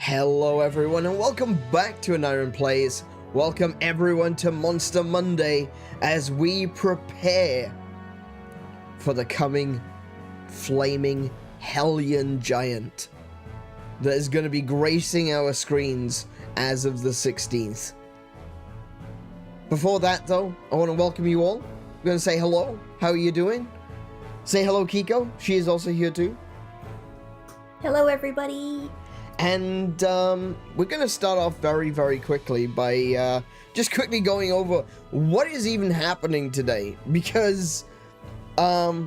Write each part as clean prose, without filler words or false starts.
Hello everyone and welcome back to Aneuryn Plays. Welcome everyone to Monster Monday as we prepare for the coming flaming Hellion giant that is going to be gracing our screens as of the 16th. Before that though, I want to welcome you all. I'm going to say hello. How are you doing? Say hello Kiko. She is also here too. Hello everybody. And we're going to start off very quickly by just quickly going over what is even happening today. Because, yeah,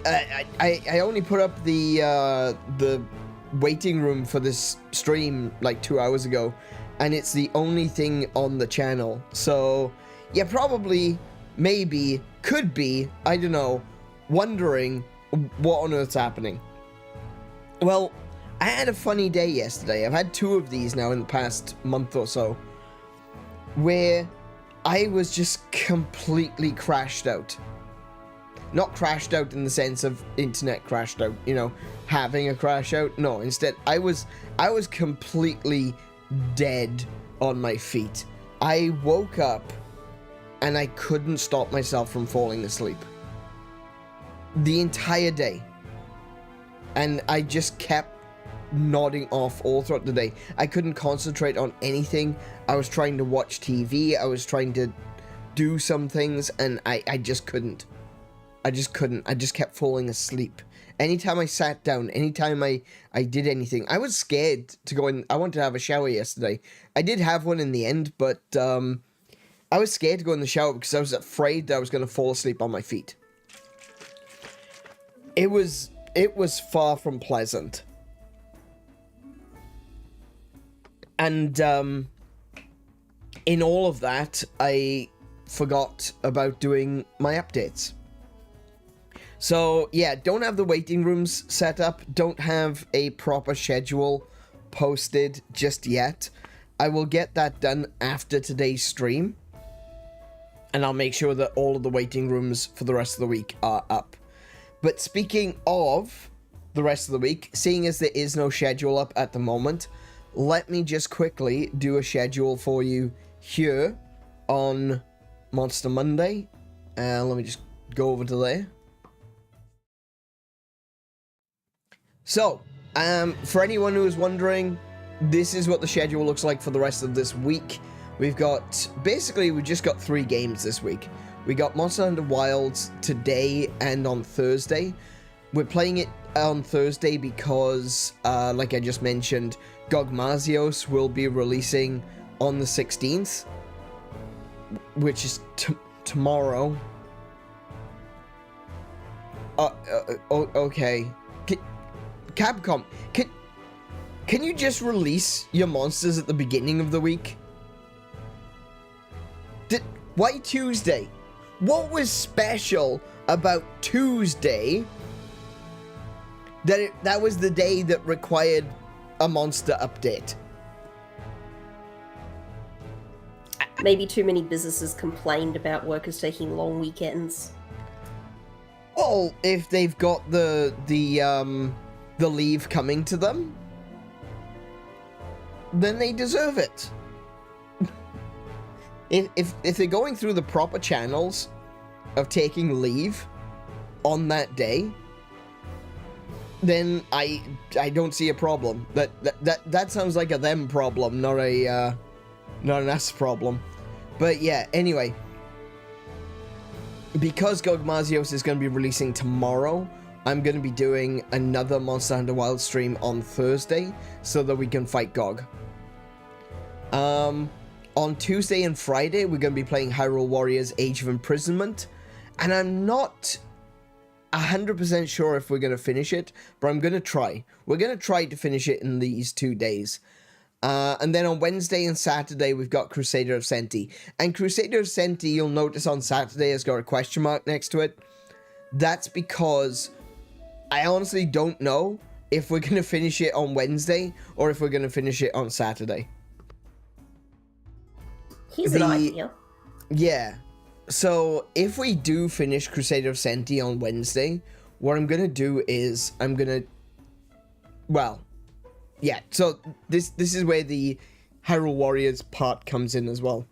I only put up the waiting room for this stream like 2 hours ago. And it's the only thing on the channel. So, yeah, probably, maybe, could be, I don't know, wondering what on earth's happening. Well, I had a funny day yesterday. I've had two of these now in the past month or so, where I was just completely crashed out. Not crashed out in the sense of internet crashed out, you know, having a crash out. No, instead, I was completely dead on my feet. I woke up and I couldn't stop myself from falling asleep. The entire day. And I just kept nodding off all throughout the day. I couldn't concentrate on anything. I was trying to watch TV. I was trying to do some things, and I just couldn't. I just couldn't. I just kept falling asleep. Anytime I sat down, anytime I did anything, I was scared to go in. I wanted to have a shower yesterday. I did have one in the end, but I was scared to go in the shower because I was afraid that I was going to fall asleep on my feet. It was far from pleasant. And in all of that, I forgot about doing my updates. So, yeah, don't have the waiting rooms set up. Don't have a proper schedule posted just yet. I will get that done after today's stream. And I'll make sure that all of the waiting rooms for the rest of the week are up. But speaking of the rest of the week, seeing as there is no schedule up at the moment, let me just quickly do a schedule for you here on Monster Monday. Let me just go over to there. So, for anyone who is wondering, this is what the schedule looks like for the rest of this week. We've just got 3 games this week. We got Monster Hunter Wilds today and on Thursday. We're playing it on Thursday because, like I just mentioned, Gogmazios will be releasing on the 16th, which is tomorrow. Okay. Capcom, can you just release your monsters at the beginning of the week? Why Tuesday? What was special about Tuesday that was the day that required a monster update? Maybe too many businesses complained about workers taking long weekends. Well, if they've got the leave coming to them, then they deserve it. If they're going through the proper channels of taking leave on that day, then I don't see a problem. That sounds like a them problem, not an us problem. But yeah, anyway, because Gogmazios is going to be releasing tomorrow, I'm going to be doing another Monster Hunter Wild stream on Thursday so that we can fight Gog. On Tuesday and Friday, we're going to be playing Hyrule Warriors Age of Imprisonment. And I'm not 100% sure if we're going to finish it, but I'm going to try. We're going to try to finish it in these 2 days. And then on Wednesday and Saturday, we've got Crusader of Senti. And Crusader of Senti, you'll notice on Saturday, has got a question mark next to it. That's because I honestly don't know if we're going to finish it on Wednesday or if we're going to finish it on Saturday. Here's an idea. Yeah. So, if we do finish Crusader of Senti on Wednesday, what I'm going to do is I'm going to well, yeah, so this is where the Hyrule Warriors part comes in as well.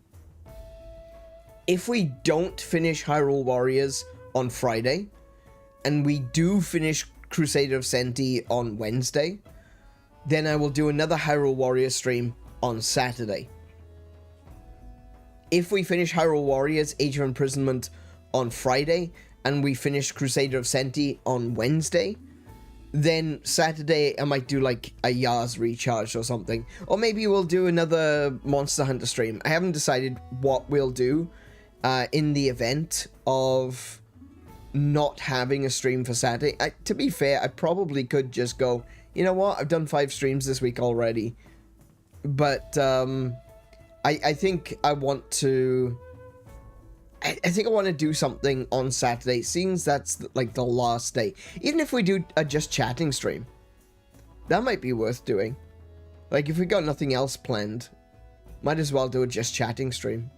If we don't finish Hyrule Warriors on Friday, and we do finish Crusader of Senti on Wednesday, then I will do another Hyrule Warriors stream on Saturday. If we finish Hyrule Warriors Age of Imprisonment on Friday, and we finish Crusader of Senti on Wednesday, then Saturday I might do like a Yars recharge or something. Or maybe we'll do another Monster Hunter stream. I haven't decided what we'll do in the event of not having a stream for Saturday. To be fair, I probably could just go, you know what, I've done 5 streams this week already. But I think I want to... I think I want to do something on Saturday, seeing that's like the last day. Even if we do a just chatting stream, that might be worth doing. Like, if we got nothing else planned, might as well do a just chatting stream.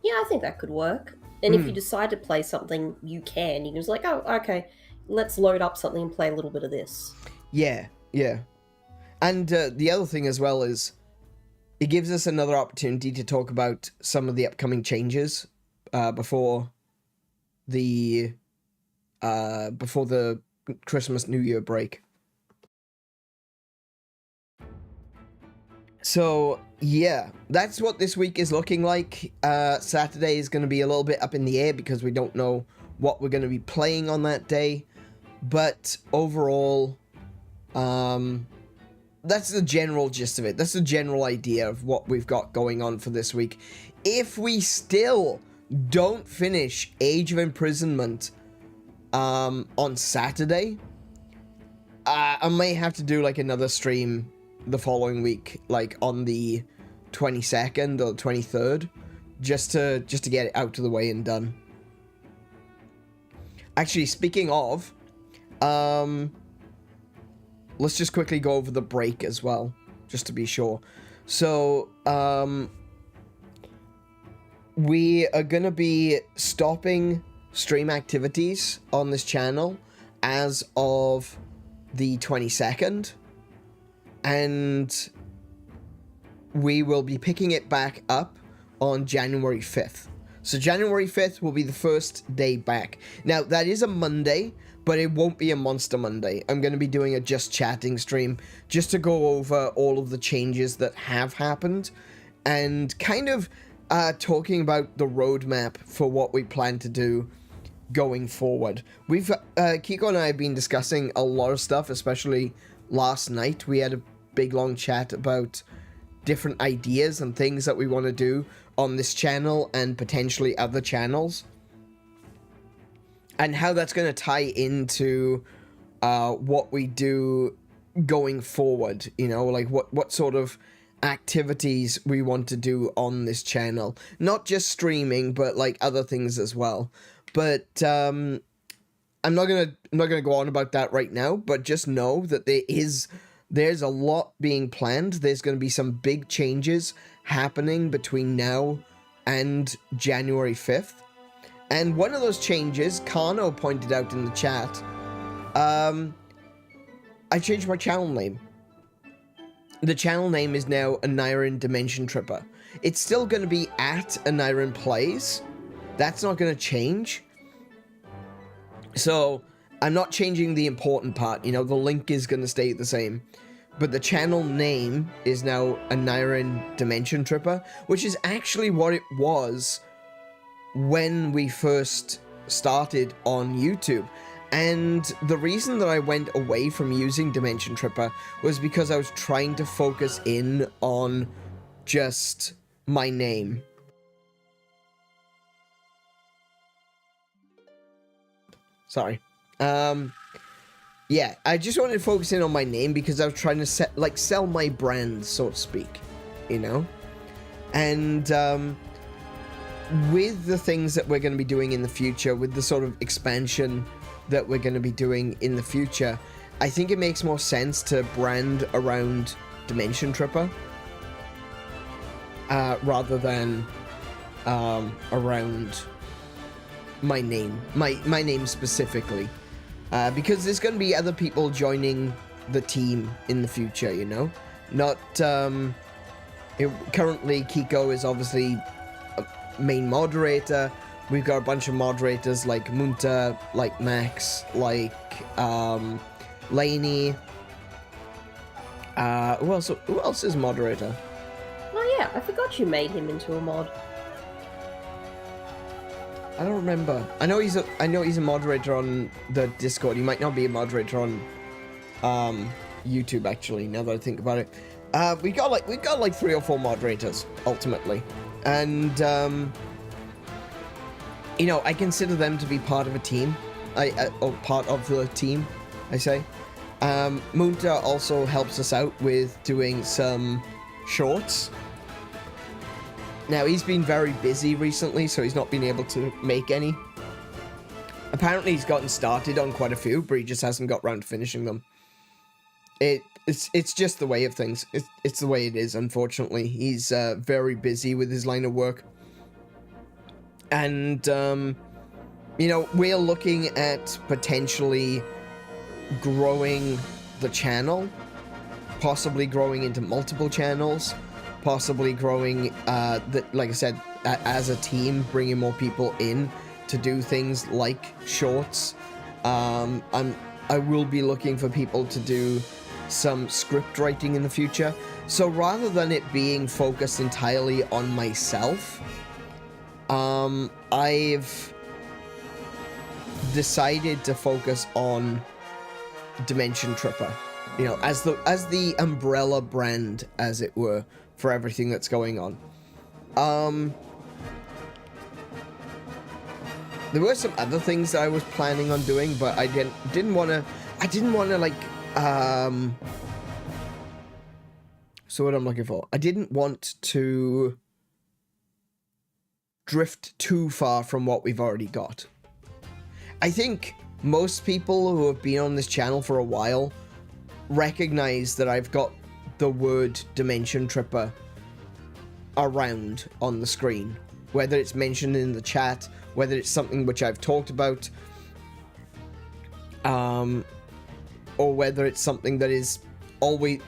Yeah, I think that could work. And if you decide to play something, you can. You can just like, oh, okay, let's load up something and play a little bit of this. Yeah, yeah. And the other thing as well is, it gives us another opportunity to talk about some of the upcoming changes before the Christmas New Year break. So yeah, that's what this week is looking like. Saturday is going to be a little bit up in the air because we don't know what we're going to be playing on that day. But overall, that's the general gist of it. That's the general idea of what we've got going on for this week. If we still don't finish Age of Imprisonment on Saturday, I may have to do like another stream the following week, like on the 22nd or 23rd, just to get it out of the way and done. Actually, speaking of, let's just quickly go over the break as well, just to be sure. So, we are going to be stopping stream activities on this channel as of the 22nd. And we will be picking it back up on January 5th. So January 5th will be the first day back. Now, that is a Monday, but it won't be a Monster Monday. I'm going to be doing a just chatting stream just to go over all of the changes that have happened and kind of talking about the roadmap for what we plan to do going forward. We've Kiko and I have been discussing a lot of stuff, especially last night. We had a big long chat about different ideas and things that we want to do on this channel and potentially other channels, and how that's going to tie into what we do going forward, you know, like what sort of activities we want to do on this channel, not just streaming, but like other things as well. But I'm not gonna go on about that right now, but just know that there's a lot being planned. There's going to be some big changes happening between now and January 5th. And one of those changes, Kano pointed out in the chat, I changed my channel name. The channel name is now Aneuryn Dimension Tripper. It's still going to be at Aneuryn Plays. That's not going to change. So, I'm not changing the important part, you know, the link is going to stay the same. But the channel name is now Aneuryn Dimension Tripper, which is actually what it was when we first started on YouTube. And the reason that I went away from using Dimension Tripper was because I was trying to focus in on just my name. Sorry. Yeah, I just wanted to focus in on my name because I was trying to sell my brand, so to speak, you know? And with the things that we're going to be doing in the future, with the sort of expansion that we're going to be doing in the future, I think it makes more sense to brand around Dimension Tripper rather than around my name, my name specifically. because there's going to be other people joining the team in the future, you know? Not, currently Kiko is obviously a main moderator. We've got a bunch of moderators like Munta, like Max, like, Lainey. Who else is moderator? Oh yeah, I forgot you made him into a mod. I don't remember. I know he's a moderator on the Discord. He might not be a moderator on YouTube actually, now that I think about it. We got like 3 or 4 moderators ultimately. And you know, I consider them to be part of a team. Or part of the team, I say. Munta also helps us out with doing some shorts. Now, he's been very busy recently, so he's not been able to make any. Apparently, he's gotten started on quite a few, but he just hasn't got around to finishing them. It's just the way of things. It's the way it is, unfortunately. He's very busy with his line of work. And, you know, we're looking at potentially growing the channel, possibly growing into multiple channels, possibly growing, like I said, as a team, bringing more people in to do things like shorts. I will be looking for people to do some script writing in the future. So rather than it being focused entirely on myself, I've decided to focus on Dimension Tripper, you know, as the umbrella brand, as it were, for everything that's going on. There were some other things that I was planning on doing, but I didn't want to like, so what I'm looking for, I didn't want to drift too far from what we've already got. I think most people who have been on this channel for a while recognize that I've got the word Dimension Tripper around on the screen, whether it's mentioned in the chat, whether it's something which I've talked about, or whether it's something that is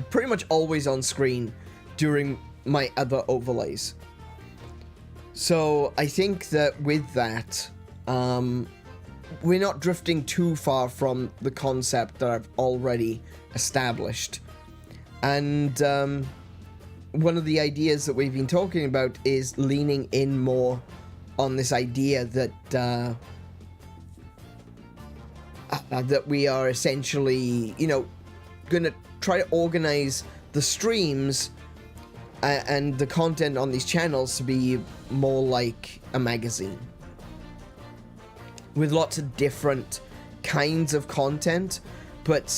pretty much always on screen during my other overlays. So I think that with that, we're not drifting too far from the concept that I've already established. And one of the ideas that we've been talking about is leaning in more on this idea that that we are essentially, you know, gonna try to organize the streams and the content on these channels to be more like a magazine, with lots of different kinds of content, but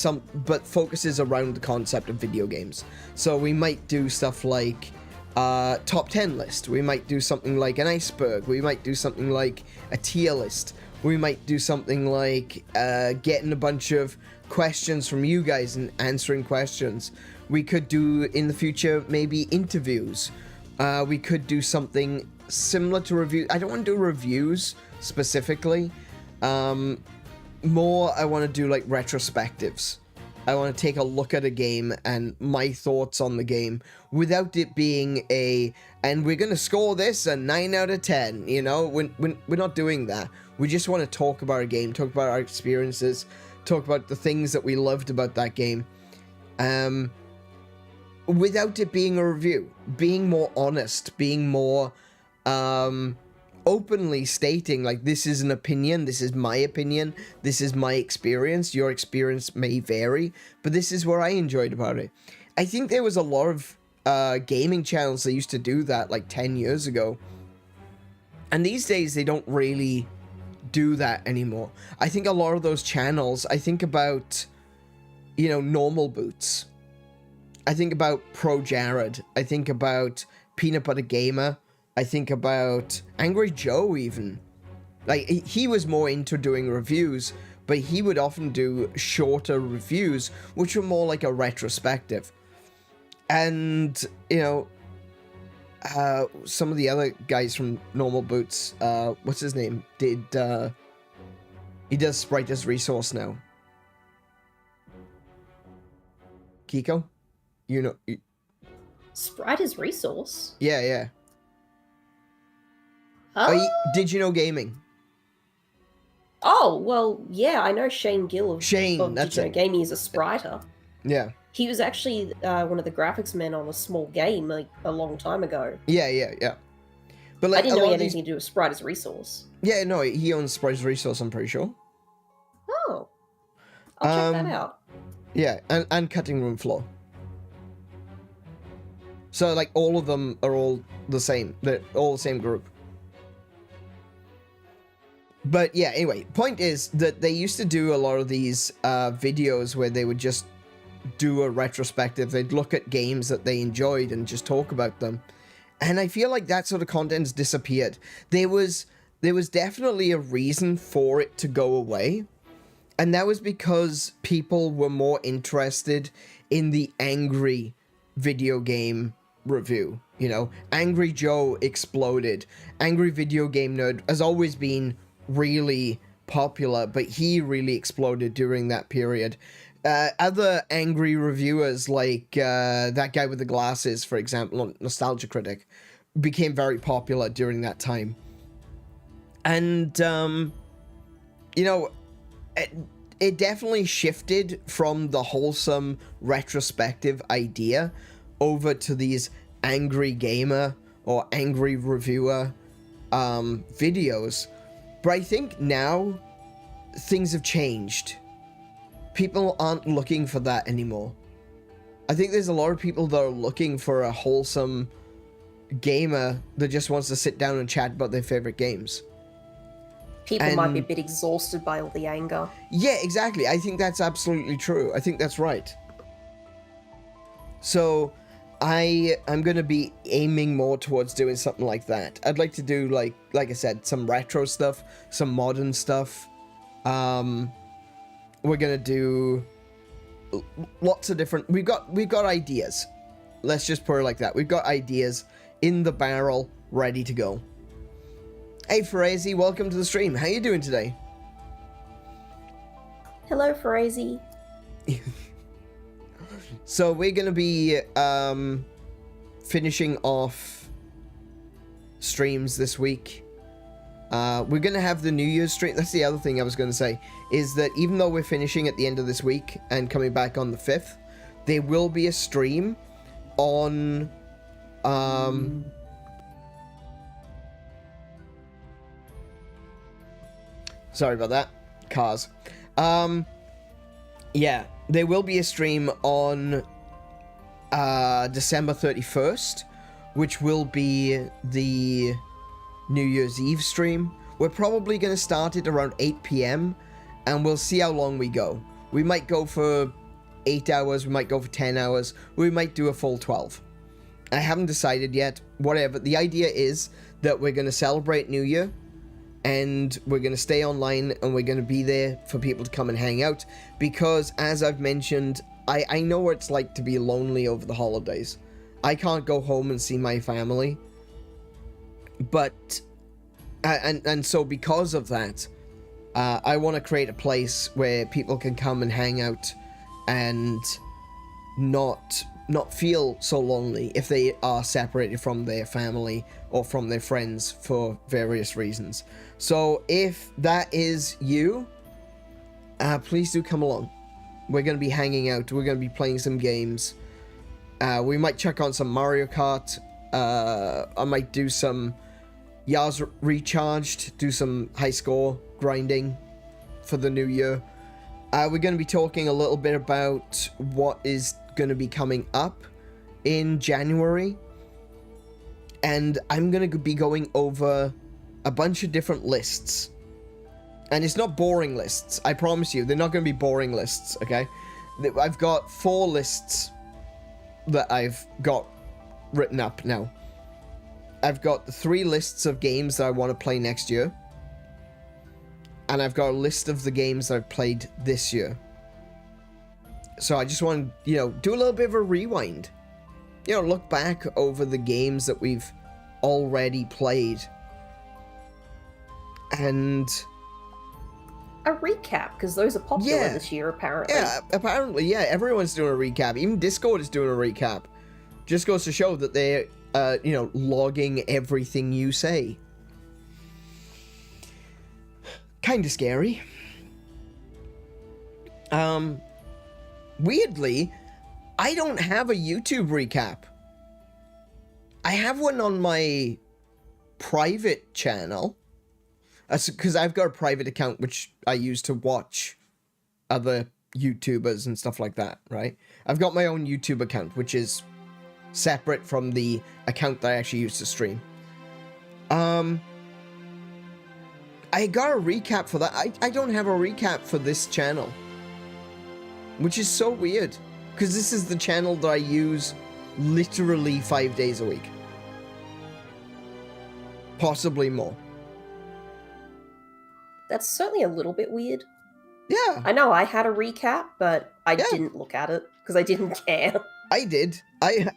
focuses around the concept of video games. So we might do stuff like top 10 list. We might do something like an iceberg. We might do something like a tier list. We might do something like getting a bunch of questions from you guys and answering questions. We could do in the future maybe interviews. We could do something similar to review. I don't want to do reviews specifically. More I want to do like retrospectives. I want to take a look at a game and my thoughts on the game without it being and we're going to score this a 9 out of 10, you know? We're not doing that. We just want to talk about a game, talk about our experiences, talk about the things that we loved about that game. Without it being a review, being more honest, being more openly stating, like, this is an opinion, this is my opinion, this is my experience, your experience may vary, but this is what I enjoyed about it. I think there was a lot of gaming channels that used to do that like 10 years ago, and these days they don't really do that anymore. I think a lot of those channels, I think about, you know, Normal Boots, I think about Pro Jared, I think about Peanut Butter Gamer, I think about Angry Joe even. Like, he was more into doing reviews, but he would often do shorter reviews, which were more like a retrospective. And, you know, some of the other guys from Normal Boots, what's his name? He does Sprite as Resource now. Kiko? You know... Sprite is resource. Yeah, yeah. Did you know gaming? Oh, well, yeah, I know Shane Gill of that's Did You Know it. Gaming is a spriter. Yeah. He was actually one of the graphics men on a small game like a long time ago. Yeah. But like, I didn't know he had anything to do with Sprite as resource. Yeah, no, he owns Sprite's resource, I'm pretty sure. Oh. I'll check that out. Yeah, and Cutting Room Floor. So, like, all of them are all the same. They're all the same group. But, yeah, anyway, point is that they used to do a lot of these videos where they would just do a retrospective. They'd look at games that they enjoyed and just talk about them. And I feel like that sort of content's disappeared. There was definitely a reason for it to go away. And that was because people were more interested in the angry video game review. You know, Angry Joe exploded. Angry Video Game Nerd has always been really popular, but he really exploded during that period. Other angry reviewers, like that guy with the glasses, for example, Nostalgia Critic, became very popular during that time. And, you know, it definitely shifted from the wholesome retrospective idea over to these angry gamer or angry reviewer videos. But I think now things have changed. People aren't looking for that anymore. I think there's a lot of people that are looking for a wholesome gamer that just wants to sit down and chat about their favorite games. People might be a bit exhausted by all the anger. Yeah, exactly. I think that's absolutely true. I think that's right. So, I'm going to be aiming more towards doing something like that. I'd like to do, like I said, some retro stuff, some modern stuff. We're going to do lots of different... We've got ideas. Let's just put it like that. We've got ideas in the barrel, ready to go. Hey, Farazi, welcome to the stream. How you doing today? Hello, Farazi. So we're going to be finishing off streams this week. We're going to have the New Year's stream. That's the other thing I was going to say, is that even though we're finishing at the end of this week and coming back on the 5th, there will be a stream on... Sorry about that. Cars. Yeah, there will be a stream on December 31st, which will be the New Year's Eve stream. We're probably going to start it around 8 p.m. and we'll see how long we go. We might go for 8 hours, we might go for 10 hours, we might do a full 12. I haven't decided yet. Whatever. The idea is that we're going to celebrate New Year, and we're going to stay online, and we're going to be there for people to come and hang out, because, as I've mentioned, I know what it's like to be lonely over the holidays. I can't go home and see my family, but, and so because of that, I want to create a place where people can come and hang out and not feel so lonely if they are separated from their family or from their friends for various reasons. So if that is you, please do come along. We're going to be hanging out. We're going to be playing some games. We might check on some Mario Kart. I might do some Yars Recharged, do some high score grinding for the new year. We're going to be talking a little bit about what is going to be coming up in January, and I'm going to be going over a bunch of different lists, and it's not boring lists. I promise you, they're not going to be boring lists. Okay, I've got 4 lists that I've got written up now. I've got the 3 lists of games that I want to play next year, and I've got a list of the games that I've played this year. So I just want to, do a little bit of a rewind. Look back over the games that we've already played. And a recap, because those are popular Yeah. this year, apparently. Yeah, apparently, yeah, everyone's doing a recap. Even Discord is doing a recap. Just goes to show that they're, you know, logging everything you say. Kinda scary. Weirdly, I don't have a YouTube recap. I have one on my private channel. Because I've got a private account which I use to watch other YouTubers and stuff like that, right? I've got my own YouTube account, which is separate from the account that I actually use to stream. I got a recap for that. I don't have a recap for this channel, which is so weird, because this is the channel that I use literally 5 days a week. Possibly more. That's certainly a little bit weird. Yeah. I know I had a recap, but I didn't look at it because I didn't care. I did. I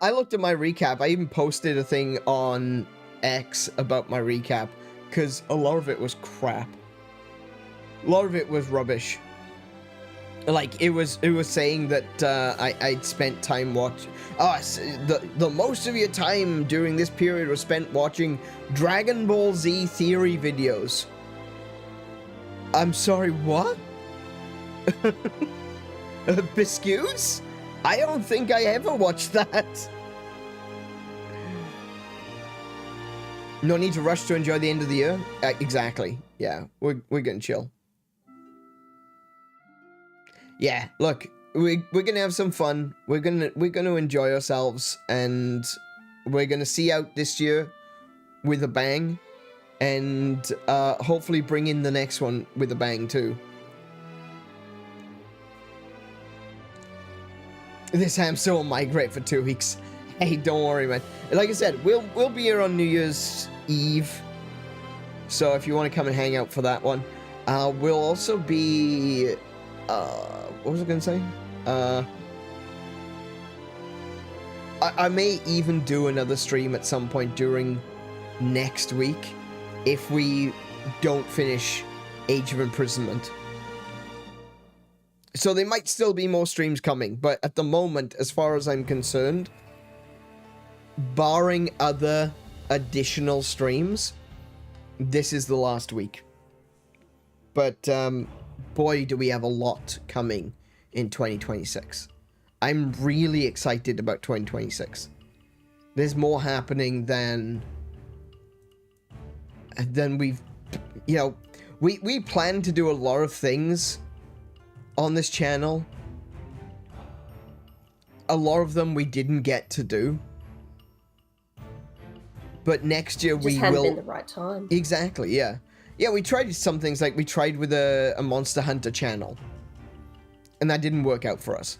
looked at my recap. I even posted a thing on X about my recap, because a lot of it was crap. A lot of it was rubbish. Like, it was saying that I'd spent time watching... the most of your time during this period was spent watching Dragon Ball Z theory videos. I'm sorry, what? Biscuits? I don't think I ever watched that. No need to rush to enjoy the end of the year? Exactly. Yeah, we're gonna chill. Yeah, look, we're gonna have some fun. We're gonna enjoy ourselves, and we're gonna see out this year with a bang, and hopefully bring in the next one with a bang too. This hamster will migrate for 2 weeks. Hey, don't worry, man. Like I said, we'll be here on New Year's Eve, so if you want to come and hang out for that one, we'll also be. What was I gonna say? I may even do another stream at some point during next week if we don't finish Age of Imprisonment. So there might still be more streams coming, but at the moment, as far as I'm concerned, barring other additional streams, this is the last week. But, boy, do we have a lot coming in 2026. I'm really excited about 2026. There's more happening than we've, you know, we plan to do a lot of things on this channel. A lot of them we didn't get to do. But next year we will... Just hadn't been the right time. Exactly, yeah. Yeah, we tried some things, like we tried with a Monster Hunter channel. And that didn't work out for us.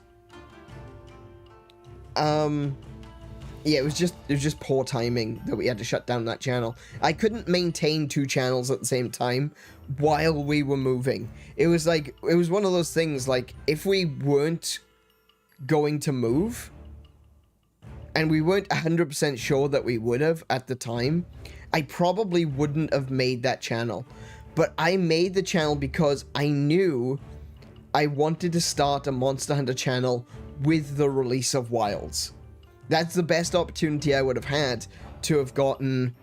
Yeah, it was just poor timing that we had to shut down that channel. I couldn't maintain 2 channels at the same time while we were moving. It was like, it was one of those things, like, if we weren't going to move, and we weren't 100% sure that we would have at the time, I probably wouldn't have made that channel. But I made the channel because I knew I wanted to start a Monster Hunter channel with the release of Wilds. That's the best opportunity I would have had to have gotten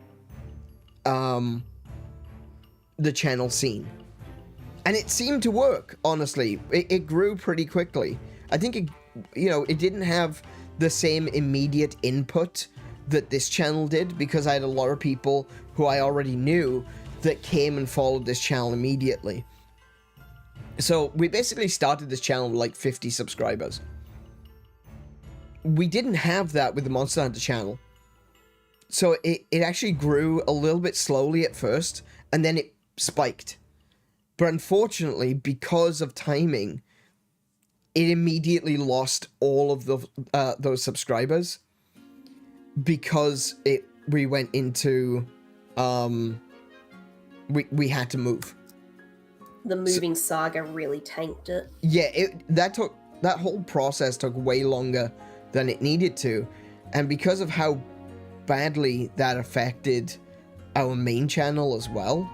the channel seen. And it seemed to work, honestly. It grew pretty quickly. I think, it didn't have the same immediate input that this channel did, because I had a lot of people who I already knew that came and followed this channel immediately. So we basically started this channel with like 50 subscribers. We didn't have that with the Monster Hunter channel. So it actually grew a little bit slowly at first, and then it spiked. But unfortunately, because of timing, it immediately lost all of those subscribers, because we went into we had to move. The moving saga really tanked it. Yeah, that whole process took way longer than it needed to, and because of how badly that affected our main channel as well,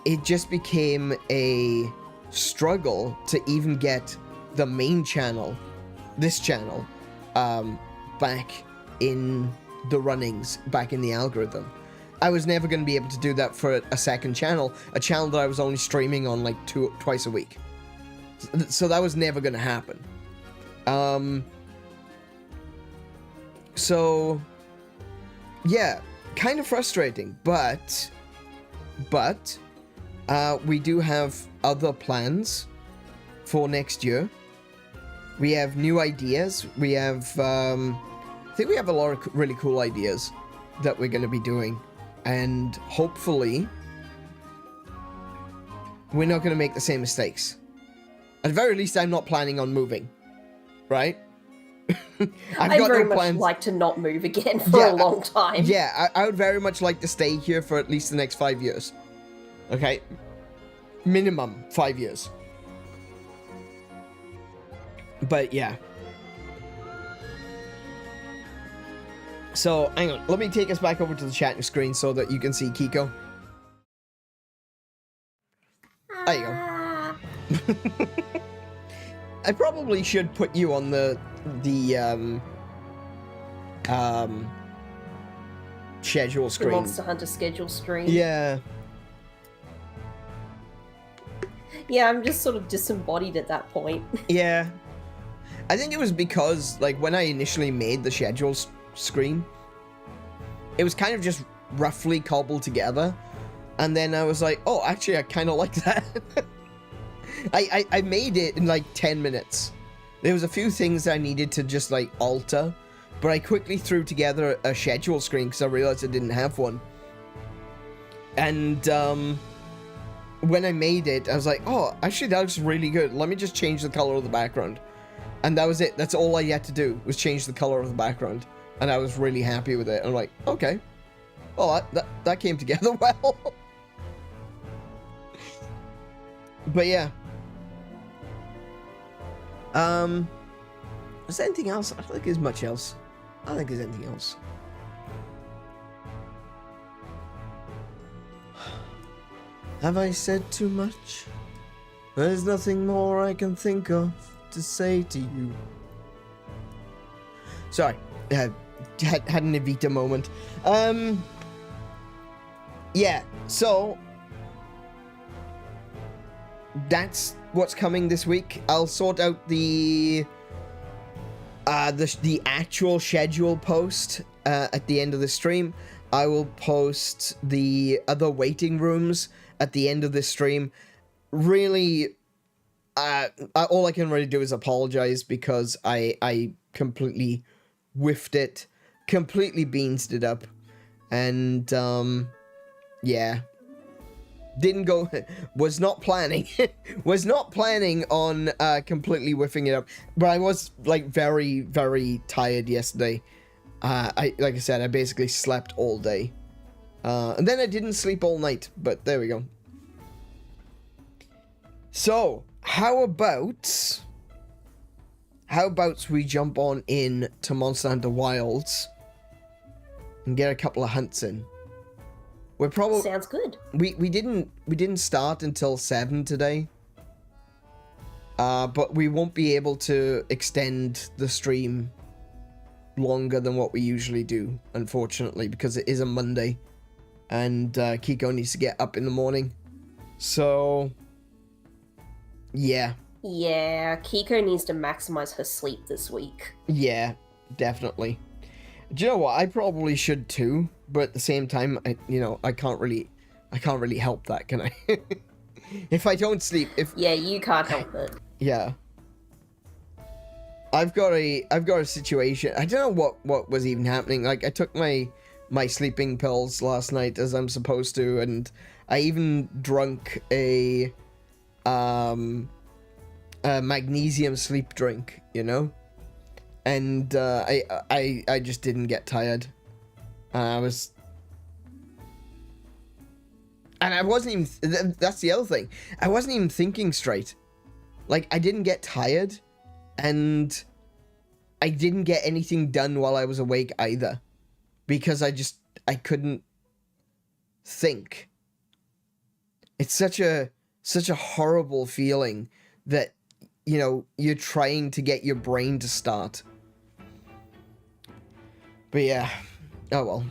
it just became a struggle to even get the main channel, this channel, back in the runnings, back in the algorithm. I was never going to be able to do that for a second channel, a channel that I was only streaming on like twice a week. So that was never going to happen. So yeah, kind of frustrating, but we do have other plans for next year. We have new ideas. We have, I think we have a lot of really cool ideas that we're going to be doing. And hopefully, we're not going to make the same mistakes. At the very least, I'm not planning on moving. Right? I'd very much like to not move again for a long time. Yeah, I would very much like to stay here for at least the next 5 years. Okay? Minimum 5 years. But yeah. So, hang on. Let me take us back over to the chatting screen so that you can see Kiko. There you go. I probably should put you on the schedule screen. The Monster Hunter schedule screen. Yeah. Yeah, I'm just sort of disembodied at that point. Yeah. I think it was because, like, when I initially made the schedule screen, it was kind of just roughly cobbled together. And then I was like, oh, actually, I kind of like that. I made it in, like, 10 minutes. There was a few things I needed to just, like, alter. But I quickly threw together a schedule screen because I realized I didn't have one. And, when I made it, I was like, oh, actually, that looks really good. Let me just change the color of the background. And that was it. That's all I had to do, was change the color of the background. And I was really happy with it. I'm like, okay. Well, that came together well. But yeah. Is there anything else? I don't think there's much else. I don't think there's anything else. Have I said too much? There's nothing more I can think of to say to you. Sorry, had an Evita moment. Yeah, so that's what's coming this week. I'll sort out the actual schedule post at the end of the stream. I will post the other waiting rooms at the end of this stream. Really, all I can really do is apologize because I completely whiffed it, completely beansed it up, and yeah, didn't go, was not planning on completely whiffing it up, but I was like very, very tired yesterday. Like I said, I basically slept all day, and then I didn't sleep all night, but there we go. So, how about we jump on in to Monster Hunter Wilds and get a couple of hunts in? We're probably sounds good. We didn't start until 7 today. But we won't be able to extend the stream longer than what we usually do, unfortunately, because it is a Monday and Kiko needs to get up in the morning. So yeah. Yeah, Kiko needs to maximize her sleep this week. Yeah, definitely. Do you know what? I probably should too, but at the same time, I can't really help that, can I? If I don't sleep, yeah, you can't help it. Yeah. I've got a situation. I don't know what was even happening. Like, I took my sleeping pills last night as I'm supposed to, and I even drunk a magnesium sleep drink, you know? And I just didn't get tired. And I wasn't even, that's the other thing. I wasn't even thinking straight. Like, I didn't get tired, and I didn't get anything done while I was awake either. Because I couldn't think. It's such a horrible feeling that, you know, you're trying to get your brain to start. But yeah, oh well.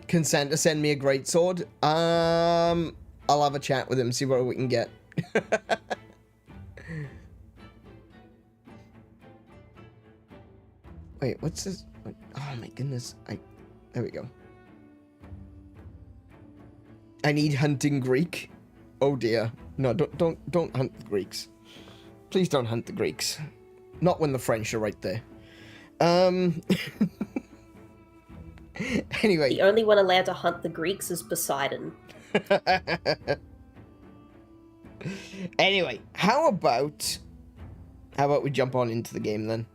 Consent to send me a greatsword. I'll have a chat with him, see what we can get. Wait, what's this? Oh my goodness! There we go. I need hunting Greek. Oh dear. No, don't hunt the Greeks. Please don't hunt the Greeks. Not when the French are right there. Anyway. The only one allowed to hunt the Greeks is Poseidon. Anyway, how about we jump on into the game then?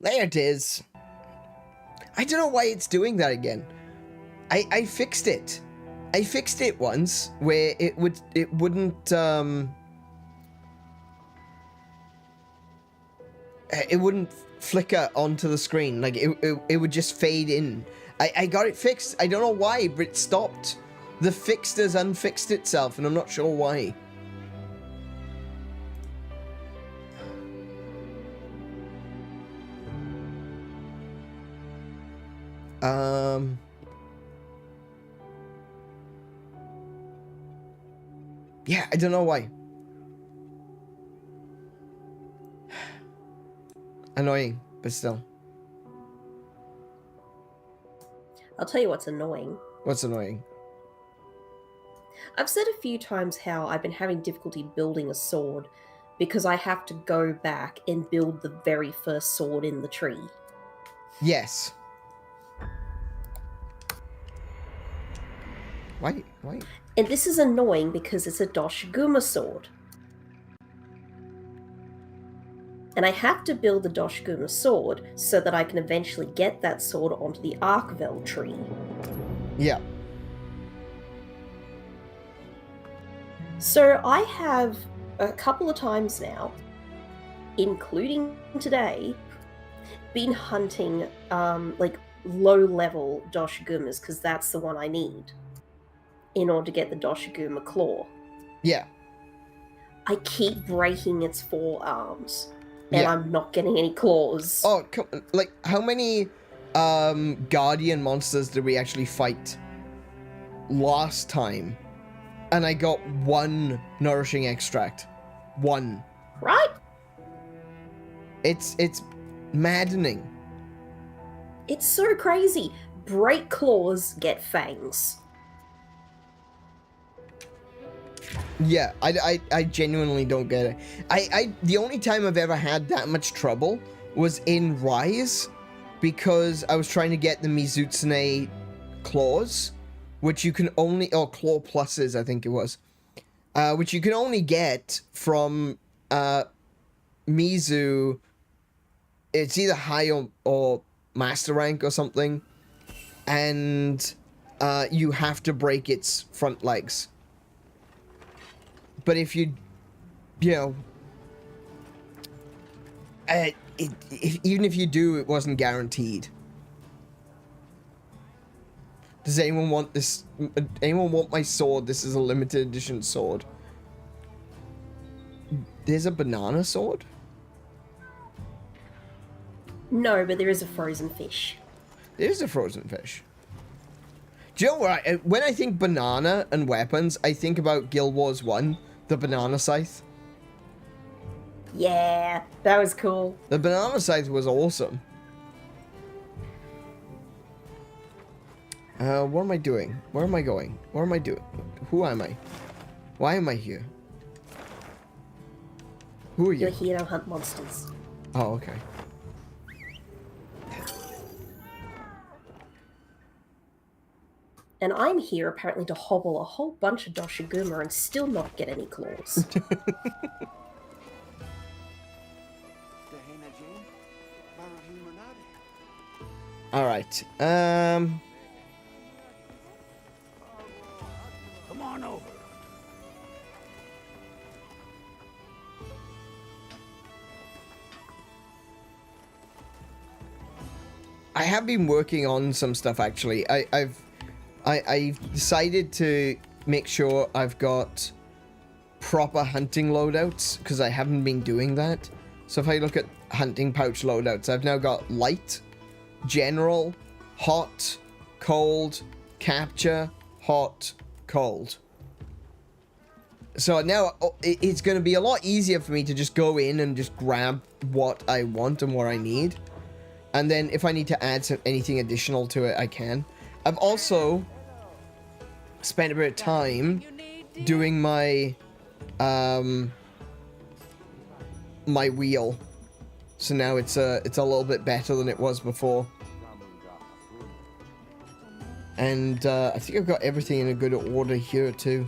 There it is. I don't know why it's doing that again. I fixed it. I fixed it once where it wouldn't flicker onto the screen. Like it would just fade in. I got it fixed. I don't know why, but it stopped. The fixed has unfixed itself, and I'm not sure why. Yeah, I don't know why. Annoying, but still. I'll tell you what's annoying. What's annoying? I've said a few times how I've been having difficulty building a sword because I have to go back and build the very first sword in the tree. Yes. Why? And this is annoying because it's a Doshiguma sword. And I have to build the Doshiguma sword so that I can eventually get that sword onto the Arkvel tree. Yeah. So I have a couple of times now, including today, been hunting like low-level Doshigumas because that's the one I need in order to get the Doshiguma claw. Yeah. I keep breaking its forearms, and Yeah. I'm not getting any claws. Oh, like how many guardian monsters did we actually fight last time? And I got one nourishing extract. One. Right? It's maddening. It's so crazy. Break claws, get fangs. Yeah, I genuinely don't get it. The only time I've ever had that much trouble was in Rise, because I was trying to get the Mizutsune claws, which you can only, or claw pluses, I think it was, which you can only get from Mizu. It's either high or master rank or something, and you have to break its front legs. But if even if you do, it wasn't guaranteed. Does anyone want this? Anyone want my sword? This is a limited edition sword. There's a banana sword? No, but there is a frozen fish. There's a frozen fish. Do you know what? When I think banana and weapons, I think about Guild Wars 1, the banana scythe. Yeah, that was cool. The banana scythe was awesome. What am I doing? Where am I going? What am I doing? Who am I? Why am I here? Who are you? You're here to hunt monsters. Oh, okay. And I'm here apparently to hobble a whole bunch of Doshiguma and still not get any claws. Alright, Come on over. I have been working on some stuff actually. I've decided to make sure I've got proper hunting loadouts because I haven't been doing that. So if I look at hunting pouch loadouts, I've now got light, general, hot, cold, capture, hot, cold. So now it's going to be a lot easier for me to just go in and just grab what I want and what I need. And then if I need to add anything additional to it, I can. I've also spent a bit of time doing my my wheel. So now it's a little bit better than it was before. And I think I've got everything in a good order here too.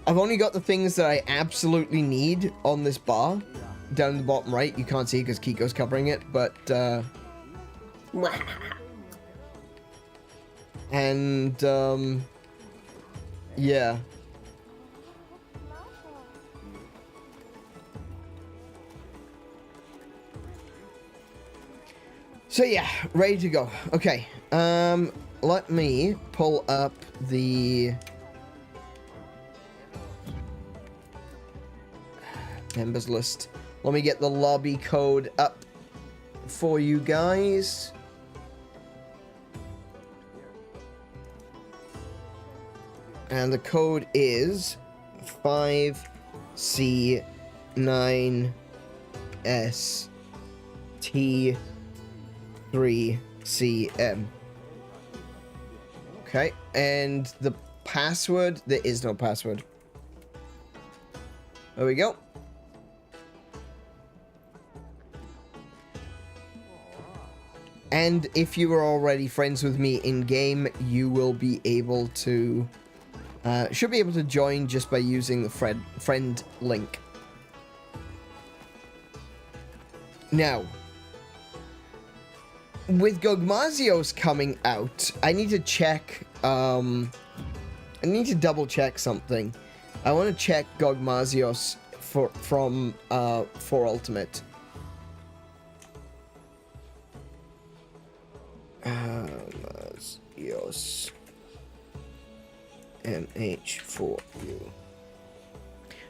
I've only got the things that I absolutely need on this bar. Down the bottom right, you can't see because Kiko's covering it, but and yeah. So yeah, ready to go. Okay. Let me pull up the members list. Let me get the lobby code up for you guys. And the code is 5C9ST3CM. Okay, and the password, there is no password. There we go. And if you are already friends with me in game, you will be able to should be able to join just by using the friend link. Now, with Gogmazios coming out, I need to check. I need to double check something. I want to check Gogmazios from Ultimate. Gogmazios. MH4U.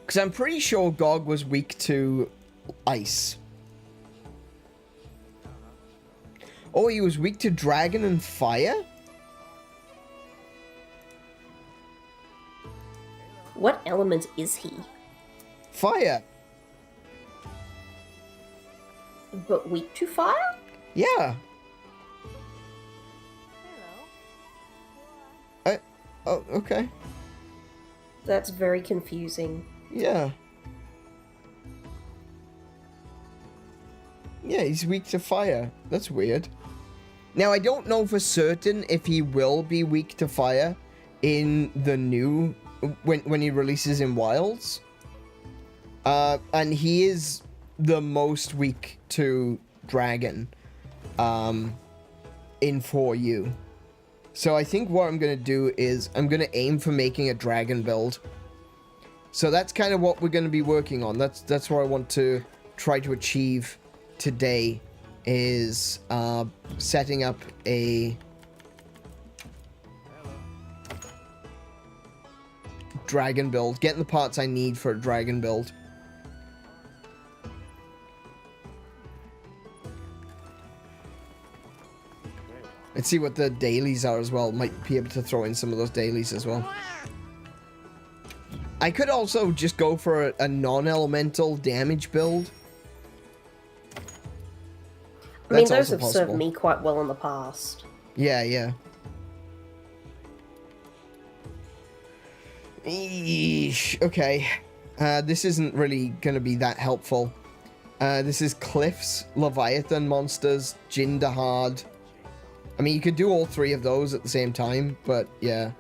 Because I'm pretty sure Gog was weak to ice. Oh, he was weak to dragon and fire? What element is he? Fire. But weak to fire? Yeah. Oh, okay. That's very confusing. Yeah. Yeah, he's weak to fire. That's weird. Now, I don't know for certain if he will be weak to fire in the new... When he releases in Wilds. And he is the most weak to dragon in 4U. So I think what I'm going to do is I'm going to aim for making a dragon build. So that's kind of what we're going to be working on. That's what I want to try to achieve today, is setting up a dragon build. Getting the parts I need for a dragon build. Let's see what the dailies are as well. Might be able to throw in some of those dailies as well. I could also just go for a non-elemental damage build. I mean, those have served me quite well in the past. Yeah, yeah. Eesh. Okay. This isn't really going to be that helpful. This is Cliff's Leviathan monsters, Jindahard. I mean, you could do all three of those at the same time, but yeah.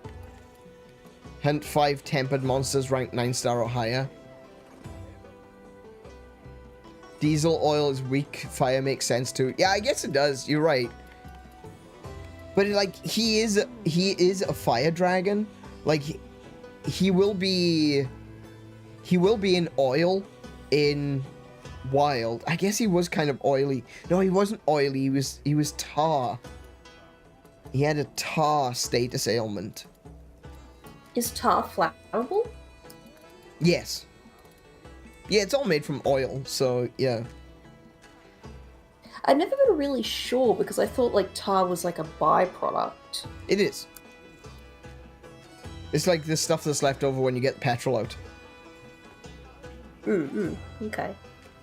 Hunt 5 tempered monsters ranked 9-star or higher. Diesel oil is weak. Fire makes sense too. Yeah, I guess it does. You're right. But like, he is a fire dragon. Like, he will be in oil in wild. I guess he was kind of oily. No, he wasn't oily. He was tar. He had a tar status ailment. Is tar flammable? Yes. Yeah, it's all made from oil, so yeah. I've never been really sure because I thought like tar was like a byproduct. It is. It's like the stuff that's left over when you get petrol out. Okay.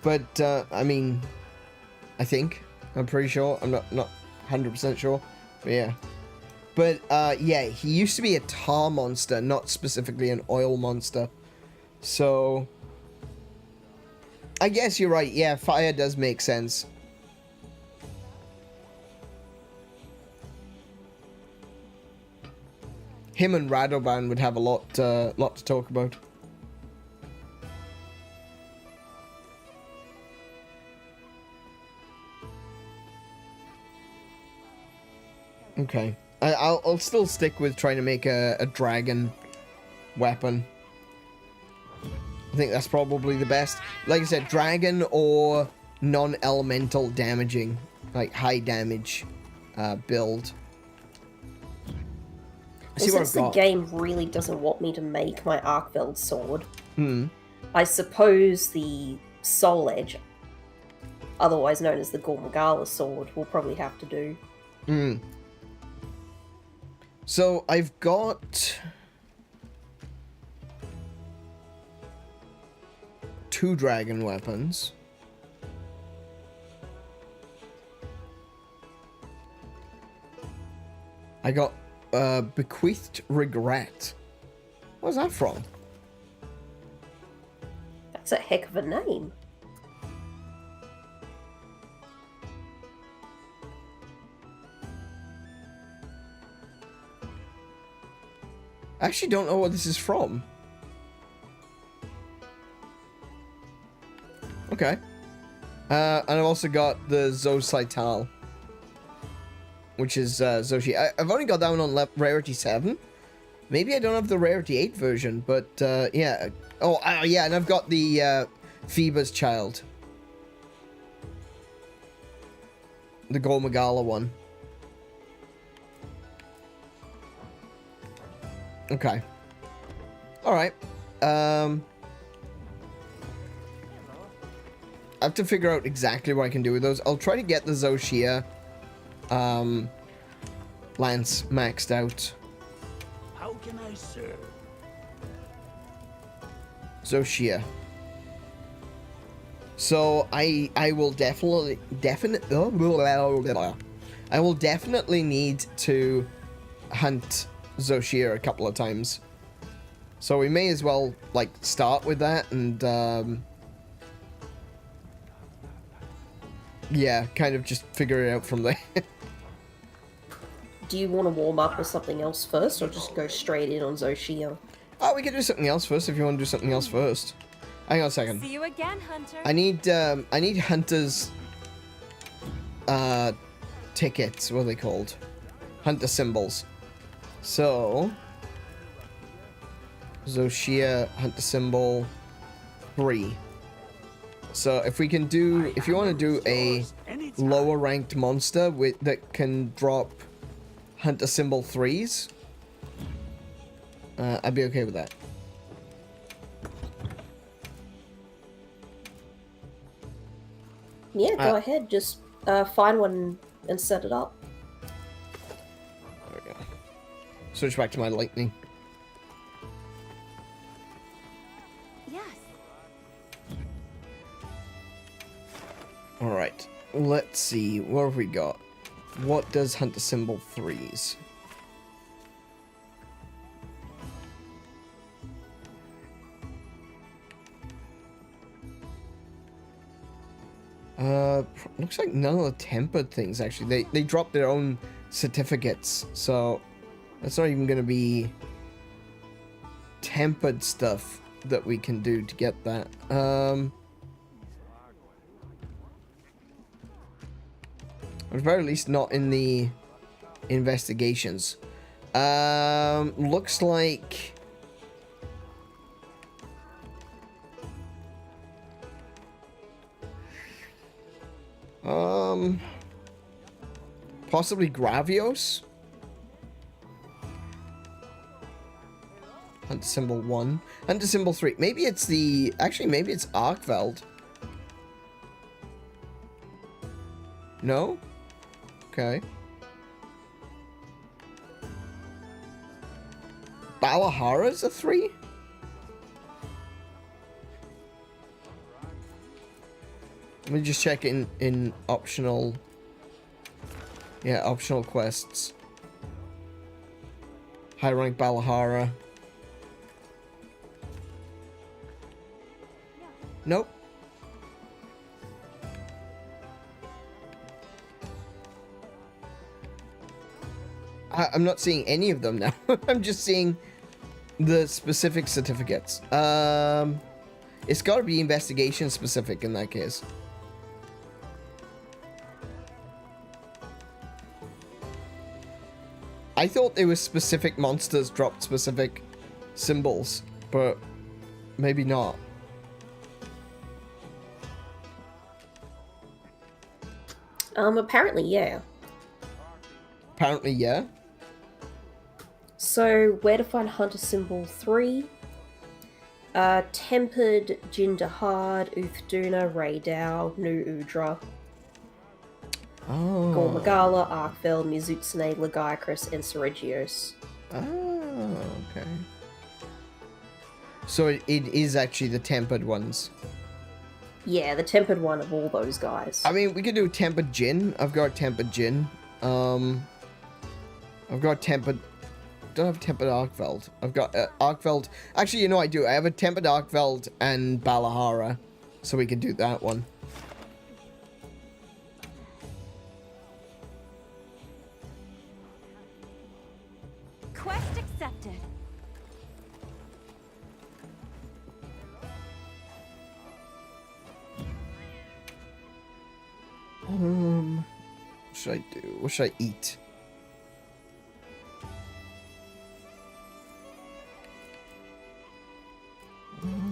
But, I mean, I'm pretty sure. I'm not 100% sure. But yeah. But, yeah, he used to be a tar monster, not specifically an oil monster. So, I guess you're right. Yeah, fire does make sense. Him and Radoban would have a lot to talk about. Okay. I'll still stick with trying to make a dragon weapon. I think that's probably the best. Like I said, dragon or non-elemental damaging. Like high damage build. See what I've Since the got. game really doesn't want me to make my Archveld sword, I suppose the Soul Edge, otherwise known as the Gormagala sword, will probably have to do. So I've got 2 dragon weapons. I got Bequeathed Regret. Where's that from? That's a heck of a name. I actually don't know what this is from. Okay. And I've also got the SOCIAL, which is Zoshi. I've only got that one on rarity 7. Maybe I don't have the rarity 8 version, but yeah. Oh, yeah, and I've got the Phoebe's Child. The Gormagala one. Okay. Alright. I have to figure out exactly what I can do with those. I'll try to get the Zoshia lance maxed out. How can I serve? Zoshia. So I will definitely I will definitely need to hunt Zoshia a couple of times. So we may as well like start with that and yeah, kind of just figure it out from there. Do you want to warm up with something else first, or just go straight in on Zoshia? Oh, we can do something else first if you want to do something else first. Hang on a second. See you again, Hunter. I need Hunter's tickets. What are they called? Hunter symbols. So Zoshia Hunter symbol 3. So if we can do, if you want to do a lower ranked monster with that can drop Hunter symbol 3s, I'd be okay with that. Yeah, go ahead. Just find one and set it up. There we go. Switch back to my lightning. Yes. Alright, let's see, what have we got? What does Hunter symbol 3s? Looks like none of the tempered things actually. They dropped their own certificates, so that's not even gonna be tempered stuff that we can do to get that. At the very least, not in the investigations. Looks like Possibly Gravios. Hunter symbol 1. Hunter symbol 3. Maybe it's the... Actually, maybe it's Arkveld. No? Okay. Balahara's a 3? Let me just check in optional... Yeah, optional quests. High rank Balahara. Nope. I'm not seeing any of them now. I'm just seeing the specific certificates. It's got to be investigation specific in that case. I thought there was specific monsters dropped specific symbols, but maybe not. Apparently, yeah. Apparently, yeah. So, where to find Hunter Symbol 3? Tempered, Jindahard, Uthduna, Raydao, New Udra, Oh. Gormagala, Arkveld, Mizutsune, Lagiacrus, and Seregios. Oh, okay. So it is actually the tempered ones. Yeah, the tempered one of all those guys. I mean, we could do tempered gin. I've got tempered gin. I've got tempered... Don't have tempered Arkveld. I've got Arkveld. Actually, you know I do. I have a tempered Arkveld and Balahara, so we can do that one. Quest accepted. What should I do? What should I eat?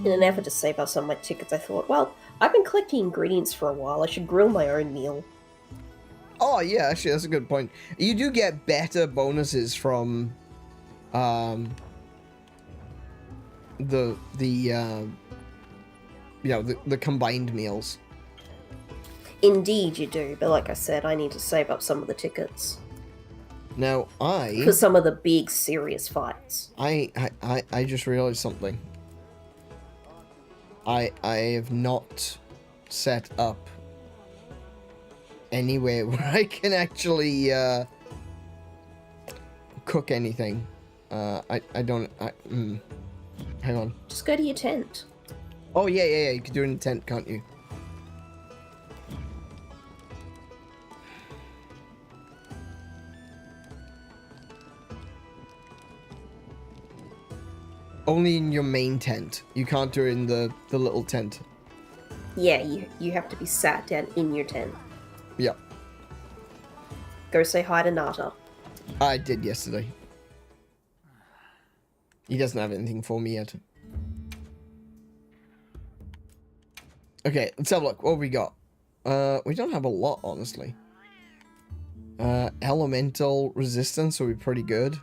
In an effort to save up some of my tickets, I thought, well, I've been collecting ingredients for a while. I should grill my own meal. Oh, yeah, actually, that's a good point. You do get better bonuses from, you know, the combined meals. Indeed you do, but like I said, I need to save up some of the tickets. Now, For some of the big, serious fights. I just realized something. I have not set up anywhere where I can actually cook anything. I don't. Hang on. Just go to your tent. Oh yeah. You can do it in the tent, can't you? Only in your main tent. You can't do it in the little tent. Yeah, you have to be sat down in your tent. Yep. Go say hi to Nata. I did yesterday. He doesn't have anything for me yet. Okay, let's have a look. What have we got? We don't have a lot, honestly. Elemental resistance will be pretty good.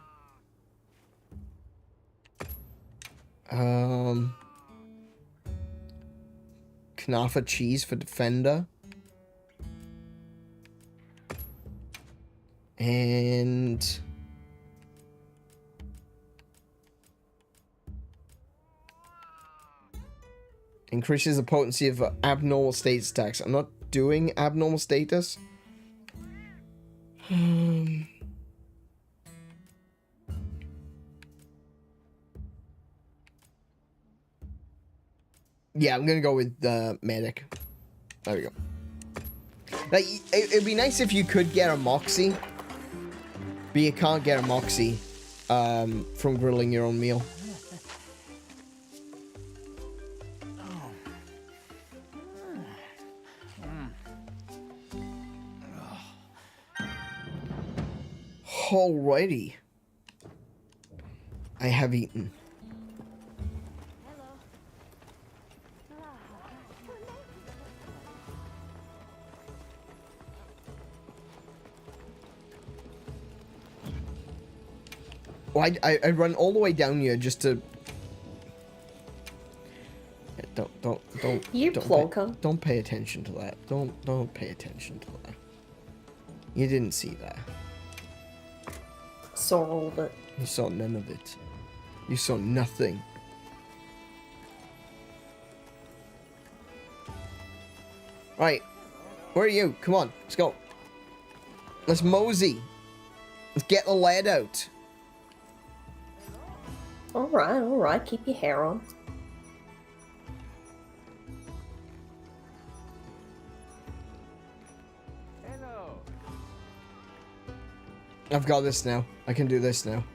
Knafa cheese for defender. And increases the potency of abnormal status attacks. I'm not doing abnormal status. Yeah, I'm gonna go with medic. There we go. Like, it'd be nice if you could get a Moxie, but you can't get a Moxie from grilling your own meal. Alrighty. I have eaten. Well, I run all the way down here just to... Don't... You plonker. Don't pay attention to that. Don't pay attention to that. You didn't see that. Saw all of it. You saw none of it. You saw nothing. Right. Where are you? Come on. Let's go. Let's mosey. Let's get the lead out. Alright. Keep your hair on. I've got this now. I can do this now.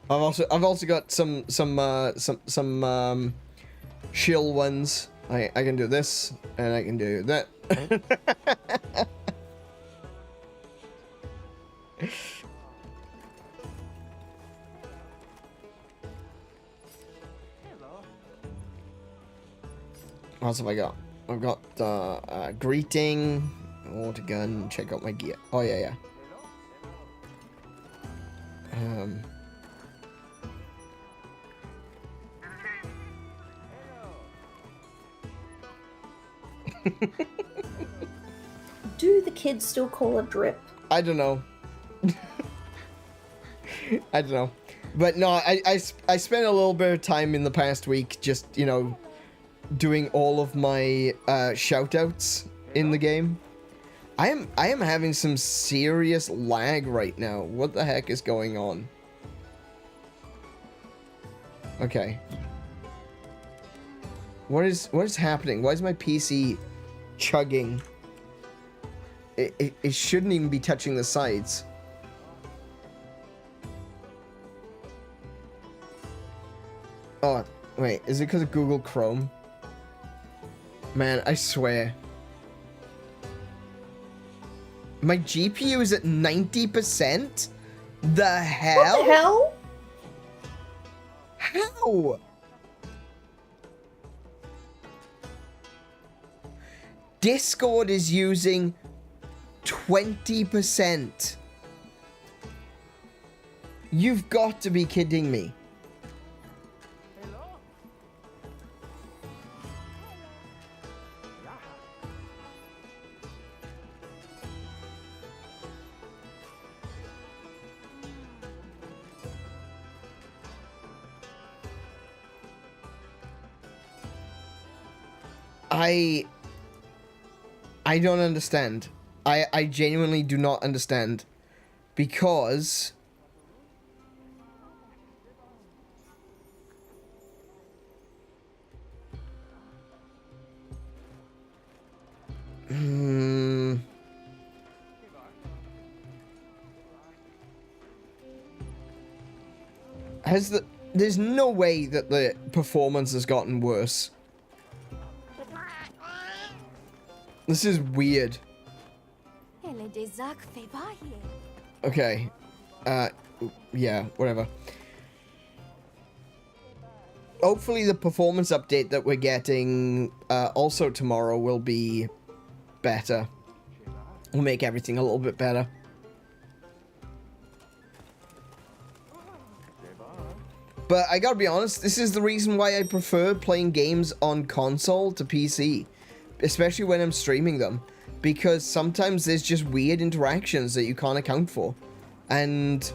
I've also got some shill ones. I can do this and I can do that. What else have I got? I've got greeting, water gun, check out my gear. Oh yeah. Do the kids still call it drip? I don't know. I don't know. But no, I spent a little bit of time in the past week just, you know, doing all of my shoutouts in the game. I am having some serious lag right now. What the heck is going on? Okay. What is happening? Why is my PC chugging? It shouldn't even be touching the sides. Oh, wait, is it because of Google Chrome? Man, I swear. My GPU is at 90%? The hell? What the hell? How? Discord is using 20%. You've got to be kidding me. I don't understand. I genuinely do not understand. Because... There's no way that the performance has gotten worse. This is weird. Okay. Yeah, whatever. Hopefully the performance update that we're getting also tomorrow will be better. Will make everything a little bit better. But I gotta be honest, this is the reason why I prefer playing games on console to PC. Especially when I'm streaming them. Because sometimes there's just weird interactions that you can't account for. And,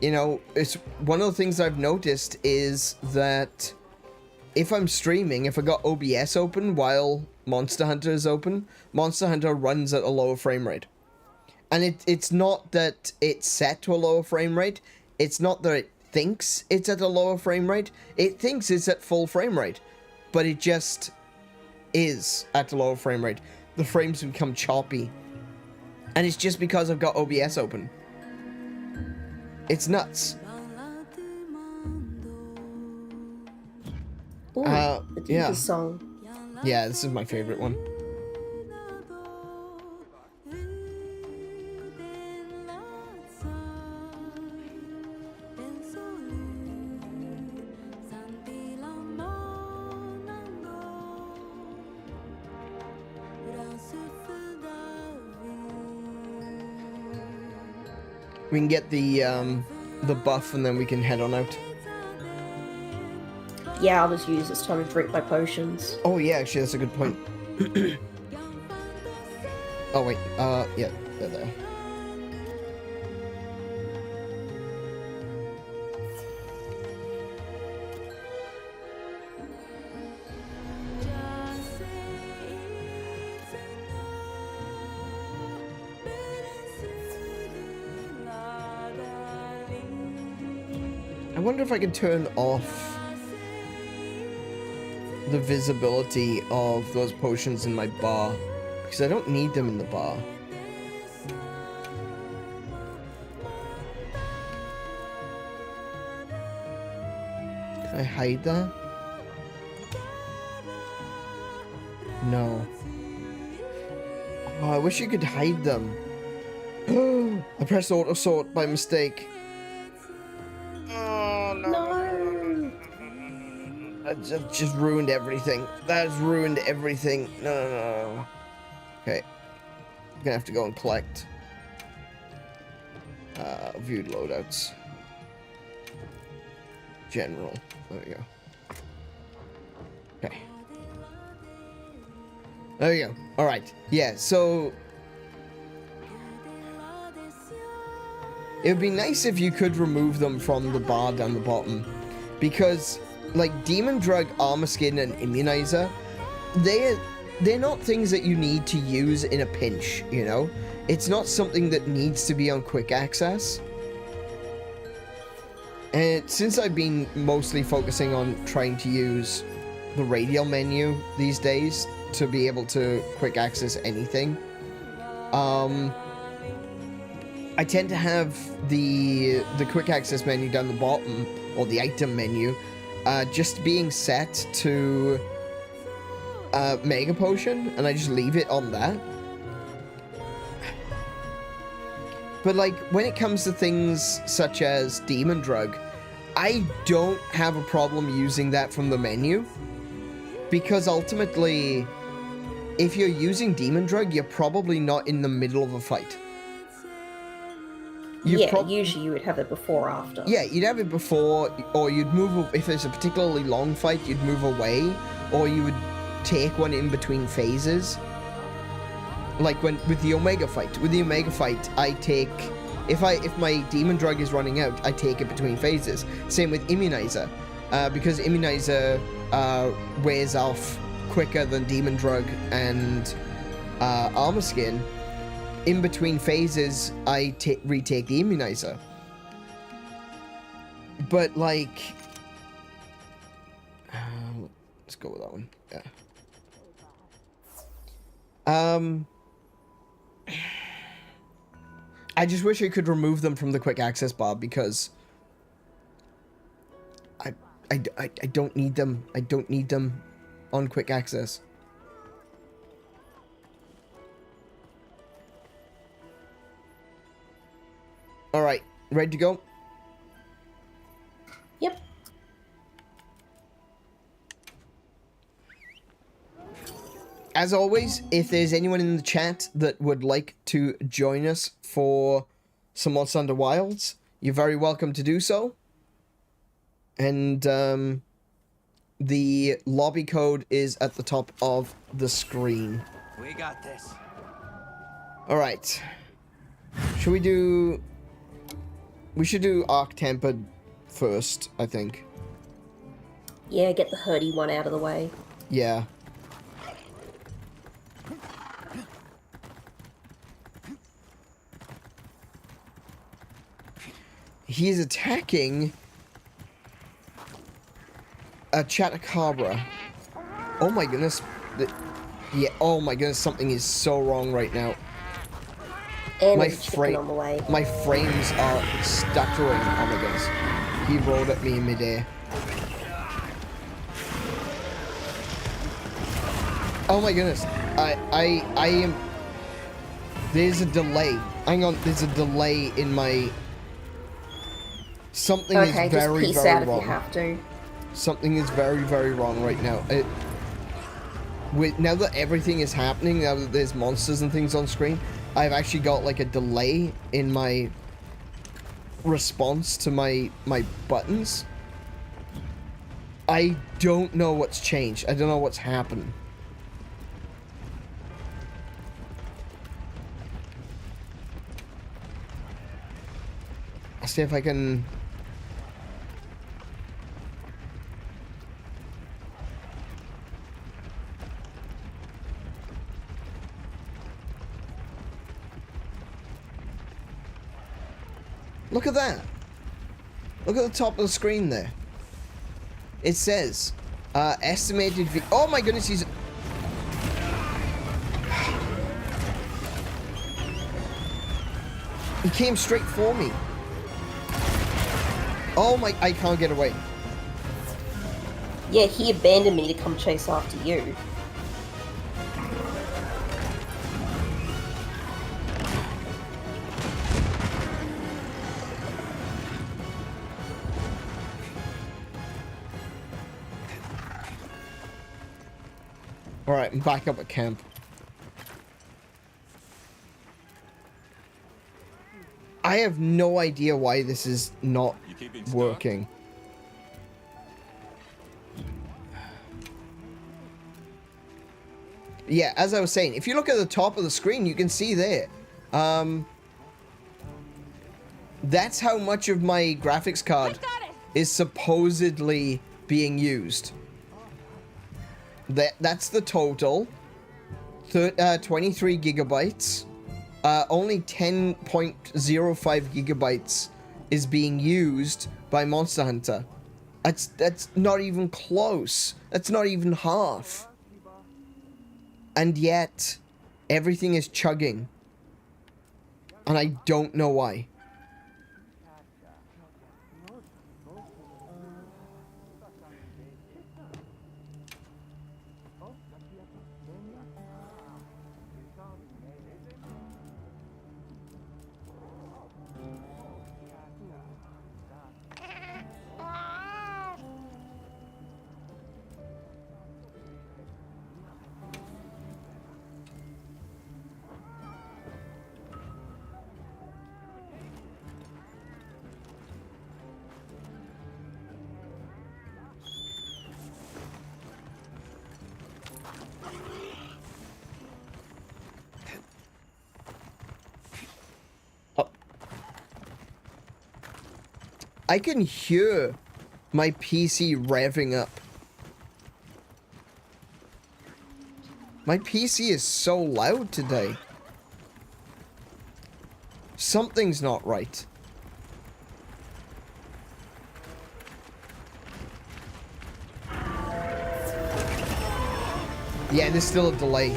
you know, it's one of the things I've noticed is that if I'm streaming, if I got OBS open while Monster Hunter is open, Monster Hunter runs at a lower frame rate. And it's not that it's set to a lower frame rate. It's not that it thinks it's at a lower frame rate. It thinks it's at full frame rate. But it just is at a lower frame rate. The frames become choppy. And it's just because I've got OBS open. It's nuts. Ooh, yeah. Song. Yeah, this is my favorite one. We can get the buff and then we can head on out. Yeah, I'll just use this time to drink my potions. Oh yeah, actually that's a good point. Oh wait, yeah, they're there. I wonder if I can turn off the visibility of those potions in my bar, because I don't need them in the bar. Can I hide that? No. Oh, I wish you could hide them. I pressed auto sort by mistake. Oh no. No. That just ruined everything. That has ruined everything. No. Okay. I'm gonna have to go and collect. Viewed loadouts. General. There we go. Okay. There we go. Alright. Yeah, so... it would be nice if you could remove them from the bar down the bottom. Because, like, Demon Drug, Armor Skin, and Immunizer, they're not things that you need to use in a pinch, you know? It's not something that needs to be on quick access. And since I've been mostly focusing on trying to use the radial menu these days to be able to quick access anything, I tend to have the quick access menu down the bottom, or the item menu, just being set to Mega Potion, and I just leave it on that. But like, when it comes to things such as Demon Drug, I don't have a problem using that from the menu, because ultimately, if you're using Demon Drug, you're probably not in the middle of a fight. Usually you would have it before or after. Yeah, you'd have it before, or you'd move, if it's a particularly long fight, you'd move away, or you would take one in between phases. Like with the Omega fight. With the Omega fight, I take, if my Demon Drug is running out, I take it between phases. Same with Immunizer, because Immunizer wears off quicker than Demon Drug and Armor Skin. In between phases, I retake the Immunizer. But, like... let's go with that one. Yeah. I just wish I could remove them from the quick access bar, because... I don't need them. I don't need them on quick access. Alright, ready to go? Yep. As always, if there's anyone in the chat that would like to join us for some Monster Hunter Wilds, you're very welcome to do so. And the lobby code is at the top of the screen. We got this. Alright. Should we do... we should do Arc Tempered first, I think. Yeah, get the hurdy one out of the way. Yeah. He is attacking a Chatacabra. Oh my goodness. Yeah, oh my goodness, something is so wrong right now. And My there's a chicken on the way. My frames are stuttering. Oh my goodness. He rolled at me in midair. Oh my goodness. I am... there's a delay. Hang on, there's a delay in my... something is very, just peace very out wrong. if you have to. Something is very, very wrong right now. Now that everything is happening, now that there's monsters and things on screen, I've actually got like a delay in my response to my buttons. I don't know what's changed. I don't know what's happened. I'll see if I can... Look at that. Look at the top of the screen there. It says, estimated oh my goodness, he's... He came straight for me. Oh my, I can't get away. Yeah, he abandoned me to come chase after you. Alright, I'm back up at camp. I have no idea why this is not working. Yeah, as I was saying, if you look at the top of the screen, you can see there. That's how much of my graphics card is supposedly being used. That's the total. 23 gigabytes. Only 10.05 gigabytes is being used by Monster Hunter. That's not even close. That's not even half. And yet, everything is chugging. And I don't know why. I can hear my PC revving up. My PC is so loud today. Something's not right. Yeah, there's still a delay.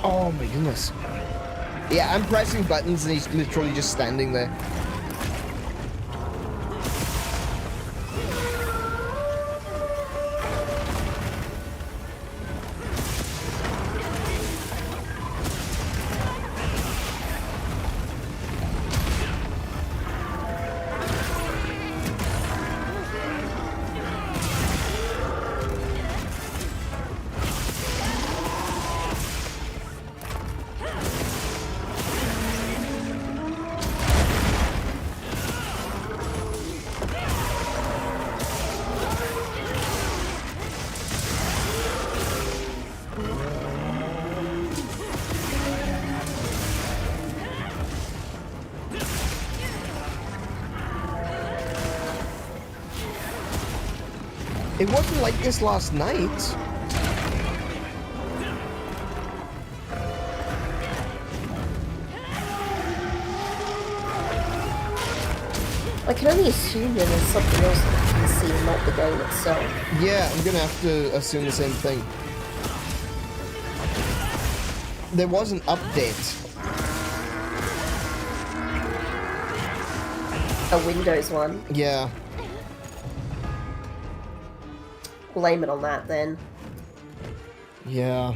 Oh my goodness. Yeah, I'm pressing buttons and he's literally just standing there. It wasn't like this last night. I can only assume that there's something else that you can see and not the game itself. Yeah, I'm gonna have to assume the same thing. There was an update. A Windows one. Yeah. Blame it on that then. Yeah.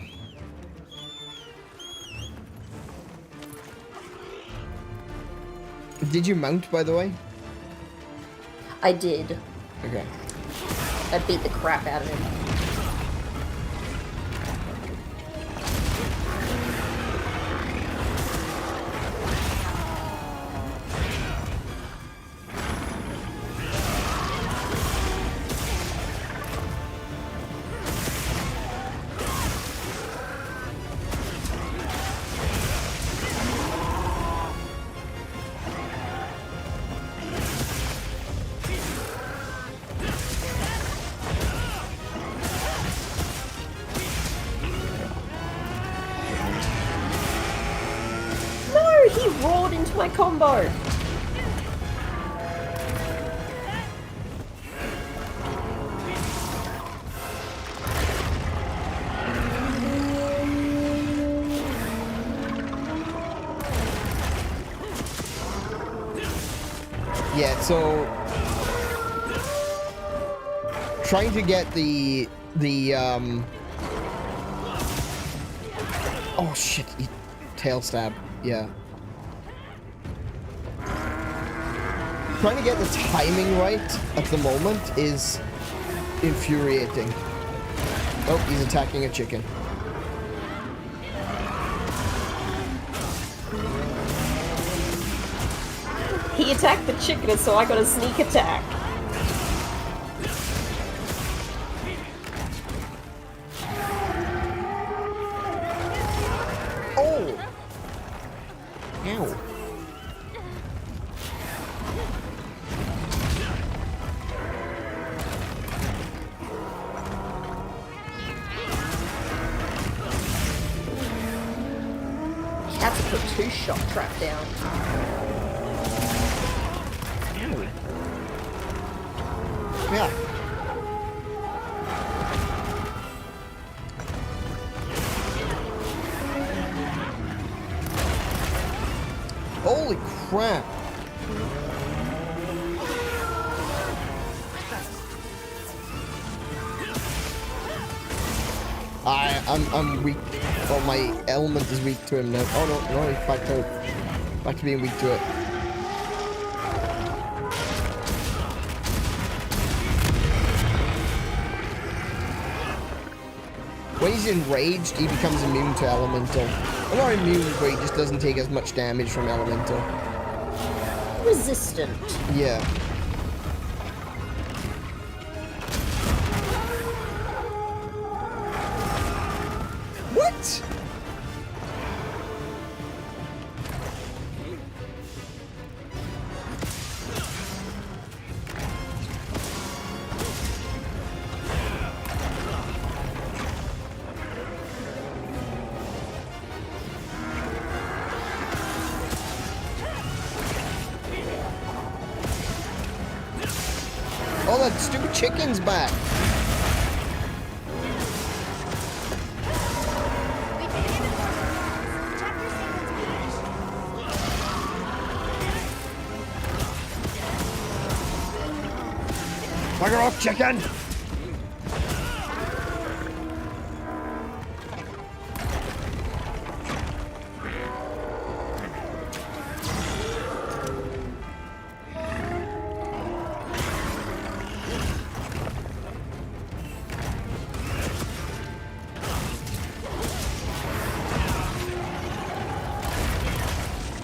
Did you mount, by the way? I did. Okay. I beat the crap out of him. He roared into my combo! Yeah, so trying to get the oh shit, tail stab. Yeah. Trying to get the timing right at the moment is infuriating. Oh, he's attacking a chicken. He attacked the chicken, so I got a sneak attack. Oh! Ow. Had to put 2 shock trap down. Yeah. Holy crap. I'm weak. Oh, my element is weak to him now. Oh no, he's back out. Back to being weak to it. When he's enraged, he becomes immune to elemental. Well, not immune, but he just doesn't take as much damage from elemental. Resistant. Yeah. What? Oh, that stupid chicken's back. Bugger off, chicken!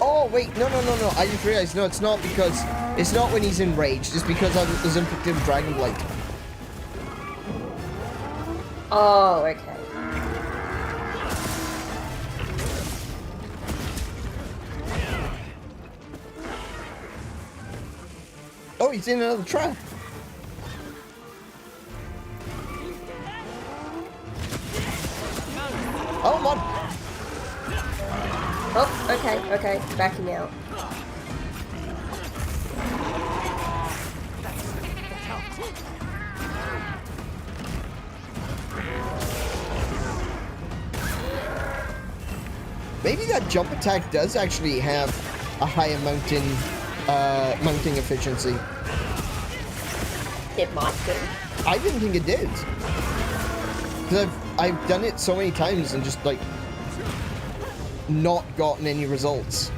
Oh, wait, no. I just realized, no, it's not because... It's not when he's enraged, it's because I was inflicted with Dragon Blight. Oh, okay. Oh, he's in another trap. Oh, I'm on. Oh, okay, backing out. Maybe that jump attack does actually have a higher mounting efficiency. It might do. I didn't think it did. Because I've done it so many times and just, like, not gotten any results.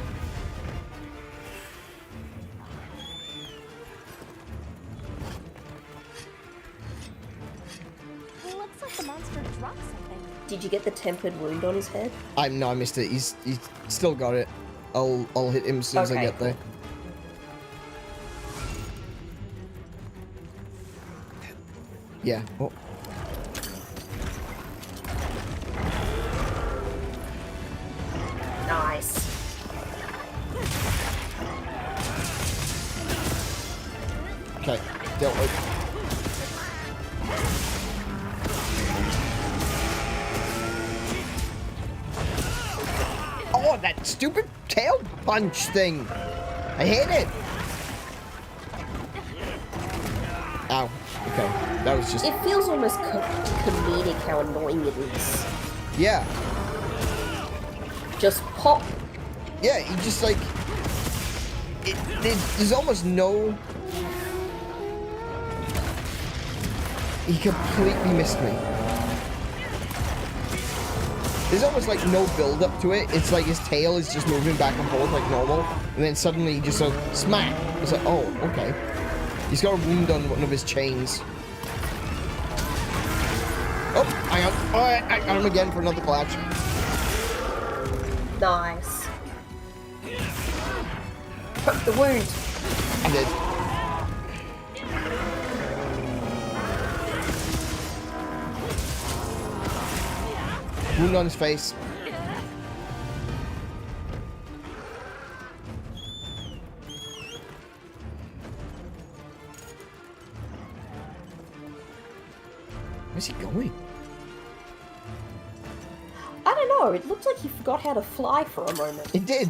It looks like the monster dropped something. Did you get the tempered wound on his head? No, I missed it. He's still got it. I'll hit him as soon as I get there. Yeah. Oh. Nice. Okay, dealt with. Oh, that stupid tail punch thing! I hate it! Ow. Okay, that was just... It feels almost comedic how annoying it is. Yeah. Just pop. Yeah, he just like... There's almost no... He completely missed me. There's almost like no build up to it. It's like his tail is just moving back and forth like normal. And then suddenly he just so smack. It's like, oh, okay. He's got a wound on one of his chains. Oh, hang on. Oh, I got him again for another clash. Nice. Poke the wound. I did. Wound on his face. Where's he going? I don't know. It looked like he forgot how to fly for a moment. It did.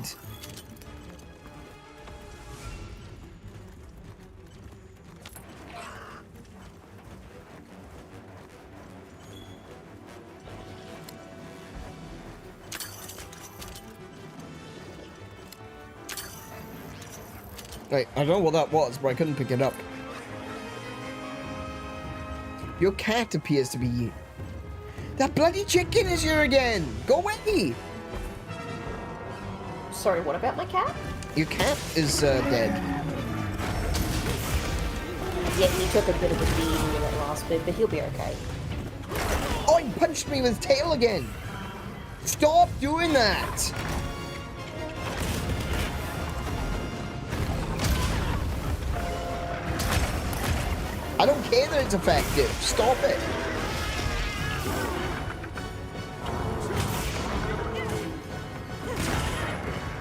Right, I don't know what that was, but I couldn't pick it up. Your cat appears to be... That bloody chicken is here again! Go away! Sorry, what about my cat? Your cat is dead. Yeah, he took a bit of a beating in that last bit, but he'll be okay. Oh, he punched me with tail again! Stop doing that! I don't care that it's effective. Stop it.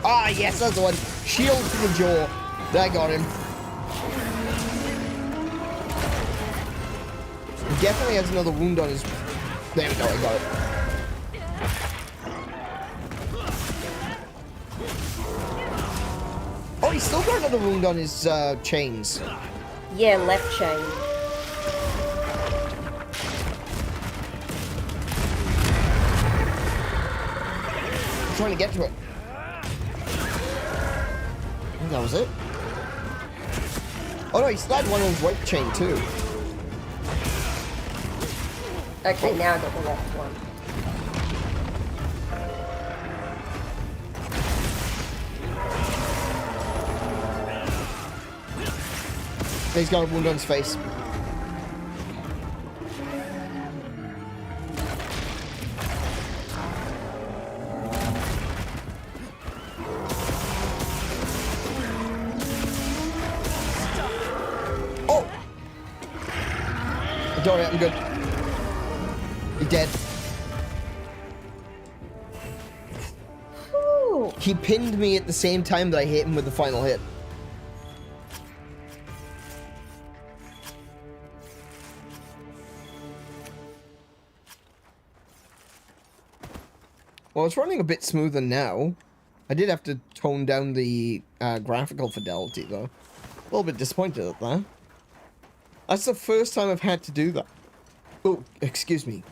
Ah, yes, that's the one. Shield to the jaw. I got him. He definitely has another wound on his... There we go, I got it. Oh, he's still got another wound on his chains. Yeah, left chain. I'm trying to get to it. I think that was it. Oh no, he still had one on his right chain too. Okay, now I got the left one. He's got a wound on his face. Oh! Don't worry, I'm good. You're dead. Whew. He pinned me at the same time that I hit him with the final hit. Well, it's running a bit smoother now. I did have to tone down the graphical fidelity, though. A little bit disappointed at that. That's the first time I've had to do that. Oh, excuse me.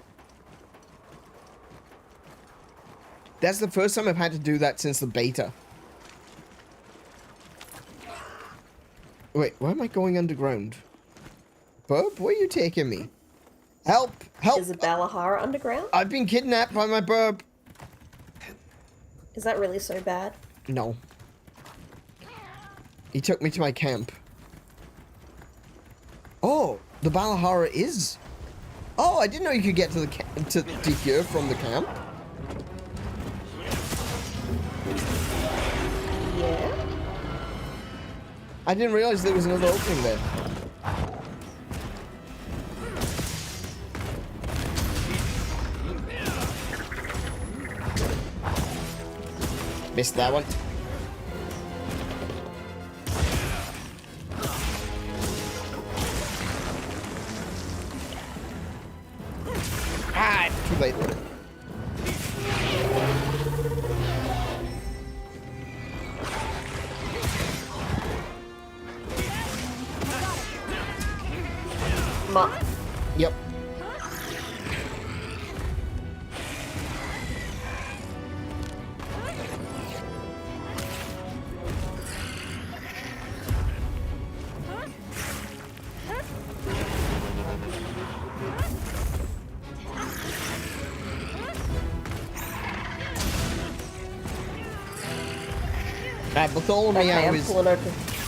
That's the first time I've had to do that since the beta. Wait, why am I going underground? Bub, where are you taking me? Help! Help! Is Balahara underground? I've been kidnapped by my bub. Is that really so bad? No. He took me to my camp. Oh, the Balahara is. Oh, I didn't know you could get to the here from the camp. Yeah. I didn't realize there was another opening there. Missed that one. Ah, too late. Yep.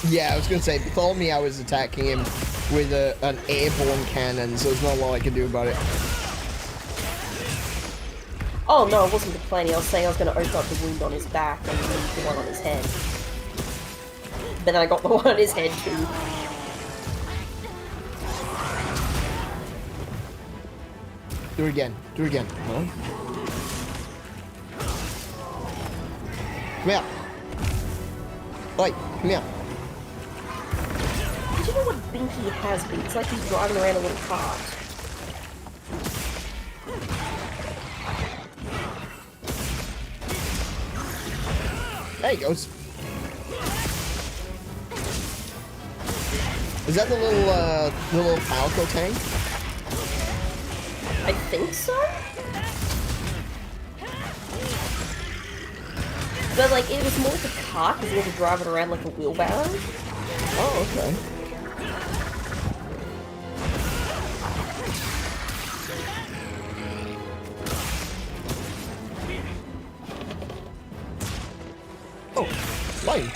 Yeah, I was gonna say, Bartholomew was attacking him with an airborne cannon, so there's not a lot I can do about it. Oh no, I wasn't complaining. I was saying I was going to open up the wound on his back and leave the one on his head. But then I got the one on his head too. Do it again. Do it again. Huh? Come here. Oi, come here. Did you know what Binky has been? It's like he's driving around a little cart. There he goes. Is that the little Palco tank? I think so? But like, it was more like a cart because he had to drive it around like a wheelbarrow. Oh, okay. Oh, fine.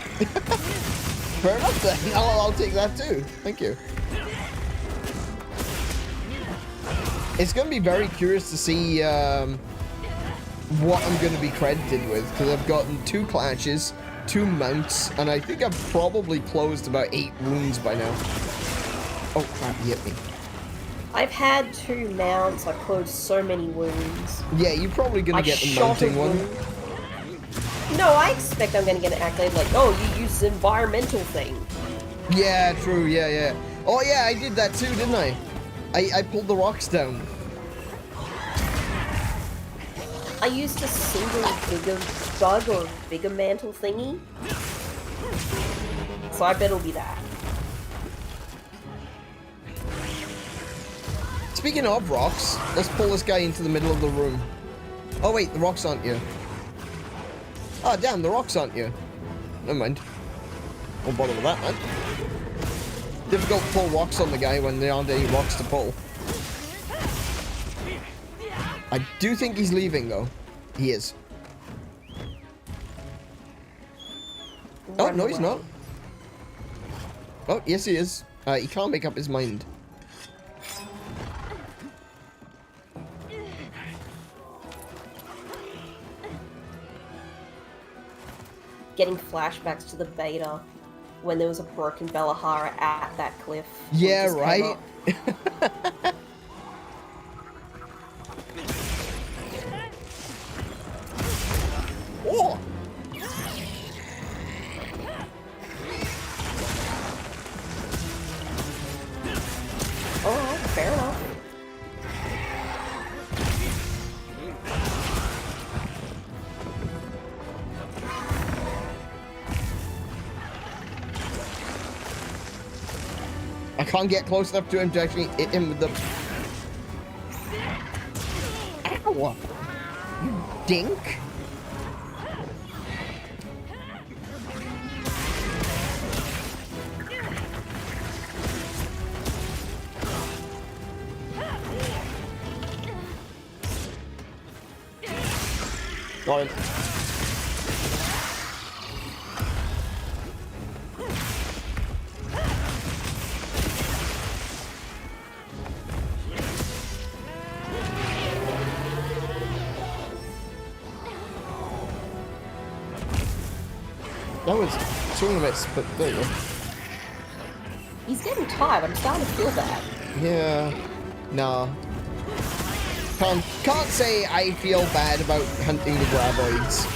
Fair enough then. I'll take that too. Thank you. It's going to be very curious to see what I'm going to be credited with, because I've gotten 2 clashes, 2 mounts, and I think I've probably closed about 8 wounds by now. Oh crap, he hit me. I've had 2 mounts, I've closed so many wounds. Yeah, you're probably going to get the mounting one. No, I expect I'm going to get an accolade like, oh, you used the environmental thing. Yeah, true, yeah. Oh yeah, I did that too, didn't I? I pulled the rocks down. I used a single bigger bug or bigger mantle thingy. So I bet it'll be that. Speaking of rocks, let's pull this guy into the middle of the room. Oh wait, the rocks aren't you. Oh damn, the rocks aren't you. Never mind. Won't bother with that, man. Difficult to pull rocks on the guy when there aren't any rocks to pull. I do think he's leaving though. He is. Oh, no he's not. Oh, yes he is. He can't make up his mind. Getting flashbacks to the beta when there was a broken Balahara at that cliff. Yeah, right? Oh! Alright, fair enough. I can't get close enough to him to actually hit him with the... Ow! You dink! Fine. That was swing and a miss, but there you go. He's getting tired. I'm starting to feel that. Yeah. No. Can't say I feel bad about hunting the graboids.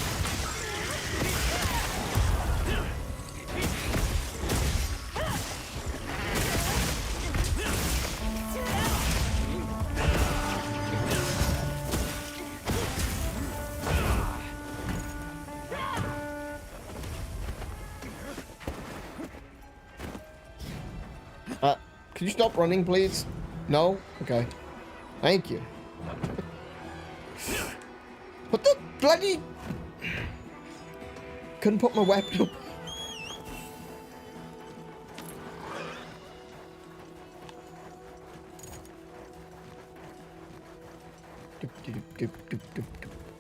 Can you stop running, please? No? Okay. Thank you. What the bloody... Couldn't put my weapon...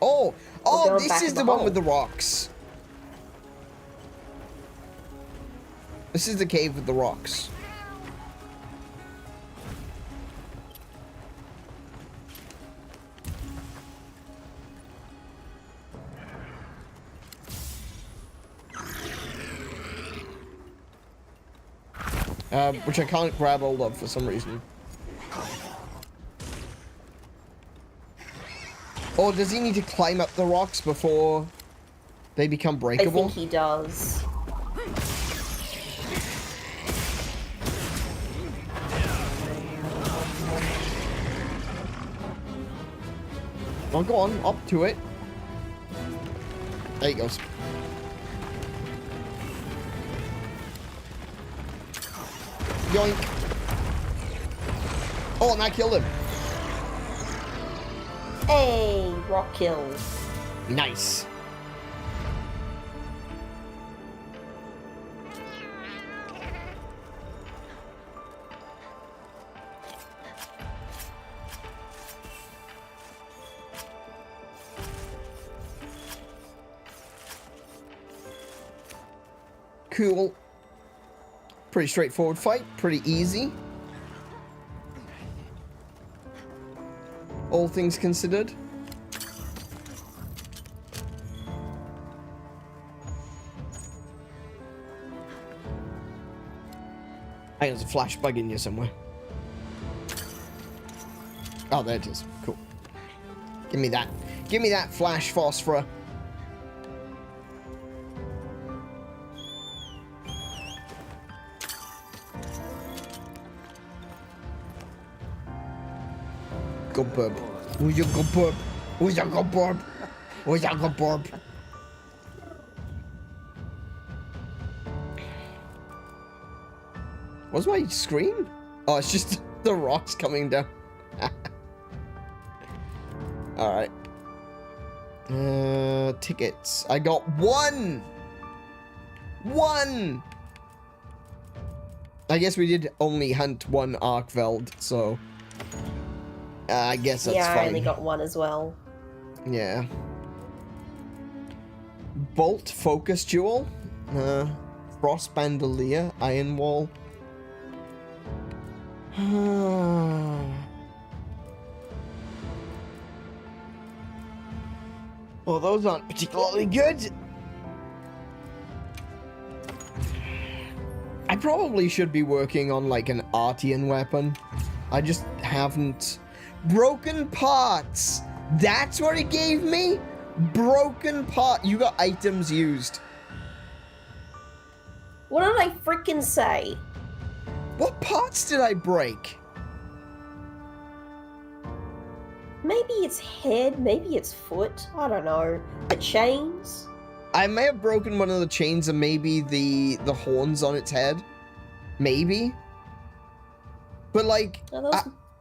Oh! Oh, this is the one with the rocks. This is the cave with the rocks. Which I can't grab hold of for some reason. Or does he need to climb up the rocks before they become breakable? I think he does. Well, go on, up to it. There he goes. Yoink. Oh, and I killed him. Hey, rock kill. Nice. Cool. Pretty straightforward fight, pretty easy. All things considered. I think there's a flash bug in here somewhere. Oh, there it is. Cool. Give me that. Give me that flash phosphor. Good burp. Who's your good burp? Who's your good burp? Who's your good burp? What's my screen? Oh, it's just the rocks coming down. Alright. Tickets. I got one! One! I guess we did only hunt one Arkveld, so... I guess that's fine. Yeah, I only got one as well. Yeah. Bolt Focus Jewel. Frost Bandolier. Iron Wall. Well, those aren't particularly good. I probably should be working on like an Artian weapon. I just haven't. Broken parts. That's what it gave me? Broken part. You got items used. What did I freaking say? What parts did I break? Maybe it's head, maybe it's foot. I don't know. The chains? I may have broken one of the chains and maybe the horns on its head. Maybe. But like...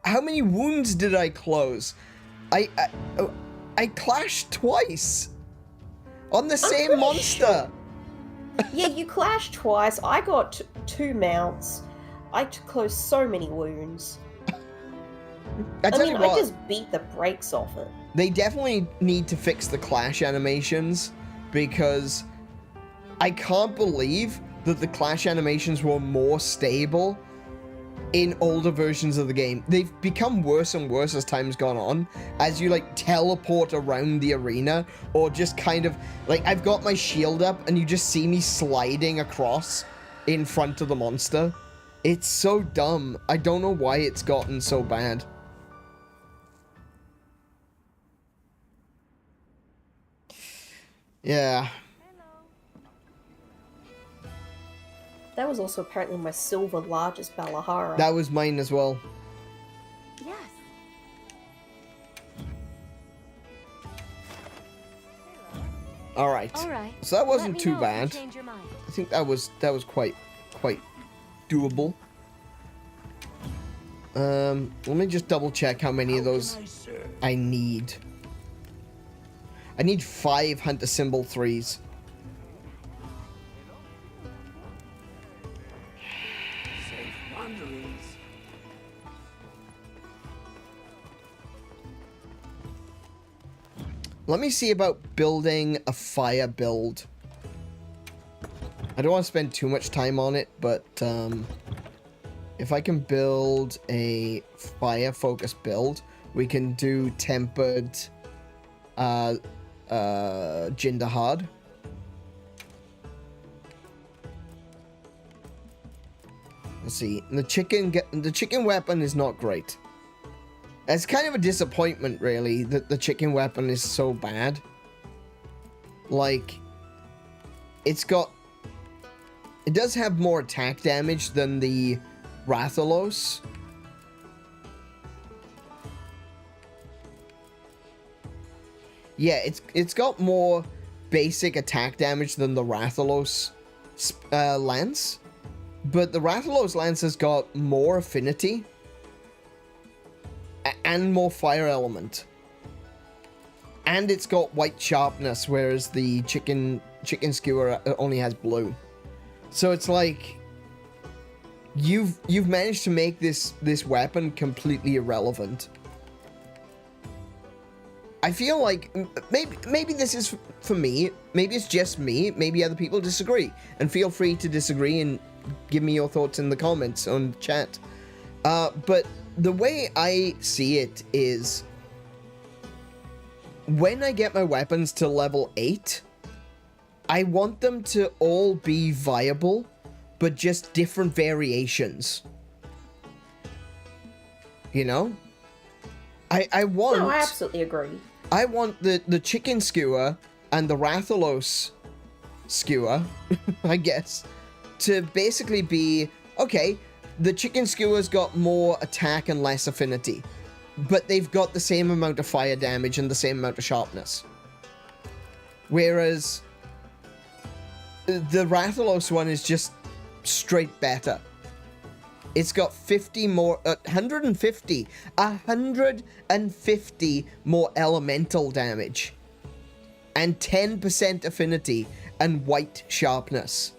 how many wounds did I close? I clashed twice on the same monster. Sure. Yeah, you clashed twice. I got two mounts. I closed so many wounds. I just beat the brakes off it. they definitely need to fix the clash animations, because I can't believe that the clash animations were more stable in older versions of the game. They've become worse and worse as time's gone on, as you like teleport around the arena, or just kind of like, I've got my shield up and you just see me sliding across in front of the monster. It's so dumb. I don't know why it's gotten so bad. Yeah. That was also apparently my silver largest Balahara. That was mine as well. Yes. All right. All right. So that wasn't Let me too know if you bad. change your mind. I think that was quite doable. Let me just double check how many of those I need. I need 5 Hunter Symbol 3s. Safe wanderings. Let me see about building a fire build. I don't want to spend too much time on it, but if I can build a fire focused build, we can do tempered Jinderhard. Let's see. The chicken weapon is not great. It's kind of a disappointment, really, that the chicken weapon is so bad. Like, it does have more attack damage than the Rathalos. Yeah, it's got more basic attack damage than the Rathalos lance. But the Rathalos lance has got more affinity and more fire element. And it's got white sharpness, whereas the chicken skewer only has blue. So it's like you've managed to make this weapon completely irrelevant. I feel like maybe this is for me. Maybe it's just me. Maybe other people disagree. And feel free to disagree and give me your thoughts in the comments on chat. But the way I see it is, when I get my weapons to level 8, I want them to all be viable, but just different variations. You know? I want... No, I absolutely agree. I want the chicken skewer and the Rathalos skewer, I guess, to basically be, okay, the chicken skewer's got more attack and less affinity, but they've got the same amount of fire damage and the same amount of sharpness. Whereas the Rathalos one is just straight better. It's got 50 more, 150 more elemental damage, and 10% affinity and white sharpness.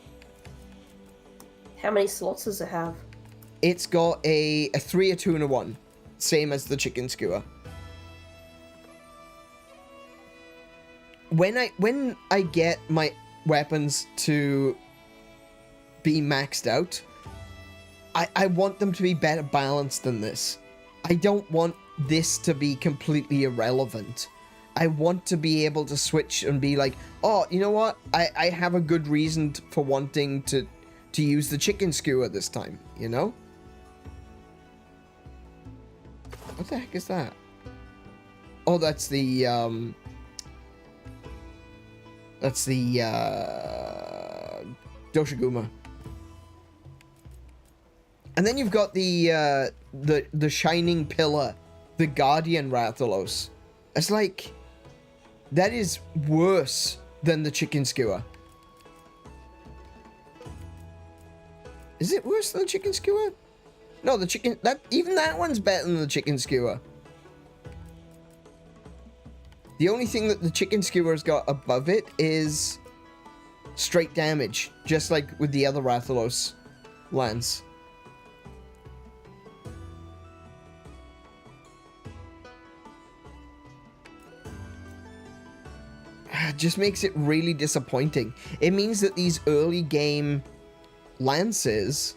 How many slots does it have? It's got a 3, a 2, and a 1. Same as the chicken skewer. When I get my weapons to be maxed out, I want them to be better balanced than this. I don't want this to be completely irrelevant. I want to be able to switch and be like, oh, you know what? I have a good reason for wanting to use the chicken skewer this time, you know? What the heck is that? Oh, that's the Doshiguma. And then you've got the shining pillar, the Guardian Rathalos. It's like, that is worse than the chicken skewer. Is it worse than the chicken skewer? No, even that one's better than the chicken skewer. The only thing that the chicken skewer's got above it is straight damage, just like with the other Rathalos lance. just makes it really disappointing. It means that these early game lances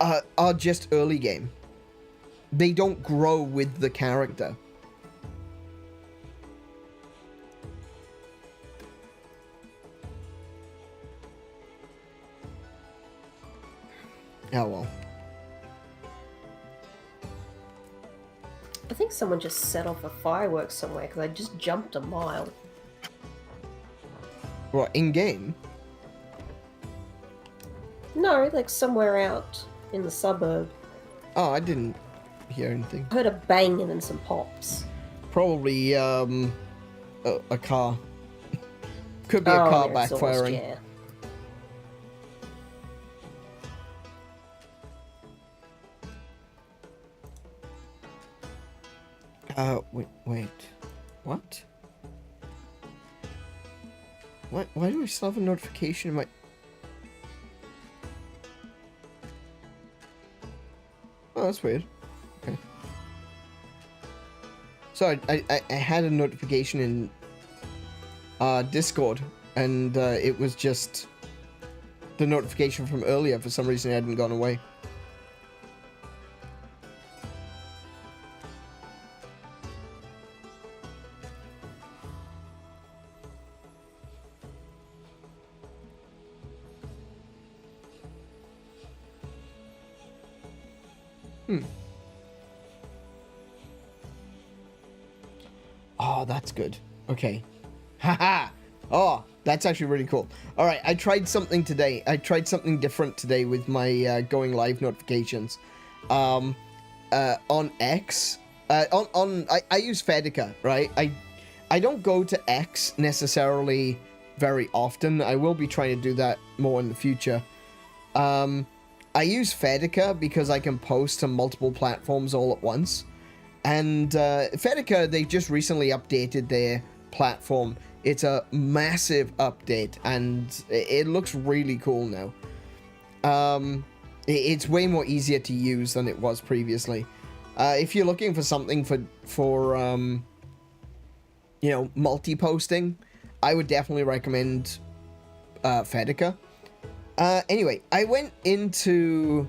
are just early game. They don't grow with the character. Oh well. I think someone just set off a fireworks somewhere because I just jumped a mile. What, in game? No, like somewhere out in the suburb. Oh, I didn't hear anything. I heard a bang and then some pops. Probably a car. Could be a car their exhaust, backfiring. yeah. Wait. What? Why do I still have a notification in my... Oh, that's weird. Okay. So I had a notification in Discord, and it was just the notification from earlier. For some reason, it hadn't gone away. Oh, that's good. Okay. Haha! Oh, that's actually really cool. Alright, I tried something today. I tried something different today with my going live notifications. On X. I use Fedica, right? I don't go to X necessarily very often. I will be trying to do that more in the future. I use Fedica because I can post to multiple platforms all at once. And Fedica, they just recently updated their platform. It's a massive update, and it looks really cool now. It's way more easier to use than it was previously. If you're looking for something for you know, multi-posting, I would definitely recommend Fedica. Anyway, I went into...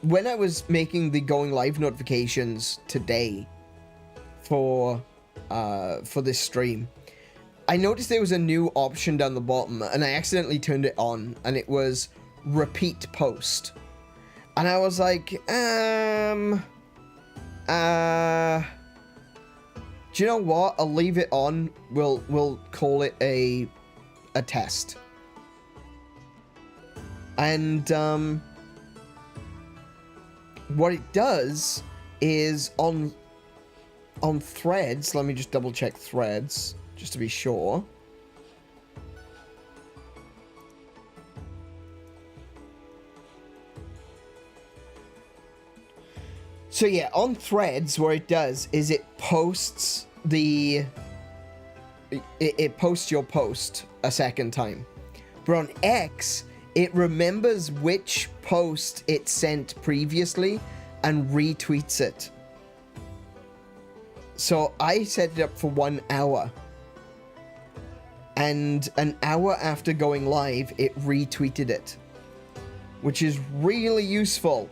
When I was making the going live notifications today for this stream, I noticed there was a new option down the bottom, and I accidentally turned it on, and it was repeat post. And I was like, do you know what? I'll leave it on. We'll call it a test. And what it does is on threads, let me just double check threads just to be sure. So yeah, on threads, what it does is it posts it posts your post a second time. But on X, it remembers which post it sent previously and retweets it. So I set it up for 1 hour. And an hour after going live, it retweeted it. Which is really useful.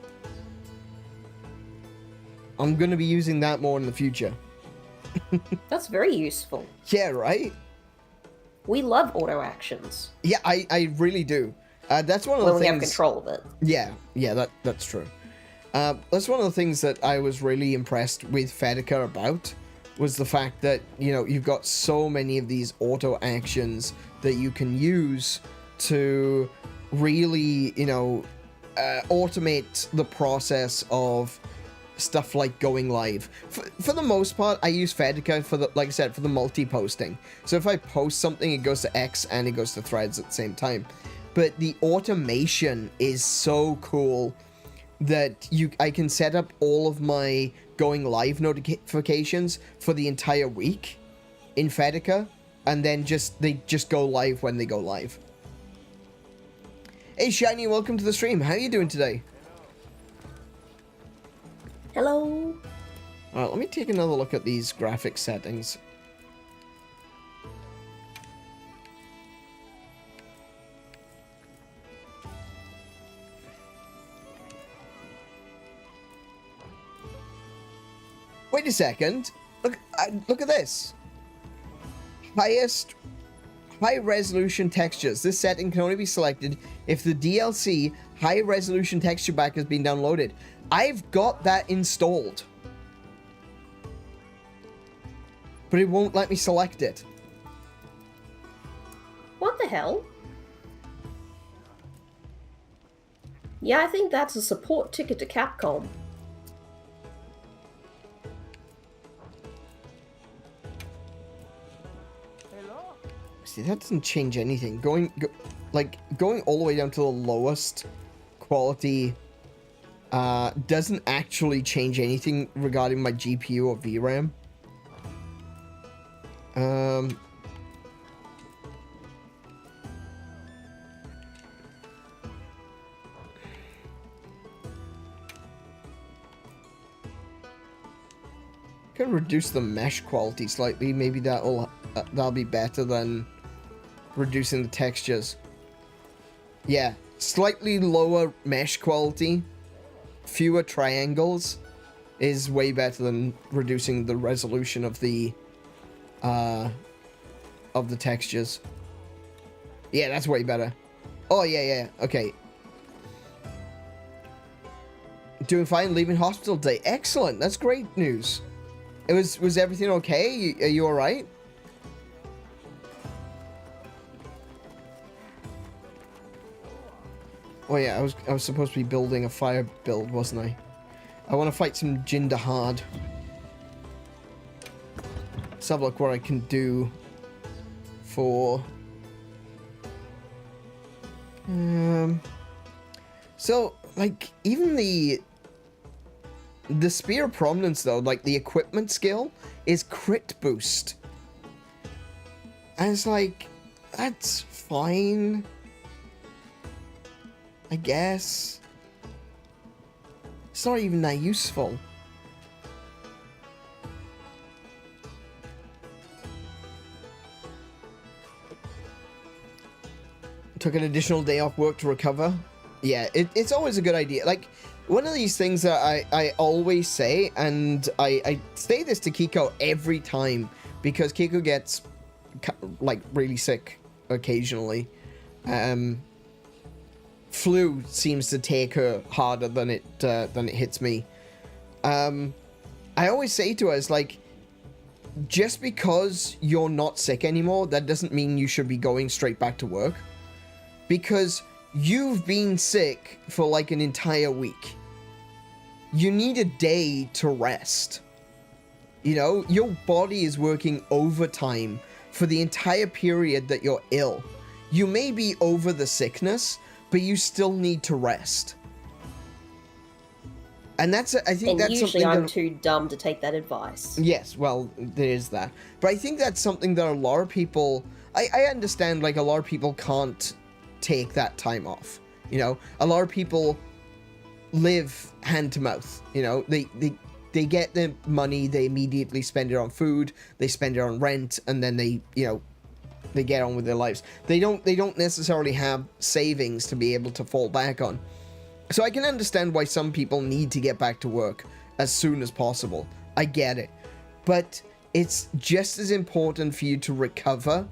I'm going to be using that more in the future. That's very useful. Yeah, right? We love auto actions. Yeah, I really do. That's one of the when things... we have control of it. Yeah, that's true. That's one of the things that I was really impressed with Fedica about, was the fact that, you know, you've got so many of these auto actions that you can use to really, you know, automate the process of stuff like going live. For the most part, I use Fedica for the, like I said, for the multi-posting. So if I post something, it goes to X and it goes to threads at the same time. But the automation is so cool that I can set up all of my going live notifications for the entire week in Fedica, and then they just go live when they go live. Hey Shiny, welcome to the stream. How are you doing today? Hello. Alright, let me take another look at these graphic settings. wait a second. Look at this. High resolution textures. This setting can only be selected if the DLC high resolution texture pack has been downloaded. I've got that installed, but it won't let me select it. What the hell? Yeah, I think that's a support ticket to Capcom. See, that doesn't change anything. Going all the way down to the lowest quality doesn't actually change anything regarding my GPU or VRAM. Can reduce the mesh quality slightly. Maybe that'll be better than reducing the textures. Yeah, slightly lower mesh quality, fewer triangles is way better than reducing the resolution of the textures. Yeah, that's way better. Oh yeah, okay. Doing fine, leaving hospital today. Excellent, that's great news. Was everything okay? Are you all right? Oh yeah, I was supposed to be building a fire build, wasn't I? I want to fight some Jindahad. Let's have a look what I can do for... So, like, even the Spear of Prominence, though, like, the equipment skill is crit boost. And it's like, that's fine, I guess. It's not even that useful. Took an additional day off work to recover. Yeah, it's always a good idea. Like, one of these things that I always say, and I say this to Kiko every time, because Kiko gets, like, really sick occasionally. Flu seems to take her harder than it hits me. I always say to her, it's like, just because you're not sick anymore, that doesn't mean you should be going straight back to work. Because you've been sick for like an entire week. You need a day to rest. You know, your body is working overtime for the entire period that you're ill. You may be over the sickness, but you still need to rest. And that's, I think that's usually something I'm that... too dumb to take that advice. Yes, well, there is that. But I think that's something that a lot of people... I understand, like, a lot of people can't take that time off. You know, a lot of people live hand to mouth. You know, they get the money, they immediately spend it on food, they spend it on rent, and then they, you know, they get on with their lives. They don't necessarily have savings to be able to fall back on. So I can understand why some people need to get back to work as soon as possible. I get it. But it's just as important for you to recover,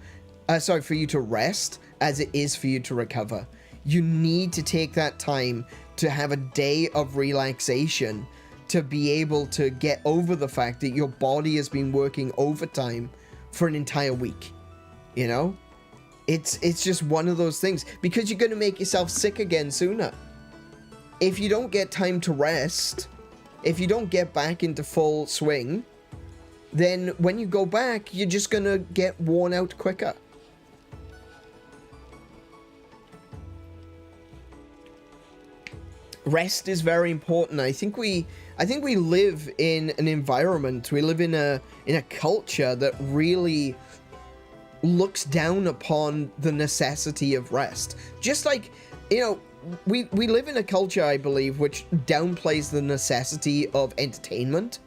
for you to rest, as it is for you to recover. You need to take that time to have a day of relaxation to be able to get over the fact that your body has been working overtime for an entire week. You know? It's just one of those things, because you're going to make yourself sick again sooner. If you don't get time to rest, if you don't get back into full swing, then when you go back, you're just going to get worn out quicker. Rest is very important. I think we live in an environment, we live in a culture that really looks down upon the necessity of rest. Just like, you know, we live in a culture, I believe, which downplays the necessity of entertainment.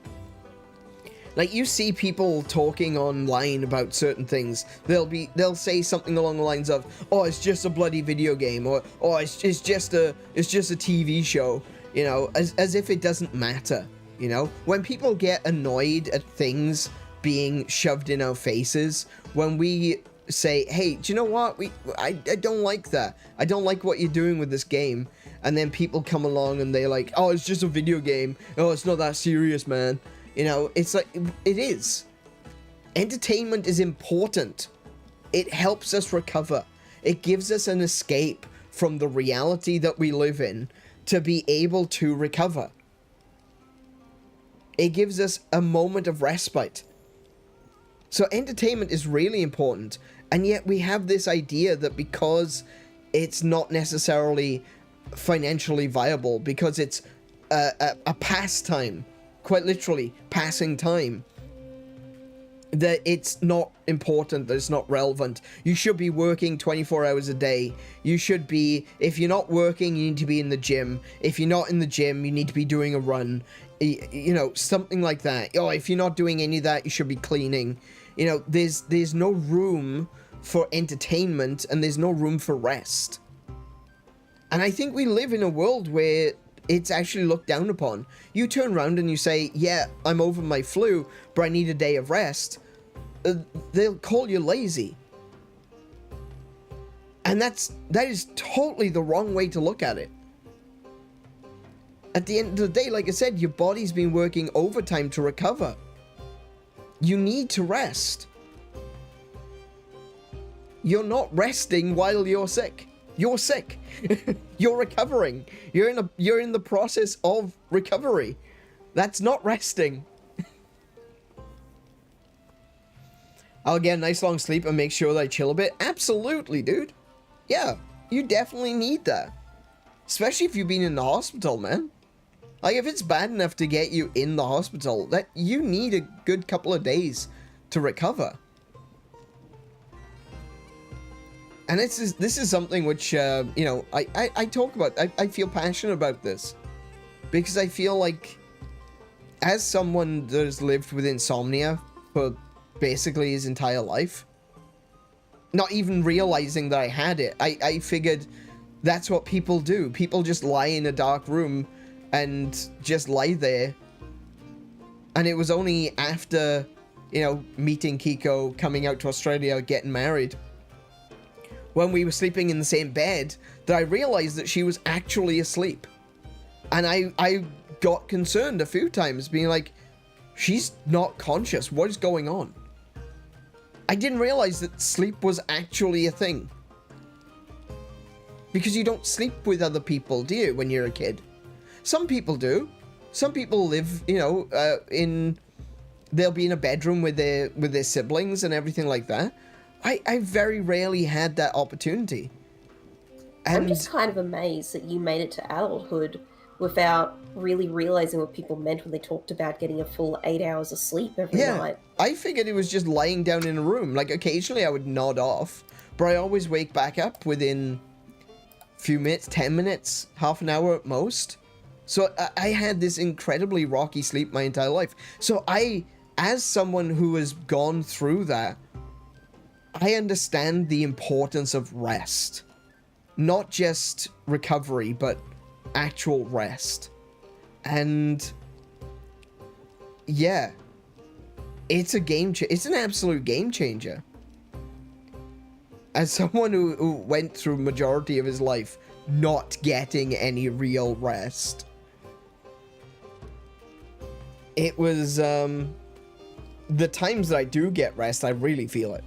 Like, you see people talking online about certain things. They'll say something along the lines of, "Oh, it's just a bloody video game," or "Oh, it's just a TV show," you know, as if it doesn't matter, You know, when people get annoyed at things being shoved in our faces, when we say, hey, do you know what? I don't like that. I don't like what you're doing with this game. And then people come along and they're like, oh, it's just a video game. Oh, it's not that serious, man. You know, it's like, it is. Entertainment is important. It helps us recover. It gives us an escape from the reality that we live in to be able to recover. It gives us a moment of respite. So entertainment is really important. And yet we have this idea that because it's not necessarily financially viable, because it's a pastime, quite literally passing time, that it's not important, that it's not relevant. You should be working 24 hours a day. You should be, if you're not working, you need to be in the gym. If you're not in the gym, you need to be doing a run. You know, something like that. Oh, if you're not doing any of that, you should be cleaning. You know, there's no room for entertainment and there's no room for rest. And I think we live in a world where it's actually looked down upon. You turn around and you say, yeah, I'm over my flu, but I need a day of rest. They'll call you lazy. And that is totally the wrong way to look at it. At the end of the day, like I said, your body's been working overtime to recover. You need to rest. You're not resting while you're sick. You're sick. You're recovering. You're in the process of recovery. That's not resting. I'll get a nice long sleep and make sure that I chill a bit. Absolutely, dude. Yeah, you definitely need that. Especially if you've been in the hospital, man. Like, if it's bad enough to get you in the hospital, that you need a good couple of days to recover. And this is something which, you know, I talk about. I feel passionate about this. Because I feel like, as someone that has lived with insomnia for basically his entire life, not even realizing that I had it, I figured that's what people do. People just lie in a dark room and just lie there. And it was only after, you know, meeting Kiko, coming out to Australia, getting married, when we were sleeping in the same bed, that I realized that she was actually asleep. And I got concerned a few times, being like, she's not conscious. What is going on? I didn't realize that sleep was actually a thing. Because you don't sleep with other people, do you, when you're a kid? Some people do. Some people live, you know, they'll be in a bedroom with their siblings and everything like that. I very rarely had that opportunity. And I'm just kind of amazed that you made it to adulthood without really realizing what people meant when they talked about getting a full 8 hours of sleep every night. I figured it was just lying down in a room. Like, occasionally I would nod off, but I always wake back up within a few minutes, 10 minutes, half an hour at most. So I had this incredibly rocky sleep my entire life. So as someone who has gone through that, I understand the importance of rest. Not just recovery, but actual rest. And yeah, it's it's an absolute game changer. As someone who went through majority of his life not getting any real rest, it was the times that I do get rest, I really feel it.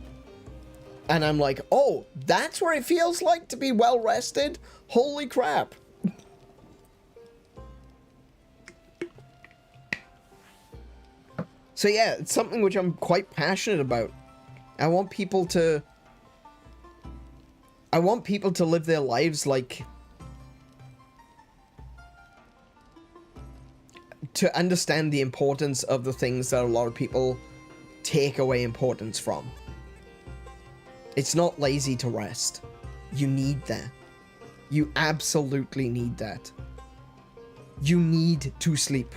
And I'm like, oh, that's where it feels like to be well rested? Holy crap. So yeah, it's something which I'm quite passionate about. I want people to live their lives like, to understand the importance of the things that a lot of people take away importance from. It's not lazy to rest. You need that. You absolutely need that. You need to sleep.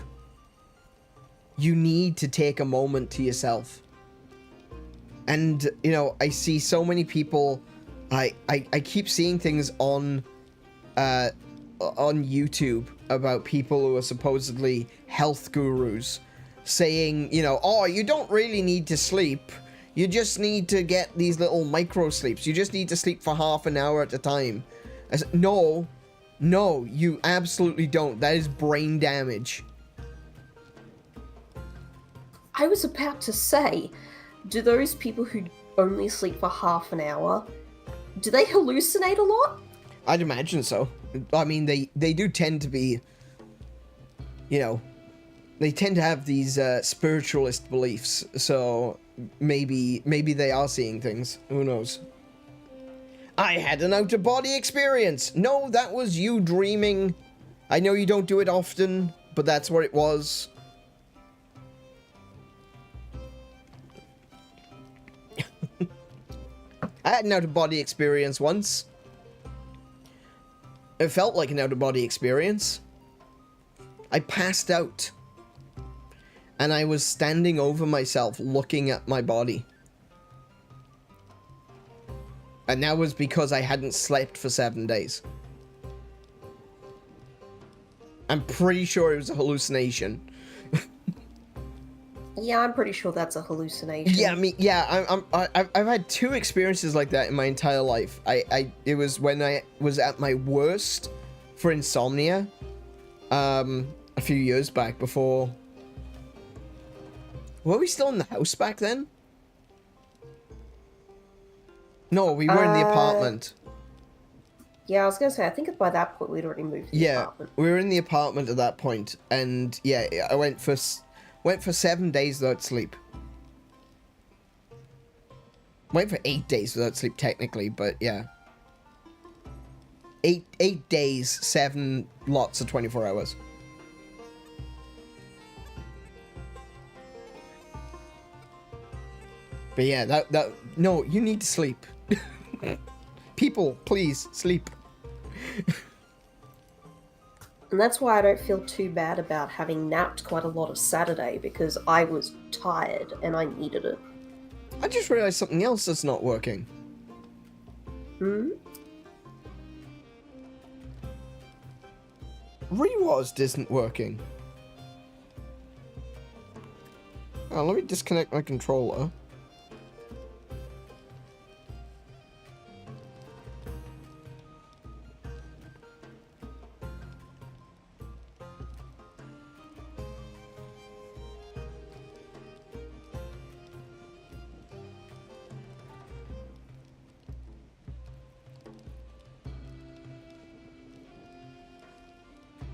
You need to take a moment to yourself. And, you know, I see so many people, I keep seeing things on on YouTube about people who are supposedly health gurus saying, you know, oh, you don't really need to sleep. You just need to get these little micro sleeps. You just need to sleep for half an hour at a time. I said, no, you absolutely don't. That is brain damage. I was about to say, do those people who only sleep for half an hour, do they hallucinate a lot? I'd imagine so. I mean, they do tend to be, you know, they tend to have these spiritualist beliefs, so maybe they are seeing things. Who knows? I had an out-of-body experience. No, that was you dreaming. I know you don't do it often, but that's what it was. I had an out-of-body experience once. It felt like an out-of-body experience. I passed out. And I was standing over myself, looking at my body. And that was because I hadn't slept for 7 days. I'm pretty sure it was a hallucination. Yeah, I'm pretty sure that's a hallucination. Yeah, I mean, yeah, I've had 2 experiences like that in my entire life. It was when I was at my worst for insomnia, a few years back before. Were we still in the house back then? No, we were in the apartment. Yeah, I was gonna say, I think by that point we'd already moved to the apartment. We were in the apartment at that point, and yeah, I went for 7 days without sleep. Went for 8 days without sleep, technically, but yeah. 8 days, 7 lots of 24 hours. But yeah, no, you need to sleep. People, please, sleep. And that's why I don't feel too bad about having napped quite a lot of Saturday, because I was tired and I needed it. I just realized something else that's not working. Hmm? Rewazd isn't working. Oh, let me disconnect my controller.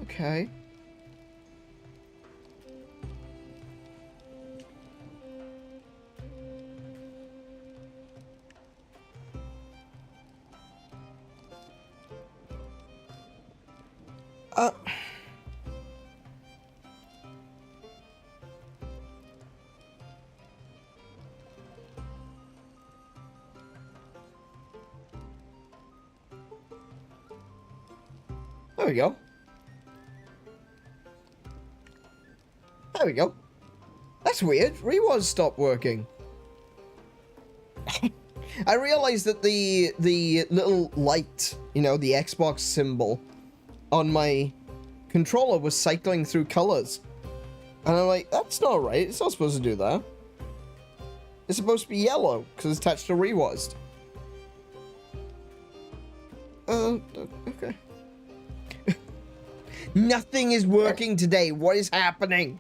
Okay. There we go. There we go. That's weird. Rewazd stopped working. I realized that the little light, you know, the Xbox symbol on my controller was cycling through colors. And I'm like, that's not right. It's not supposed to do that. It's supposed to be yellow because it's attached to Rewazd. Okay. Nothing is working today. What is happening?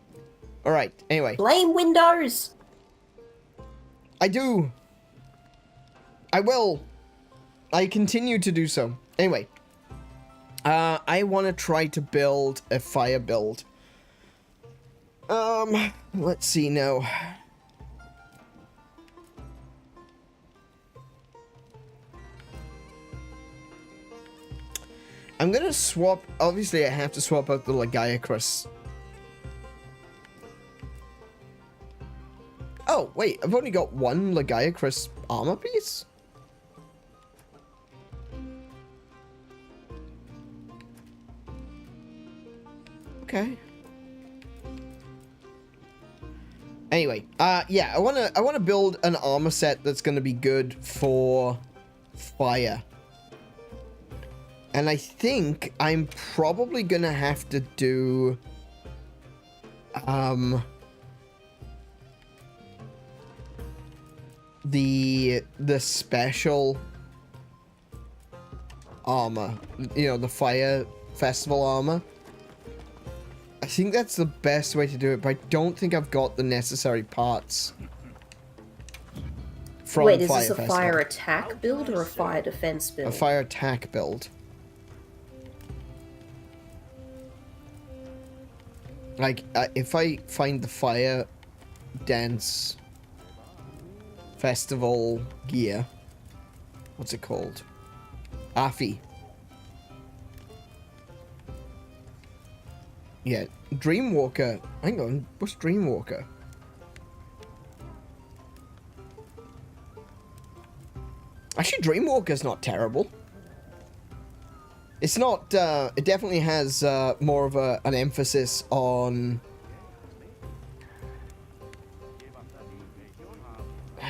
Alright, anyway. Blame Windows! I do. I will. I continue to do so. Anyway. I want to try to build a fire build. Let's see now. I'm gonna swap, obviously I have to swap out the Legiacrus. Oh, wait, I've only got one Legiacrus armor piece? Okay. Anyway, yeah, I wanna build an armor set that's gonna be good for fire. And I think I'm probably gonna have to do the special armor, you know, the fire festival armor. I think that's the best way to do it, but I don't think I've got the necessary parts from Wait, is Fire this a Festival. fire attack build or a fire defense build? A fire attack build. Like, if I find the fire dance festival gear, what's it called? Afi. Yeah, Dreamwalker. Hang on, what's Dreamwalker? Actually, Dreamwalker's not terrible. It's not, it definitely has more of an emphasis on...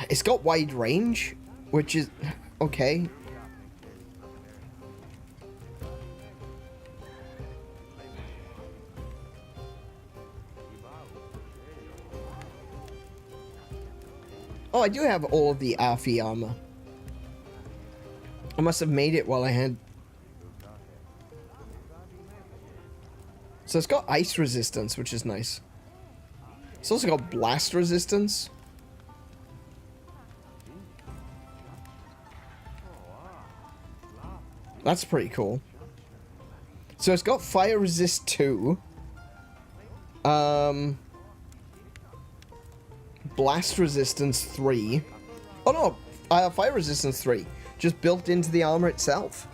It's got wide range, which is okay. Oh, I do have all of the Afi armor. I must have made it while I had... So it's got ice resistance, which is nice. It's also got blast resistance. That's pretty cool. So it's got fire resist 2. Blast resistance 3. Oh no, fire resistance 3. Just built into the armor itself.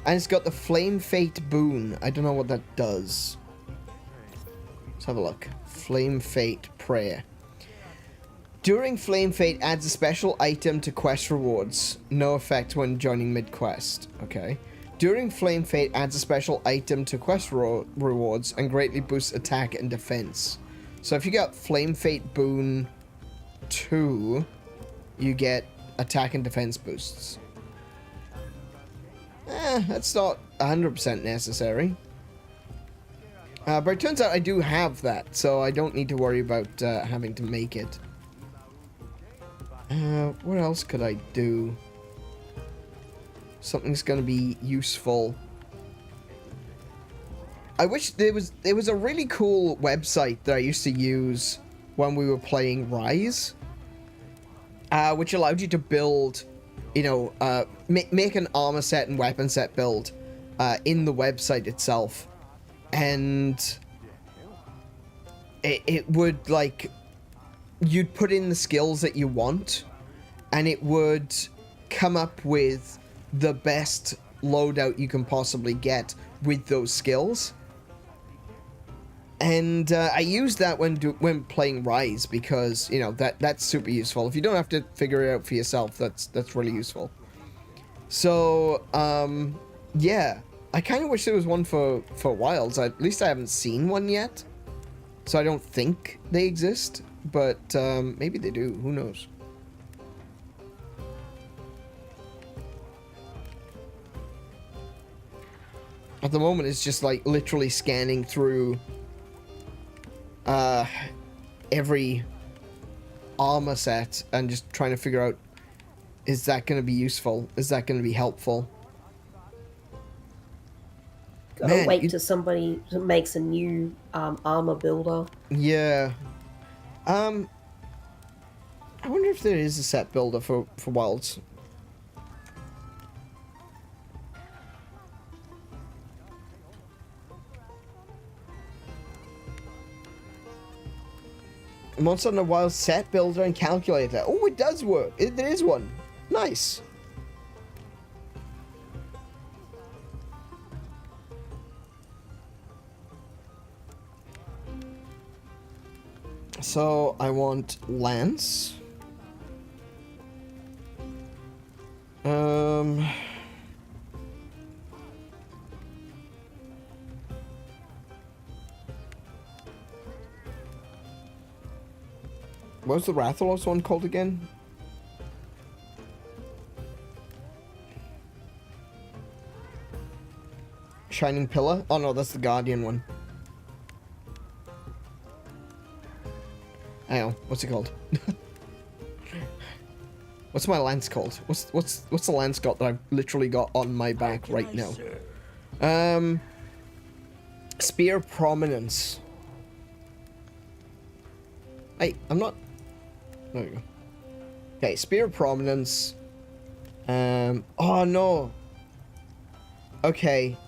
And it's got the Flame Fate boon. I don't know what that does. Let's have a look. Flame Fate prayer. During Flame Fate adds a special item to quest rewards. No effect when joining mid-quest. Okay. During Flame Fate adds a special item to quest rewards and greatly boosts attack and defense. So if you got Flame Fate boon 2, you get attack and defense boosts. That's not 100% necessary. But it turns out I do have that, so I don't need to worry about having to make it. What else could I do? Something's gonna be useful. I wish there was a really cool website that I used to use when we were playing Rise, which allowed you to build, you know, make an armor set and weapon set build in the website itself. And it would, like, you'd put in the skills that you want, and it would come up with the best loadout you can possibly get with those skills. And I used that when playing Rise because, you know, that's super useful. If you don't have to figure it out for yourself, that's really useful. So, yeah. I kind of wish there was one for Wilds. At least I haven't seen one yet. So I don't think they exist. But maybe they do. Who knows? At the moment, it's just like literally scanning through every armor set and just trying to figure out, is that going to be useful? Is that going to be helpful? Gotta wait till somebody makes a new armor builder. Yeah. I wonder if there is a set builder for Wilds. Monster Hunter Wilds set builder and calculator. Oh, it does work. There is one. Nice. So I want Lance. What was the Rathalos one called again? Shining Pillar? Oh no, that's the Guardian one. I know. What's it called? What's my lance called? What's the lance got that I've literally got on my back right now? Spear Prominence. Hey, I'm not... There we go. Okay, Spear Prominence. Oh no. Okay.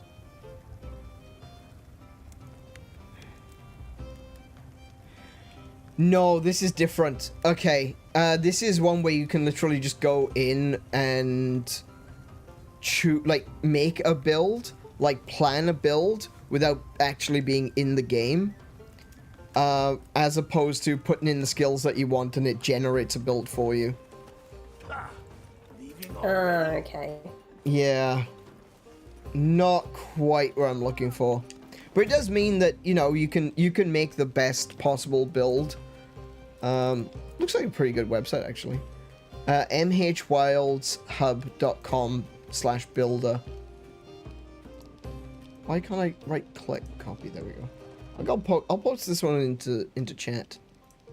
No, this is different. Okay, this is one where you can literally just go in and choose, like, make a build, like, plan a build without actually being in the game. As opposed to putting in the skills that you want and it generates a build for you. Okay. Yeah. Not quite what I'm looking for. But it does mean that, you know, you can make the best possible build. Looks like a pretty good website, actually. mhwildshub.com/builder. Why can't I right-click copy? There we go. I'll post this one into chat.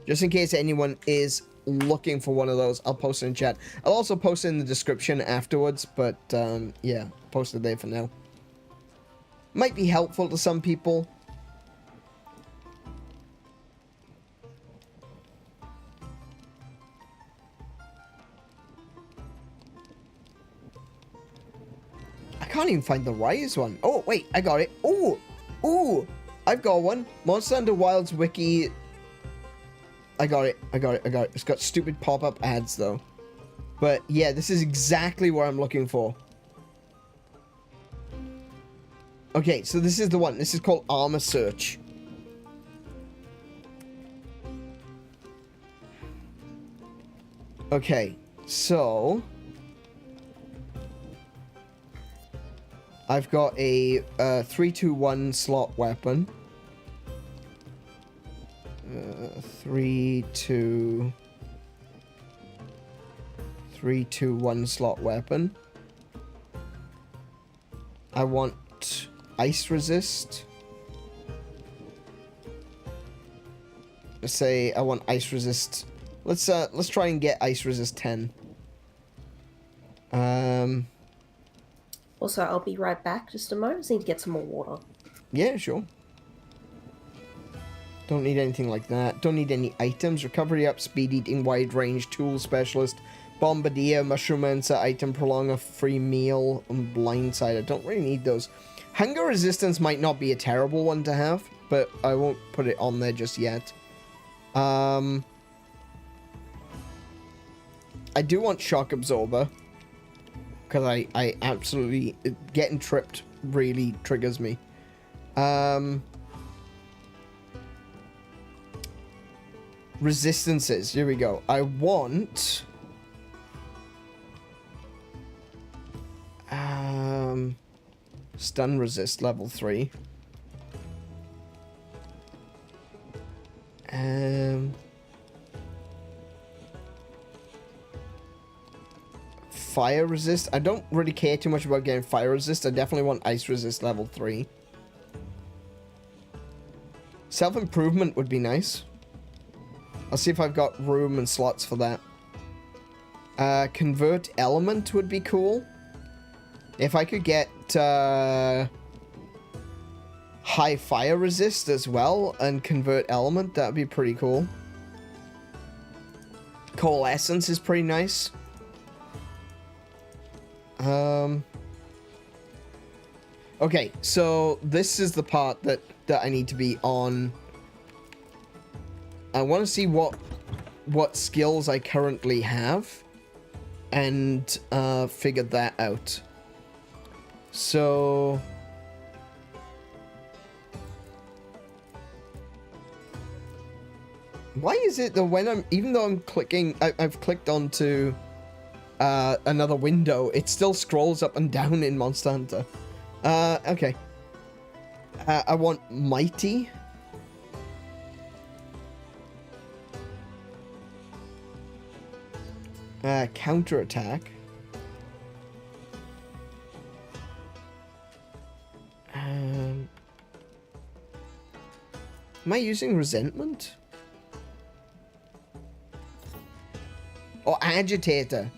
Just in case anyone is looking for one of those, I'll post it in chat. I'll also post it in the description afterwards, but yeah, post it there for now. Might be helpful to some people. I can't even find the Rise one. Oh, wait, I got it. Ooh, ooh, I've got one. Monster Hunter Wilds wiki. I got it. It's got stupid pop-up ads, though. But, yeah, this is exactly what I'm looking for. Okay, so this is the one. This is called Armor Search. Okay, so... I've got a 3-2-1 slot weapon. 3-2-1 slot weapon. I want ice resist. Let's say I want ice resist. Let's try and get ice resist 10. Also, I'll be right back. Just a moment. I just need to get some more water. Yeah, sure. Don't need anything like that. Don't need any items. Recovery up, speed eating, wide range, tool specialist, bombardier, mushroomancer, item prolonger, free meal, and blindside. I don't really need those. Hunger resistance might not be a terrible one to have, but I won't put it on there just yet. I do want shock absorber. Because I absolutely... Getting tripped really triggers me. Resistances. Here we go. I want... stun resist level 3. Fire resist. I don't really care too much about getting fire resist. I definitely want ice resist level 3. Self-improvement would be nice. I'll see if I've got room and slots for that. Convert element would be cool. If I could get high fire resist as well and convert element, that would be pretty cool. Coalescence is pretty nice. Okay, so this is the part that I need to be on. I want to see what skills I currently have and figure that out. So why is it that when even though I'm clicking, I've clicked onto another window, it still scrolls up and down in Monster Hunter. Okay. I want mighty. Counterattack. Am I using resentment? Or agitator?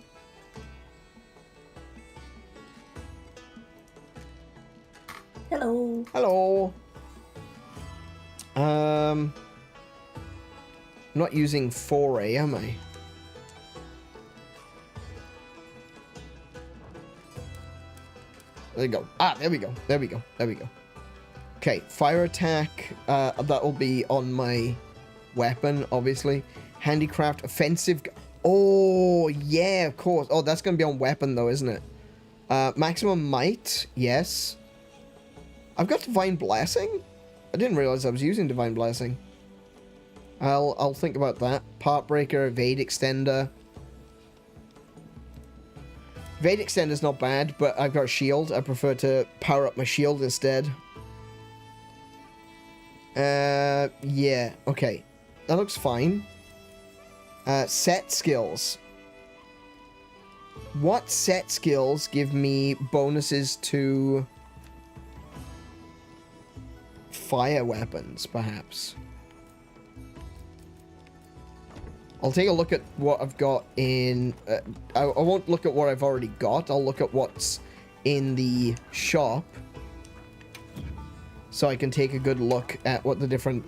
Hello. Hello. Not using foray, am I? There we go. Ah, there we go. There we go. There we go. Okay, fire attack. That will be on my weapon, obviously. Handicraft, offensive. Oh, yeah, of course. Oh, that's going to be on weapon, though, isn't it? Maximum might. Yes. I've got Divine Blessing? I didn't realize I was using Divine Blessing. I'll think about that. Part Breaker, Evade Extender. Evade Extender's not bad, but I've got a shield. I prefer to power up my shield instead. Yeah, okay. That looks fine. Set skills. What set skills give me bonuses to fire weapons, perhaps? I'll take a look at what I've got in... I won't look at what I've already got. I'll look at what's in the shop. So I can take a good look at what the different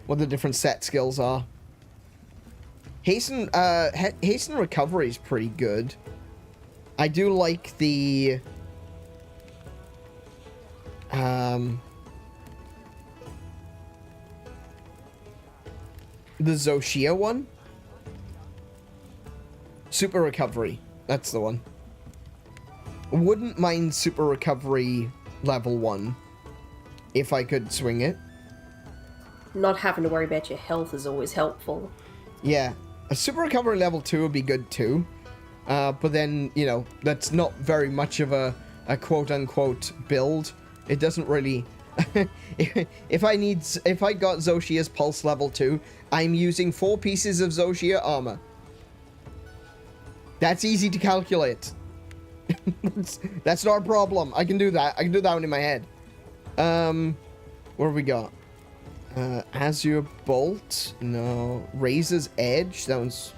what the different set skills are. Hasten recovery is pretty good. I do like the... the Zoshia one. Super recovery. That's the one. Wouldn't mind super recovery level 1 if I could swing it. Not having to worry about your health is always helpful. Yeah. A super recovery level 2 would be good too. But then, you know, that's not very much of a quote-unquote build. It doesn't really... if I got Zoshia's Pulse level 2, I'm using 4 pieces of Zoshia armor. That's easy to calculate. That's not a problem. I can do that. I can do that one in my head. What have we got? Azure Bolt. No. Razor's Edge. That one's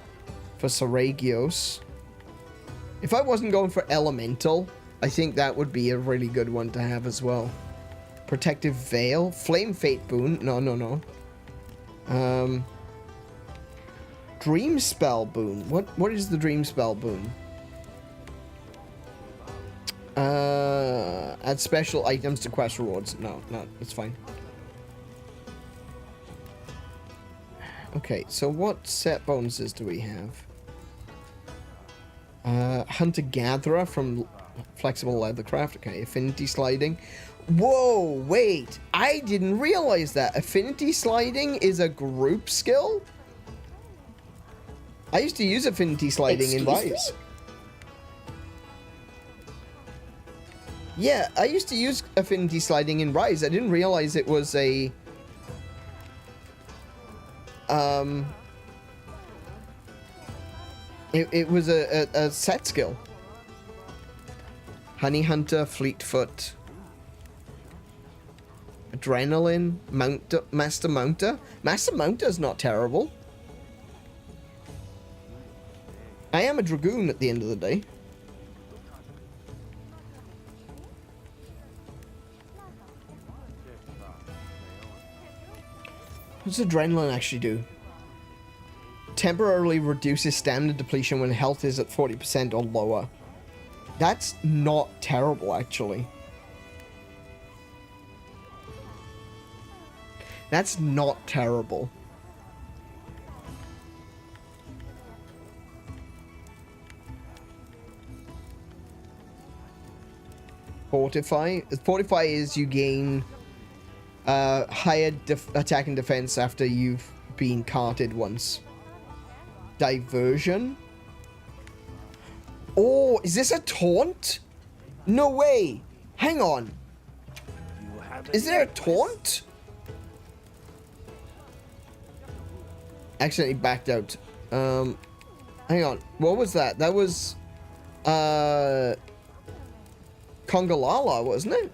for Saragios. If I wasn't going for Elemental, I think that would be a really good one to have as well. Protective Veil. Flame Fate Boon. No, no, no. Dream Spell Boon. What is the Dream Spell Boon? Add special items to quest rewards. No, it's fine. Okay, so what set bonuses do we have? Hunter-Gatherer from Flexible Leathercraft. Okay, Affinity Sliding. Whoa, wait. I didn't realize that. Affinity Sliding is a group skill? I used to use Affinity Sliding in Rise. Yeah, I used to use Affinity Sliding in Rise. I didn't realize it was a... It was a set skill. Honey Hunter, Fleetfoot... Adrenaline, Master Mounter. Master Mounter's not terrible. I am a Dragoon at the end of the day. What does Adrenaline actually do? Temporarily reduces stamina depletion when health is at 40% or lower. That's not terrible, actually. That's not terrible. Fortify. Fortify is you gain higher attack and defense after you've been carted once. Diversion. Oh, is this a taunt? No way. Hang on. Is there a taunt? Accidentally backed out. Hang on. What was that? That was Kongalala, wasn't it?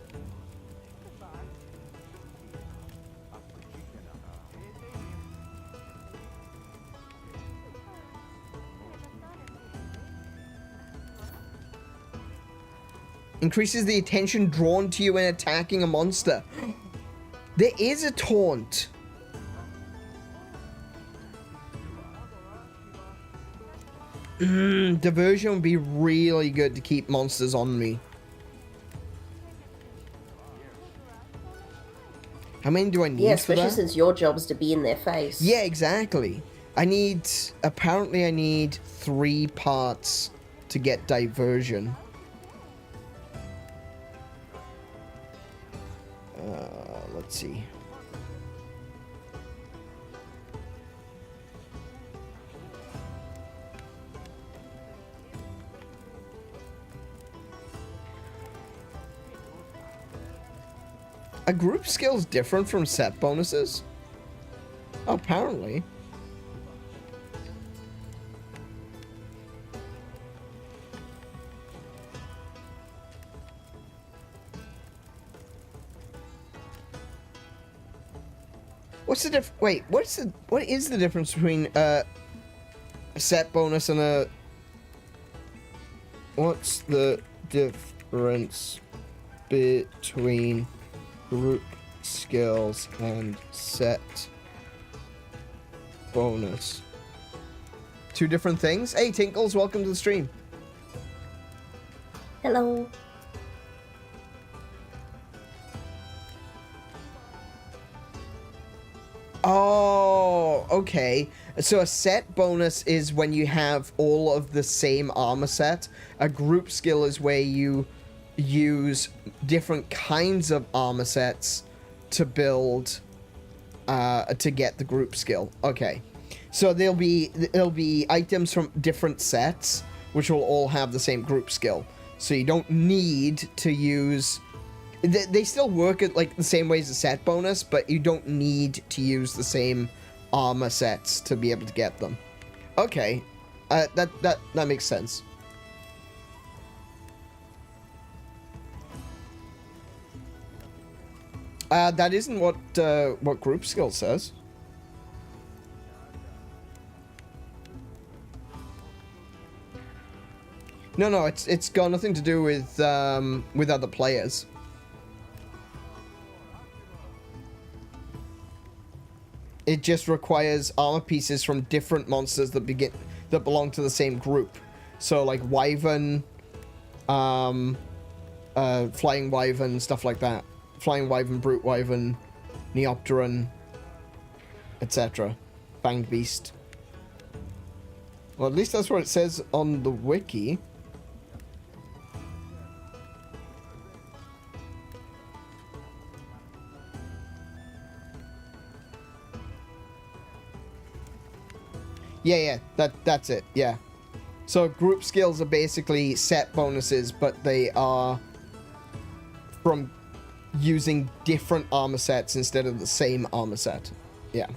Increases the attention drawn to you when attacking a monster. There is a taunt. Diversion would be really good to keep monsters on me. How many do I need Yeah, for especially that? since your job is to be in their face. Yeah, exactly. Apparently I need 3 parts to get diversion. Let's see. A group skill is different from set bonuses? Apparently. What's the wait, what is the difference between a set bonus and a... What's the difference between group skills and set bonus? 2 different things? Hey Tinkles, welcome to the stream. Hello. Oh, okay. So a set bonus is when you have all of the same armor set. A group skill is where you use different kinds of armor sets to build, to get the group skill. Okay. So there'll be items from different sets, which will all have the same group skill. So you don't need to use... They still work at like the same way as a set bonus, but you don't need to use the same armor sets to be able to get them. Okay, that makes sense. That isn't what group skill says. No, it's got nothing to do with other players. It just requires armor pieces from different monsters that belong to the same group. So like Wyvern, Flying Wyvern, stuff like that. Flying Wyvern, Brute Wyvern, Neopteron, etc. Fanged Beast. Well, at least that's what it says on the wiki. Yeah, that's it, yeah. So group skills are basically set bonuses, but they are from using different armor sets instead of the same armor set. Yeah.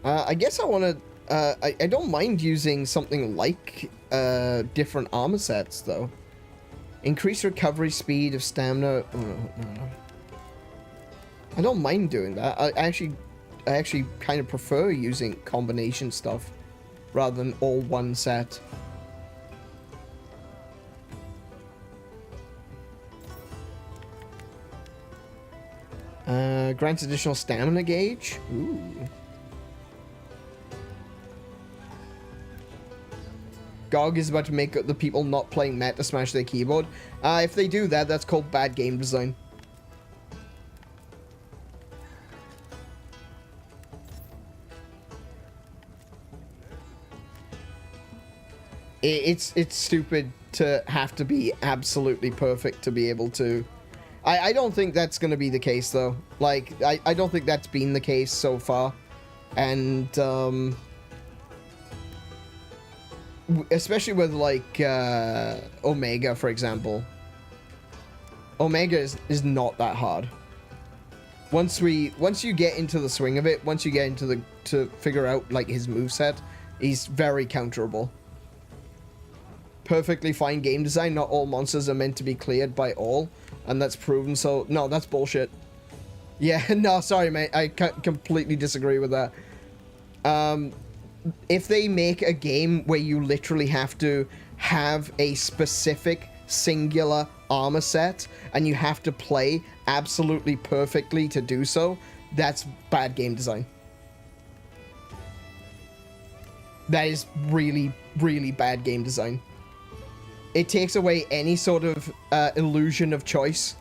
I guess I want to... I don't mind using something like different armor sets, though. Increase recovery speed of stamina... Oh, no. I don't mind doing that. I actually kind of prefer using combination stuff rather than all one set. Grants additional stamina gauge. Ooh. GOG is about to make the people not playing meta smash their keyboard. If they do that, that's called bad game design. It's stupid to have to be absolutely perfect to be able to... I don't think that's going to be the case, though. Like, I don't think that's been the case so far. And, especially with, like, Omega, for example. Omega is not that hard. Once you get into the swing of it, once you get into to figure out, like, his moveset, he's very counterable. Perfectly fine game design. Not all monsters are meant to be cleared by all, and that's proven. So no, that's bullshit. Yeah, no, sorry mate, I completely disagree with that. if they make a game where you literally have to have a specific singular armor set and you have to play absolutely perfectly to do so, that's bad game design. That is really, really bad game design. It takes away any sort of illusion of choice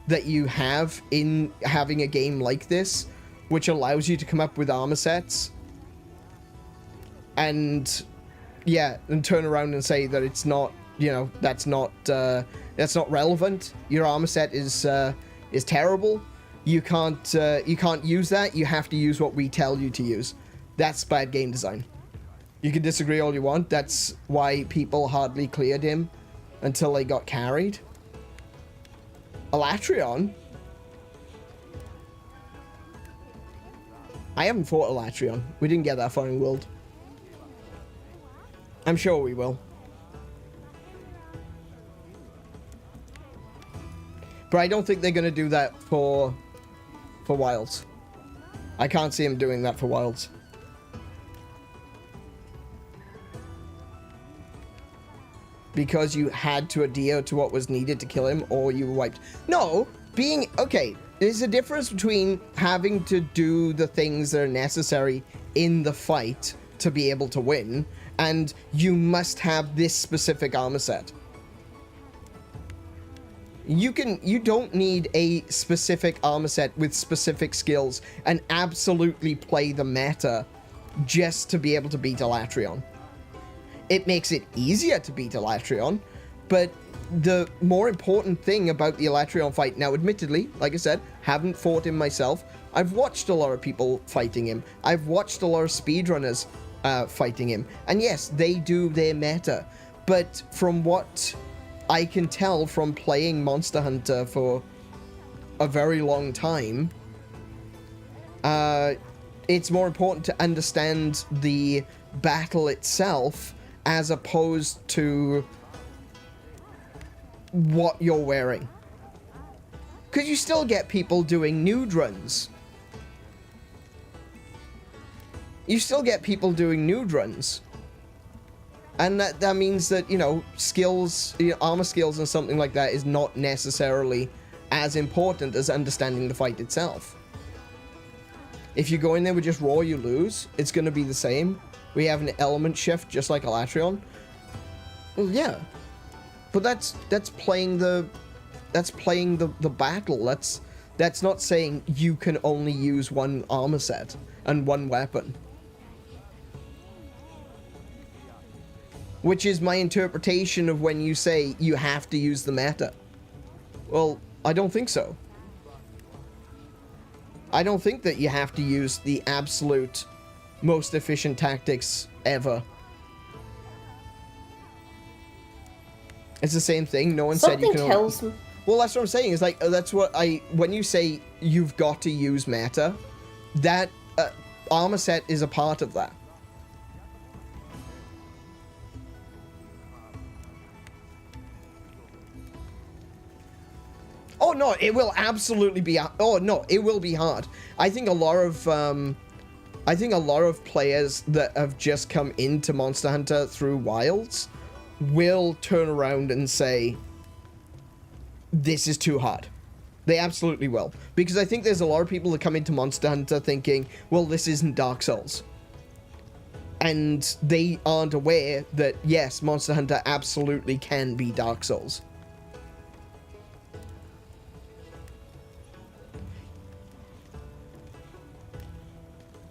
that you have in having a game like this, which allows you to come up with armor sets and, yeah, and turn around and say that it's not, you know, that's not relevant. Your armor set is terrible. You can't use that. You have to use what we tell you to use. That's bad game design. You can disagree all you want. That's why people hardly cleared him until they got carried. Elatrion? I haven't fought Elatrion. We didn't get that far in World. I'm sure we will. But I don't think they're going to do that for Wilds. I can't see him doing that for Wilds. Because you had to adhere to what was needed to kill him, or you were wiped. No, okay, there's a difference between having to do the things that are necessary in the fight to be able to win, and you must have this specific armor set. You don't need a specific armor set with specific skills and absolutely play the meta just to be able to beat Elatrion. It makes it easier to beat Elatrion, but the more important thing about the Elatrion fight, now admittedly, like I said, haven't fought him myself. I've watched a lot of people fighting him. I've watched a lot of speedrunners fighting him. And yes, they do their meta. But from what I can tell from playing Monster Hunter for a very long time, it's more important to understand the battle itself as opposed to what you're wearing. Because you still get people doing nude runs. You still get people doing nude runs. And that means that, you know, skills, armor skills and something like that is not necessarily as important as understanding the fight itself. If you go in there with just raw, you lose. It's going to be the same. We have an element shift just like Elatrion. Well, yeah. But that's playing the battle. That's not saying you can only use one armor set and one weapon. Which is my interpretation of when you say you have to use the meta. Well, I don't think so. I don't think that you have to use the absolute most efficient tactics ever. It's the same thing. No one said you can. Something tells me. Well, that's what I'm saying. Is like that's what when you say you've got to use meta, that armor set is a part of that. Oh no, it will absolutely be. Oh no, it will be hard. I think a lot of players that have just come into Monster Hunter through Wilds will turn around and say, this is too hard. They absolutely will. Because I think there's a lot of people that come into Monster Hunter thinking, well, this isn't Dark Souls. And they aren't aware that, yes, Monster Hunter absolutely can be Dark Souls.